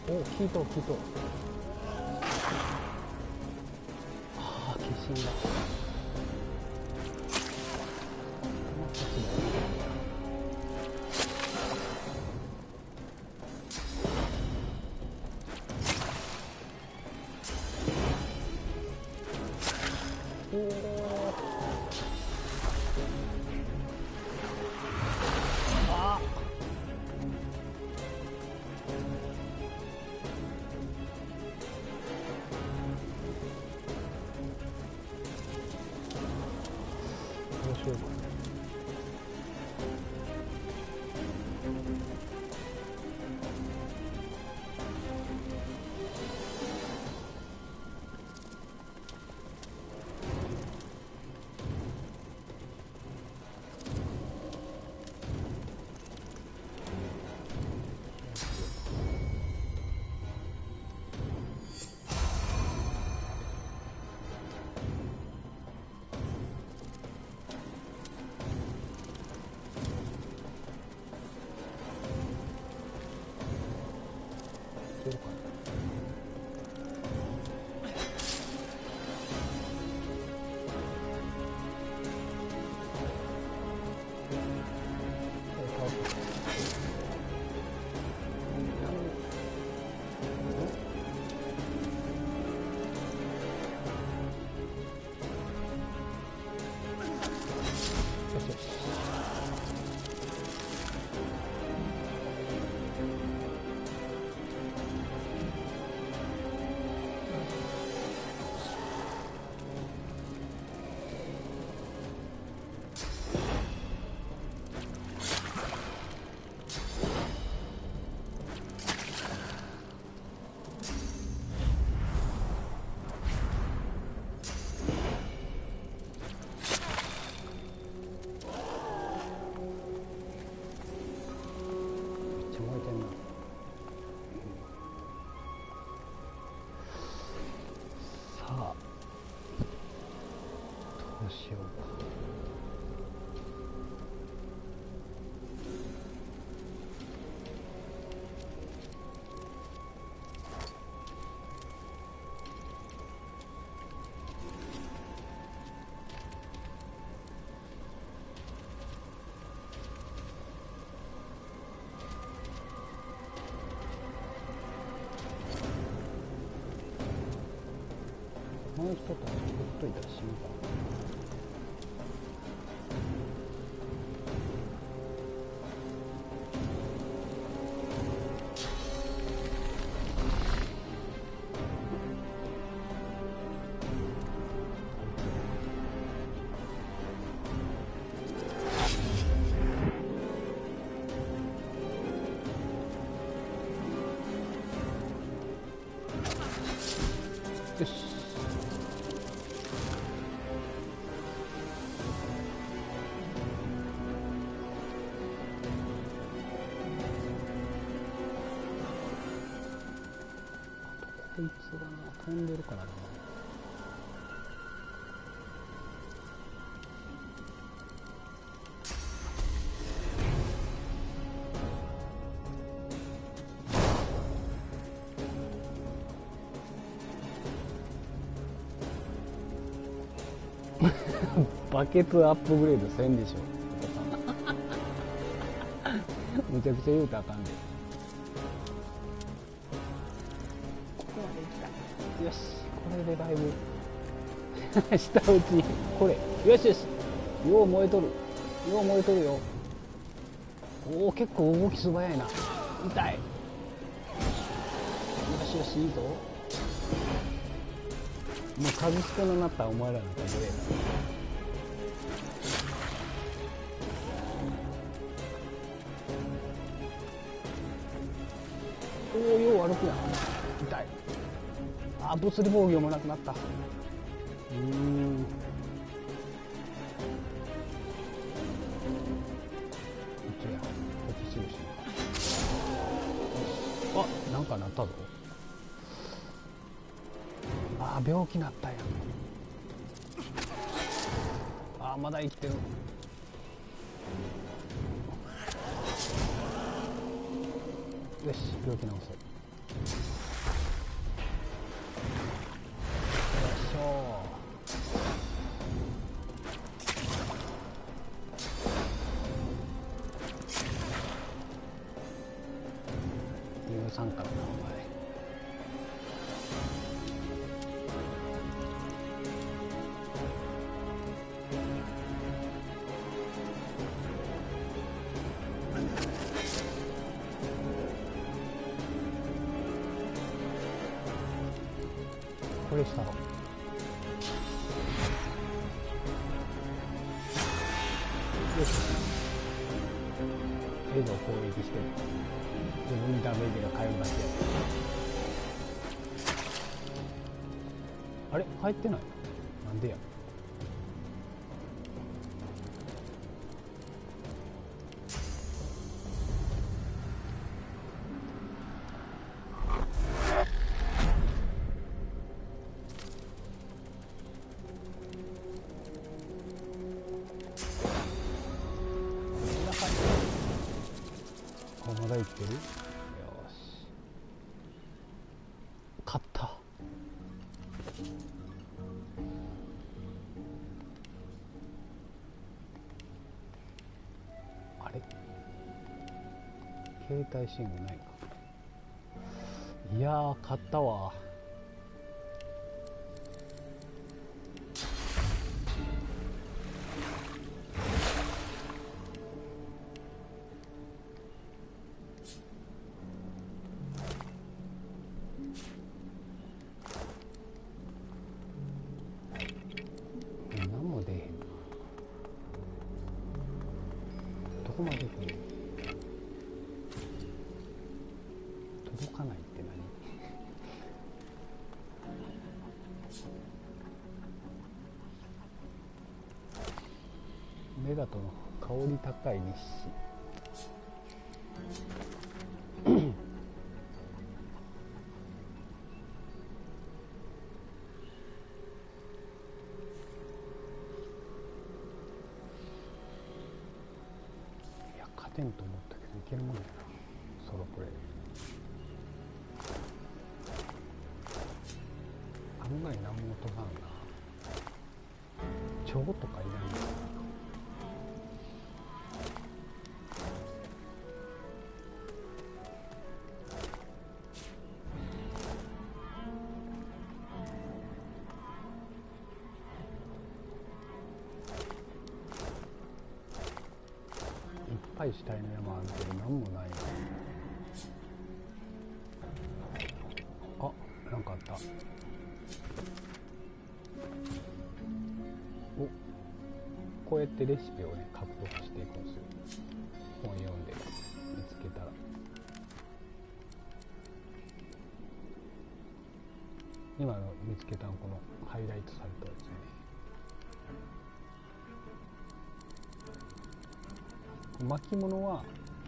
お、聞いた聞いた。ああ、化身だ。うしようか。この人たちほっといたら死ぬかよし。こいつがな、飛んでるからな。バケツアップグレードせんでしょ。むちゃくちゃ言うたらあかんで。ここまで行った。よし、これでだいぶ下打ち。これよしよし、よう燃えとる、よう燃えとるよ。おお、結構動き素早いな。痛い。よしよし、いいぞ。もう数少ななったらお前らなんかグレーだ。おお、よう歩くやん。痛い。あ、物理防御もなくなった。こっちや、こっちすぐしようか。あ、なんかなったぞ。あ、病気なったやん。あ、まだ生きてる。よし、病気治そう。よいしょ。許さんからな、お前。これしたろ。よし。映像攻撃しても自分にダメージが返るだけや。あれ、入ってない。なんでや。まだ生きてる。よし、勝った。あれ、携帯信号ないか。いやー、勝ったわ。どこまで行くの？届かないって何？メガトの香り高い日誌。してんと思ったけどいけるもんやな、ソロプレイ。案外何も落とさんな。蝶とかいらんのかな。いっぱい死体の山あるけど何もないな。あ、なんかあった。お、こうやってレシピをね獲得していくんですよ。本読んで見つけたら。今の見つけたのこのハイライトされたやつね。巻物は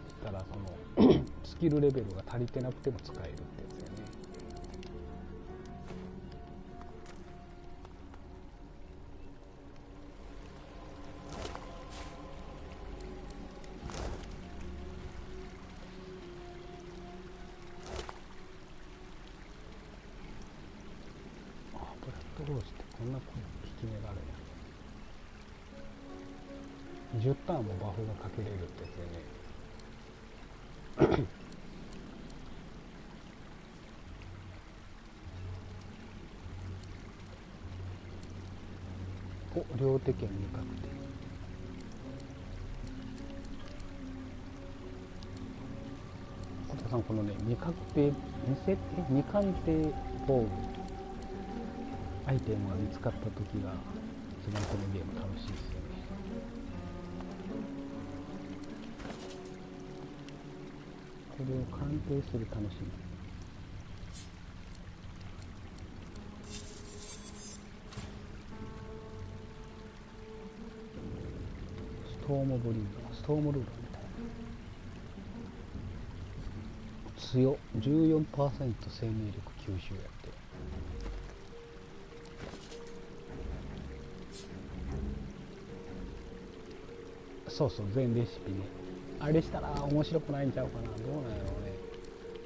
したらそのスキルレベルが足りてなくても使えるってやつやね。あ、ブラッドローズってこんな効き目があるんや。10ターンもバフがかけれるってやつやね。お、両手剣に確定。小田さん、このね、未鑑定防具アイテムが見つかった時が一番このゲーム楽しいですよね。これを鑑定する楽しみ。ストームブリード、ストームルーラーみたいな。強 14% 生命力吸収やって。そうそう、全レシピね。あれしたら面白くないんちゃうかな。どうなんやろうね。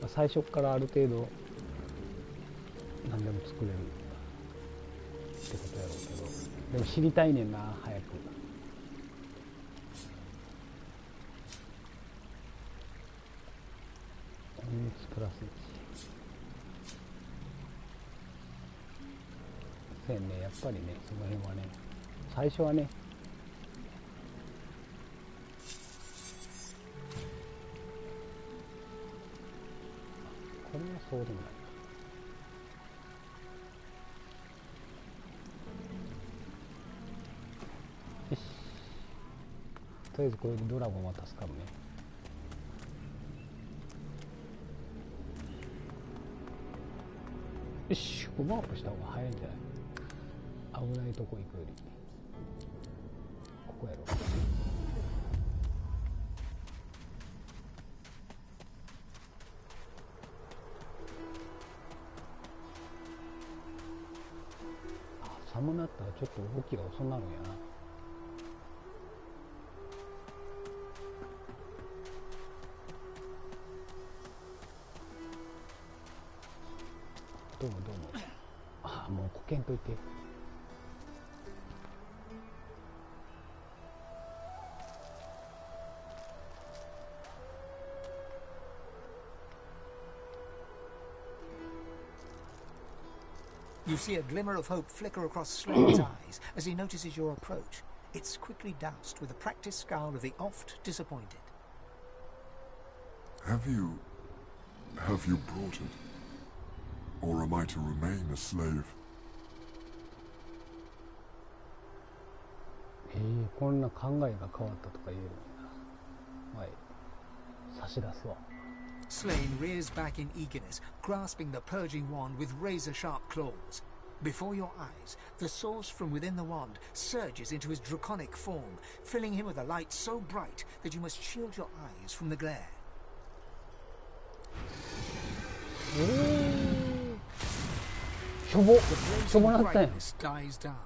まあ、最初からある程度何でも作れるってことやろうけど、でも知りたいねんな、早く。音熱プラス1。そうやね、やっぱりね、その辺はね、最初はね、これはそうでもないな。よし、とりあえずこれでドラゴンは助かるね。よし、これワープした方が早いんじゃない？危ないとこ行くよりここやろ。寒なったらちょっと動きが遅くなるんやな。どうもどうも。ああ、もうこけんといて。You see a glimmer of hope flicker across Slade's eyes as he notices your approach. It's quickly doused with a practiced scowl of the oft disappointed. Have you brought it? Or am I to remain a slave? こんな考えが変わったとか言えるんだ。はい、差し出すわ。Slane rears back in eagerness, grasping the purging wand with razor-sharp claws. Before your eyes, the source from within the wand surges into his draconic form, filling him with a light so bright that you must shield your eyes from the glare. The blazing brightness dies down.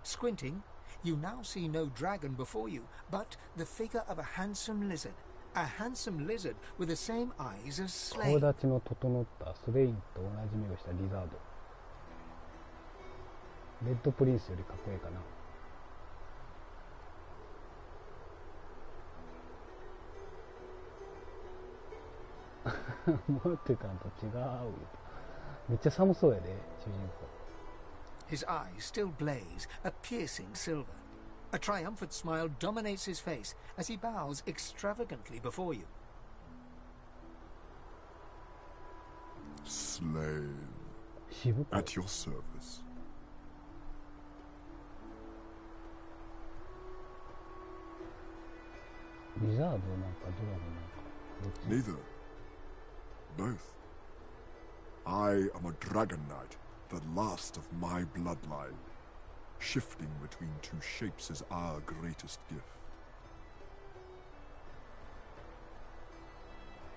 Squinting, you now see no dragon before you, but the figure of a handsome lizard, A handsome lizard with the same eyes as 顔 Slane. 立ちの整ったスレインと同じ目をしたリザード。レッドプリンスよりかっこいいかな。思ってたんと違う。めっちゃ寒そうやで、主人公。His eyes still blaze, a piercing silver. A triumphant smile dominates his face as he bows extravagantly before you. Slave. At your service. リザードなんかドラゴンなんか。Neither. Both. I am a dragon knight, the last of my bloodline. Shifting between two shapes is our greatest gift.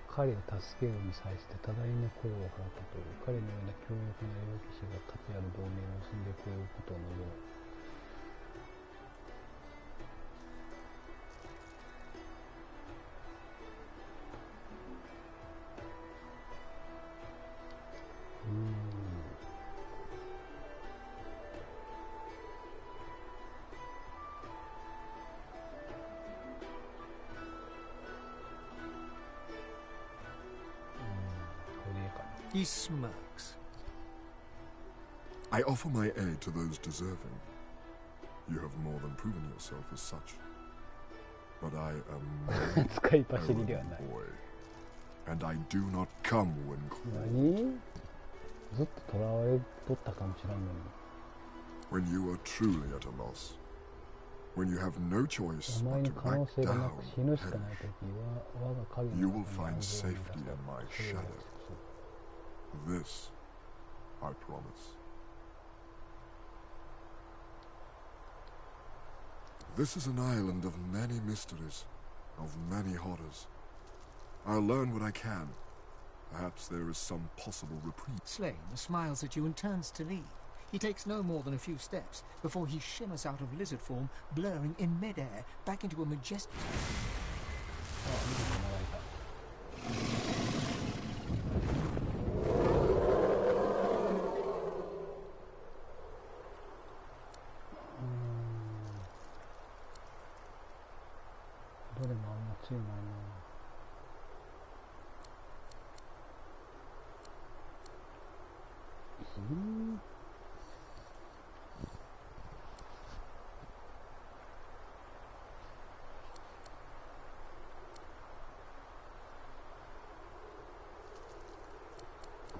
彼を助けるに際して多大な功を払ったという彼のような強力な容疑者が価値ある同盟を結んでくれることを望む。He smirks. I offer my aid to those deserving. You have more than proven yourself as such. But I am no boy. And I do not come when called. ずっと囚われとったかもしれんのに。When you are truly at a loss. When you have no choice お前 but に to 可能 back 性がな down く死ぬしかないときは我が神 you の will 中に find 安全を safety 見 in 出 my そう。 shadow. This I promise. This is an island of many mysteries, of many horrors. I'll learn what I can. Perhaps there is some possible reprieve. Slane smiles at you and turns to leave. He takes no more than a few steps before he shimmers out of lizard form, blurring in midair back into a majestic... どれもあんま強いないな。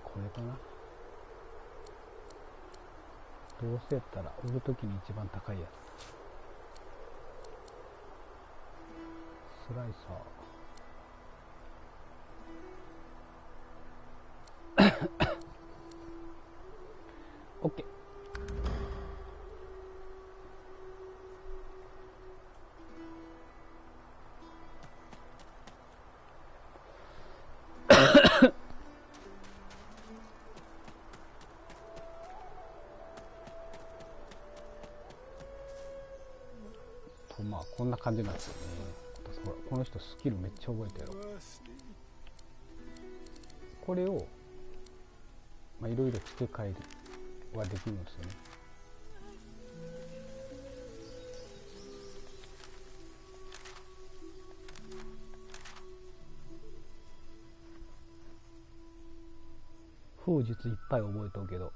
これかな。どうせやったら売るときに一番高いやつ。スライサー。オッケー。まあこんな感じなんですよね。この人スキルめっちゃ覚えてる。これをまあいろいろ付け替えはできるんですよね。風術いっぱい覚えとうけど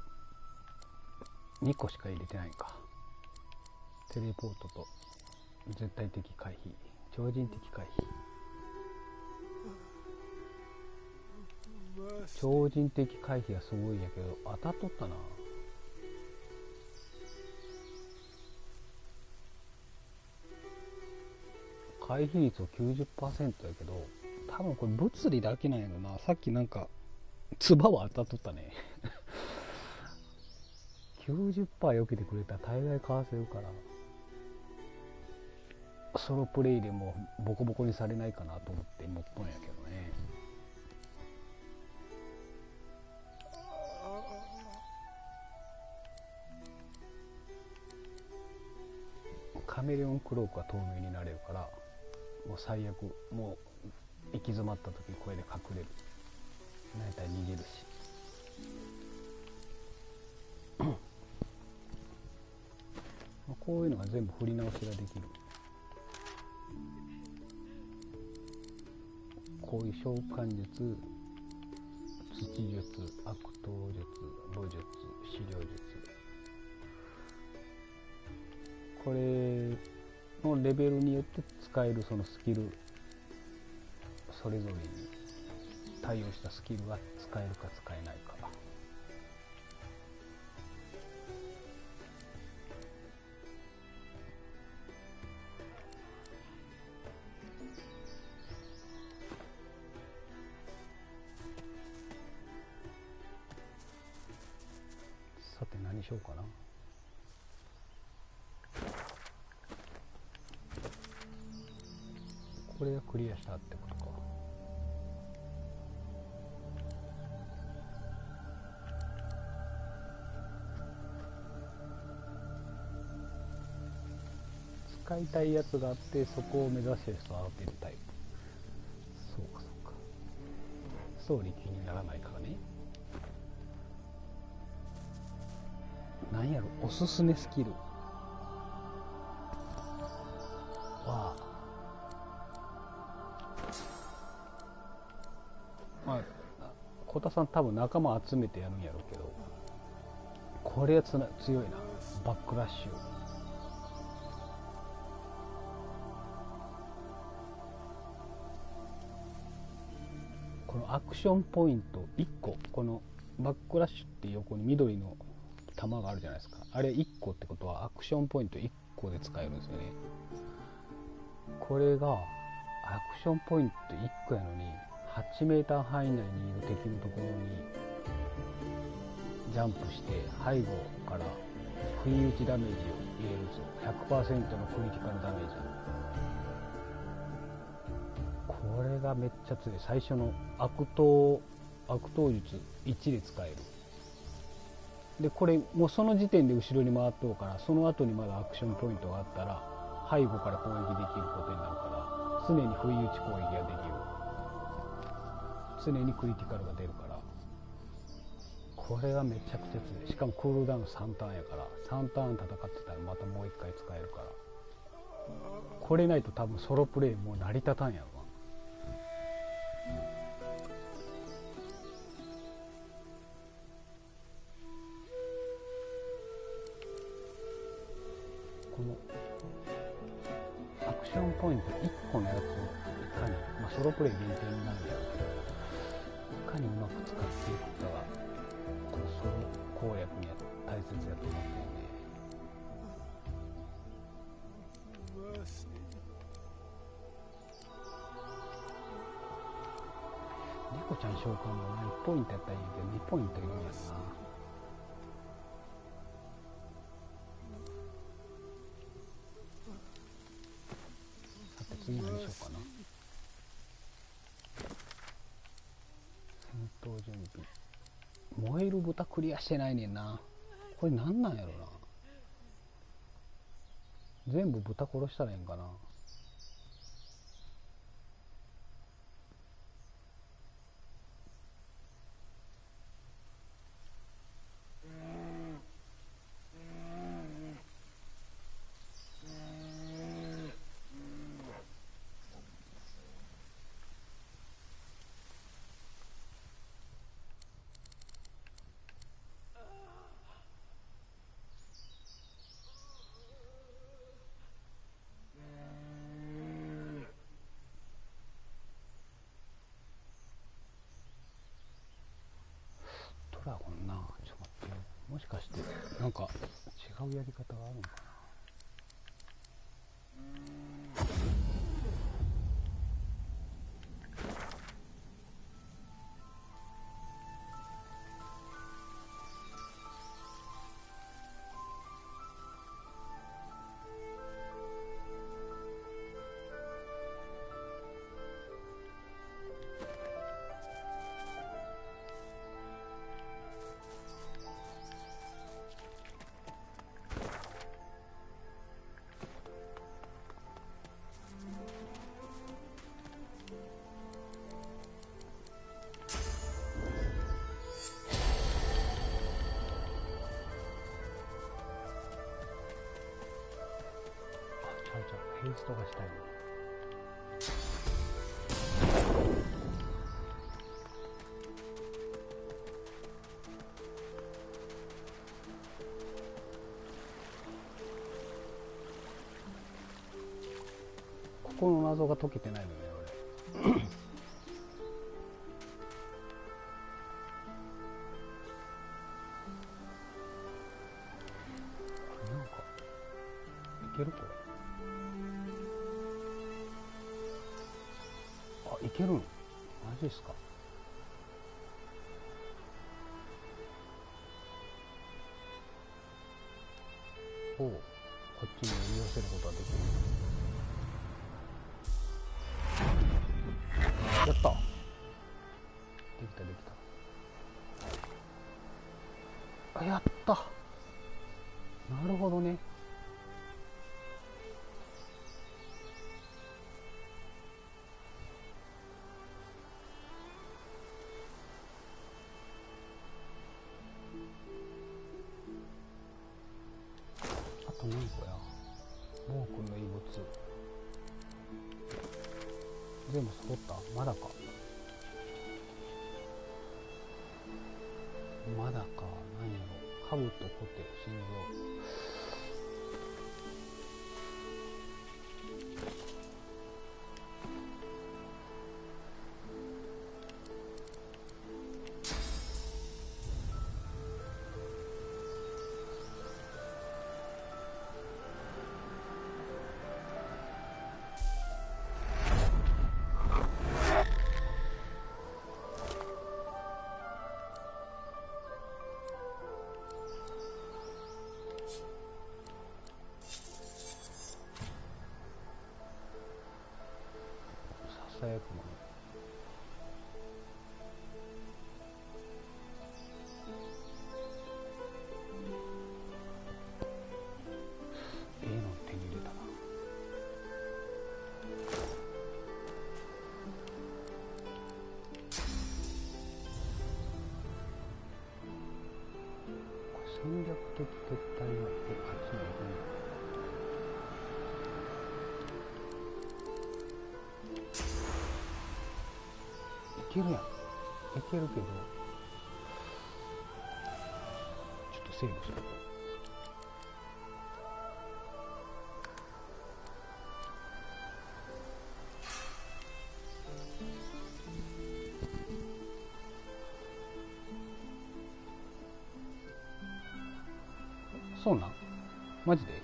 2個しか入れてないんか。テレポートと絶対的回避、超人的回避。超人的回避がすごいんやけど当たっとったな。回避率は 90% やけど多分これ物理だけなんやろな。さっきなんか唾は当たっとったね90% 避けてくれたら大概かわせるからソロプレイでもボコボコにされないかなと思って持っとんやけどね。カメレオンクロークは透明になれるからもう最悪もう行き詰まった時にこれで隠れる。なんやったら逃げるし。こういうのが全部振り直しができる。こういう召喚術、土術、悪党術、武術、資料術、これのレベルによって使えるそのスキル、それぞれに対応したスキルが使えるか使えないか。さて何しようかな。これがクリアしたってことか。使いたいやつがあって、そこを目指してる人は当てるタイプ。そうかそうか。ストーリー気にならないからね。なんやろ、おすすめスキルは、まあ、小田さん多分仲間集めてやるんやろうけど、これは強いな。バックラッシュ。このアクションポイント1個、このバックラッシュって横に緑の玉があるじゃないですか。あれ1個ってことはアクションポイント1個で使えるんですよね。これがアクションポイント1個やのに8メーター範囲内にいる敵のところにジャンプして背後から不意打ちダメージを入れるぞ。 100% のクリティカルダメージ。これがめっちゃ強い。最初の悪党術1で使える。でこれもうその時点で後ろに回っとうから、その後にまだアクションポイントがあったら背後から攻撃できることになるから、常に不意打ち攻撃ができる。常にクリティカルが出るから、これがめちゃくちゃ強い。しかもクールダウン3ターンやから、3ターン戦ってたらまたもう1回使えるから、これないと多分ソロプレイもう成り立たんやろな。このアクションポイント1個のやつをいかに、まあ、ソロプレイ限定になるんだろうけど、いかにうまく使っていくかがこのソロ攻略には大切だと思ってるね。猫ちゃん召喚もな1ポイントやったらいいけど2ポイントいるんやつな。次何しようかな。戦闘準備。燃える豚クリアしてないねんな。これなんなんやろな。全部豚殺したらいいんかな。ドラゴンな、ちょっと待って、もしかしてなんか違うやり方があるのかな。ヘイストがしたいの。ここの謎が解けてないのよね、俺。なんかいけるこれ。あ、いけるん？マジっすか。おう、こっちに呼び寄せることができる。やった。できたできた。あ、やった。なるほどね。あと何個や。暴君の遺物。全部揃った？まだか。まだか。何やろ。兜、コテ、心臓。さやくもの。の手に入れたな。これ戦略的撤退はあっちに行くんだ。いけるやん。いけるけど、ちょっとセーブする。そうなん？マジで？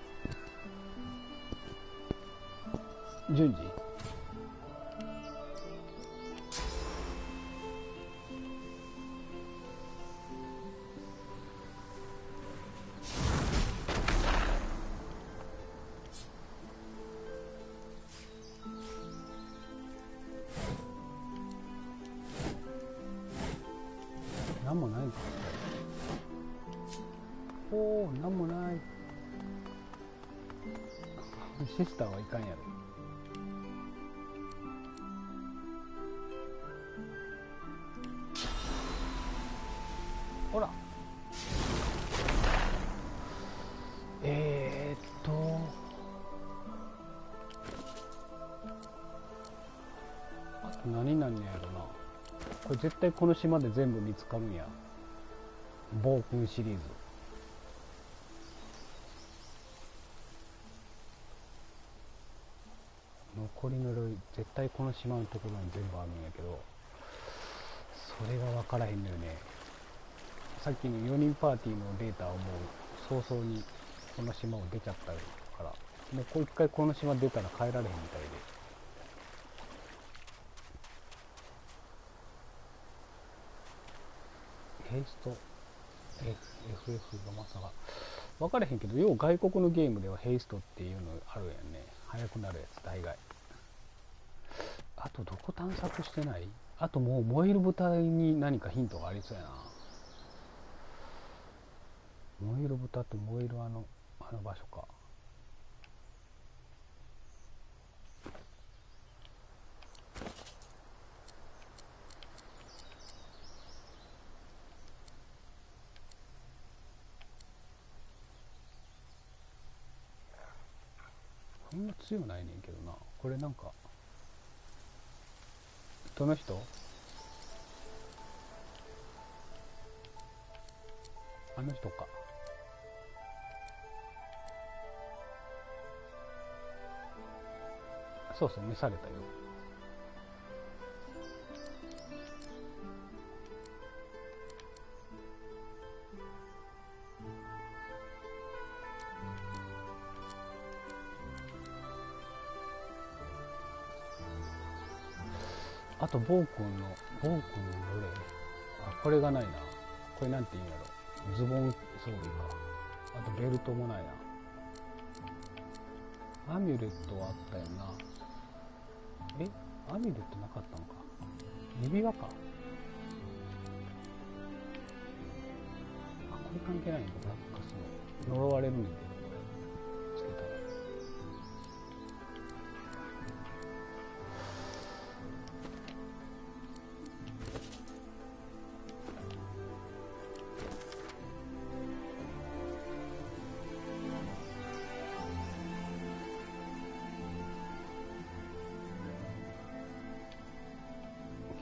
順次？なんもないんか。おお、なんもない。シスターはいかんやろ。ほら。あと何なんやろな。これ絶対この島で全部見つかるんや。暴君シリーズ。残りの類絶対この島のところに全部あるんやけど、それが分からへんのよね。さっきの4人パーティーのデータをもう早々にこの島を出ちゃったから、もう一回この島出たら帰られへんみたいで。ヘイスト FF がまさか分からへんけど、よう外国のゲームではヘイストっていうのあるやんね。速くなるやつ大概。あとどこ探索してない？あともう燃える豚に何かヒントがありそうやな。燃える豚って燃えるあの場所か。そんな強ないねんけどな。これなんかどの人？あの人か。そうそう、召されたよ。あと暴君のどれ？あ、これがないな。これなんて言うんやろ。ズボン装備か。あとベルトもないな。アミュレットはあったよな。アミュレットなかったのか。指輪か。あ、これ関係ないのか。ブラックスの呪われるねんけど、これつけたら。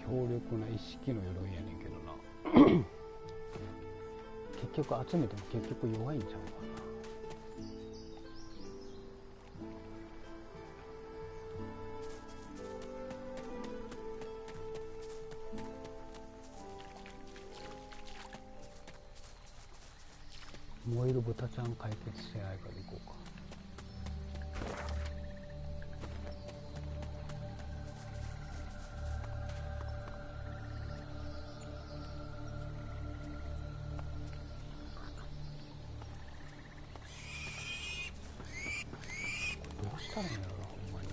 強力な一式の鎧やねんけどな。結局集めても結局弱いんちゃうかな。燃える豚ちゃん解決してないから行こうか。どうしたらいいんやろな、ほんまに。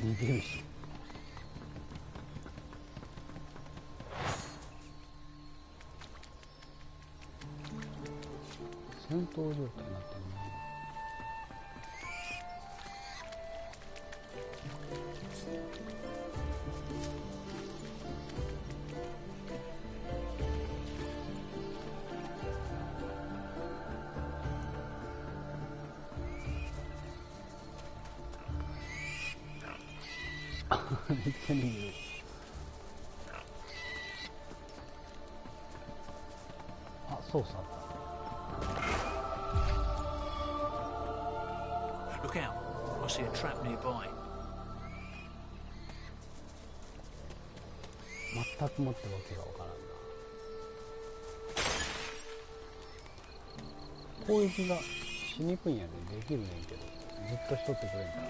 逃げるし。戦闘状態になってるな。めっちゃ逃げる。あ、操作あった。Look out! I see a trap nearby. 全くもってわけがわからんな。攻撃がしにくいんやね。できるねんけど、ずっとしとってくれんから。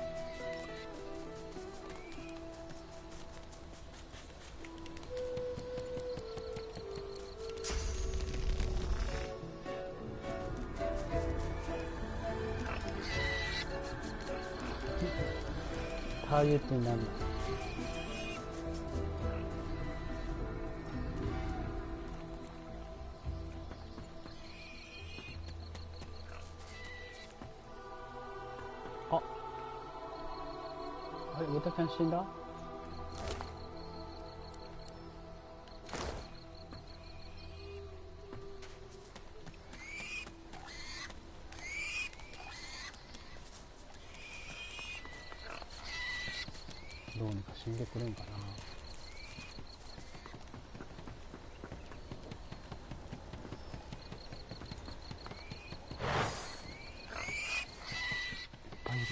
ターゲットになるな。あれ、豚ちゃん死んだ？どうにか死んでくれんかな。いっぱいいる。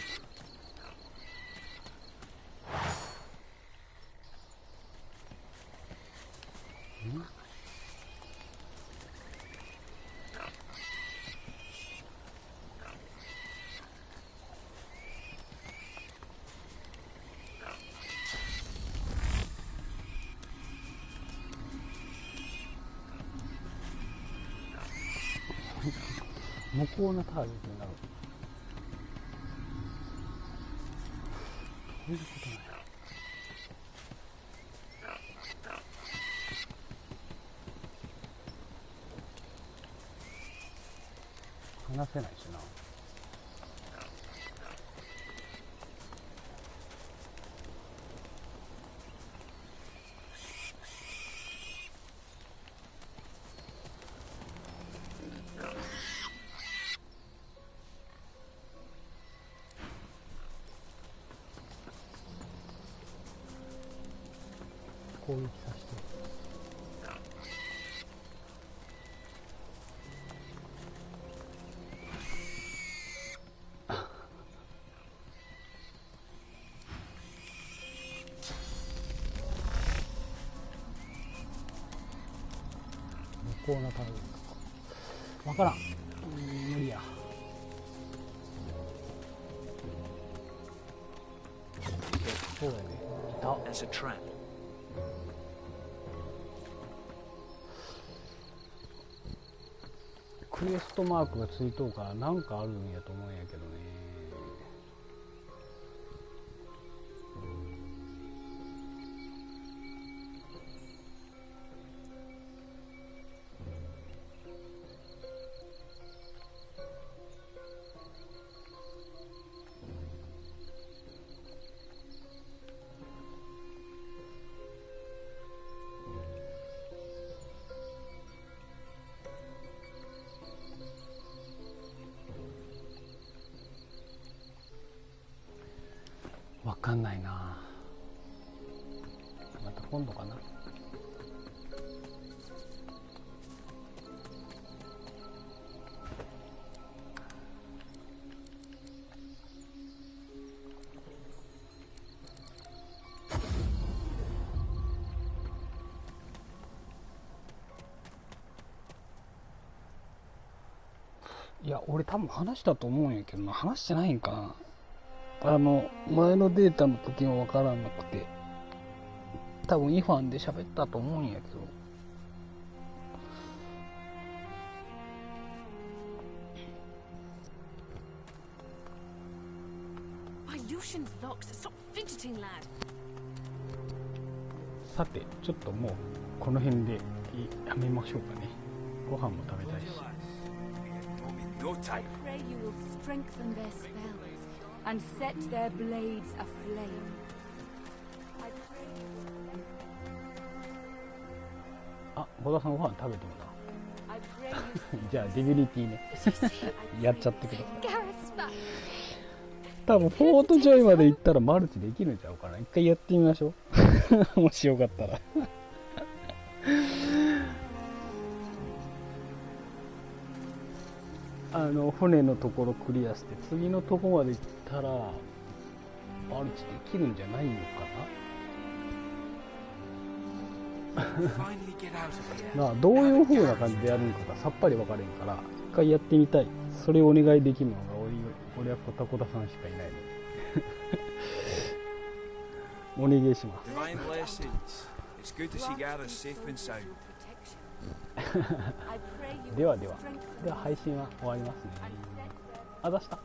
向こうのターゲットになる。ういうことなんや。話せないしな。攻撃させて。向こうのタグわからん。無理や。そうだよね。いた。There's a trap. クエストマークがついとうからなんかあるんやと思うんやけどね。わかんないな。また今度かな。いや、俺多分話したと思うんやけどな。話してないんかな。前のデータの時もわからなくて、多分イファンで喋ったと思うんやけど。さて、ちょっともうこの辺でやめましょうかね。ご飯も食べたいし。Pray you will strengthen their spells and set their blades aflame. I pray you will... あ、小田さんご飯食べてもな。 I pray you... じゃあディビニティね。やっちゃってください。多分フォートジョイまで行ったらマルチできるんちゃうかな。一回やってみましょう。もしよかったら。船のところクリアして次のとこまで行ったらマルチできるんじゃないのかな。なあ、どういう風な感じでやるのかがさっぱり分かれんから一回やってみたい。それをお願いできるのが俺はコタコタさんしかいないのでお願いしますでは配信は終わりますね。あざした。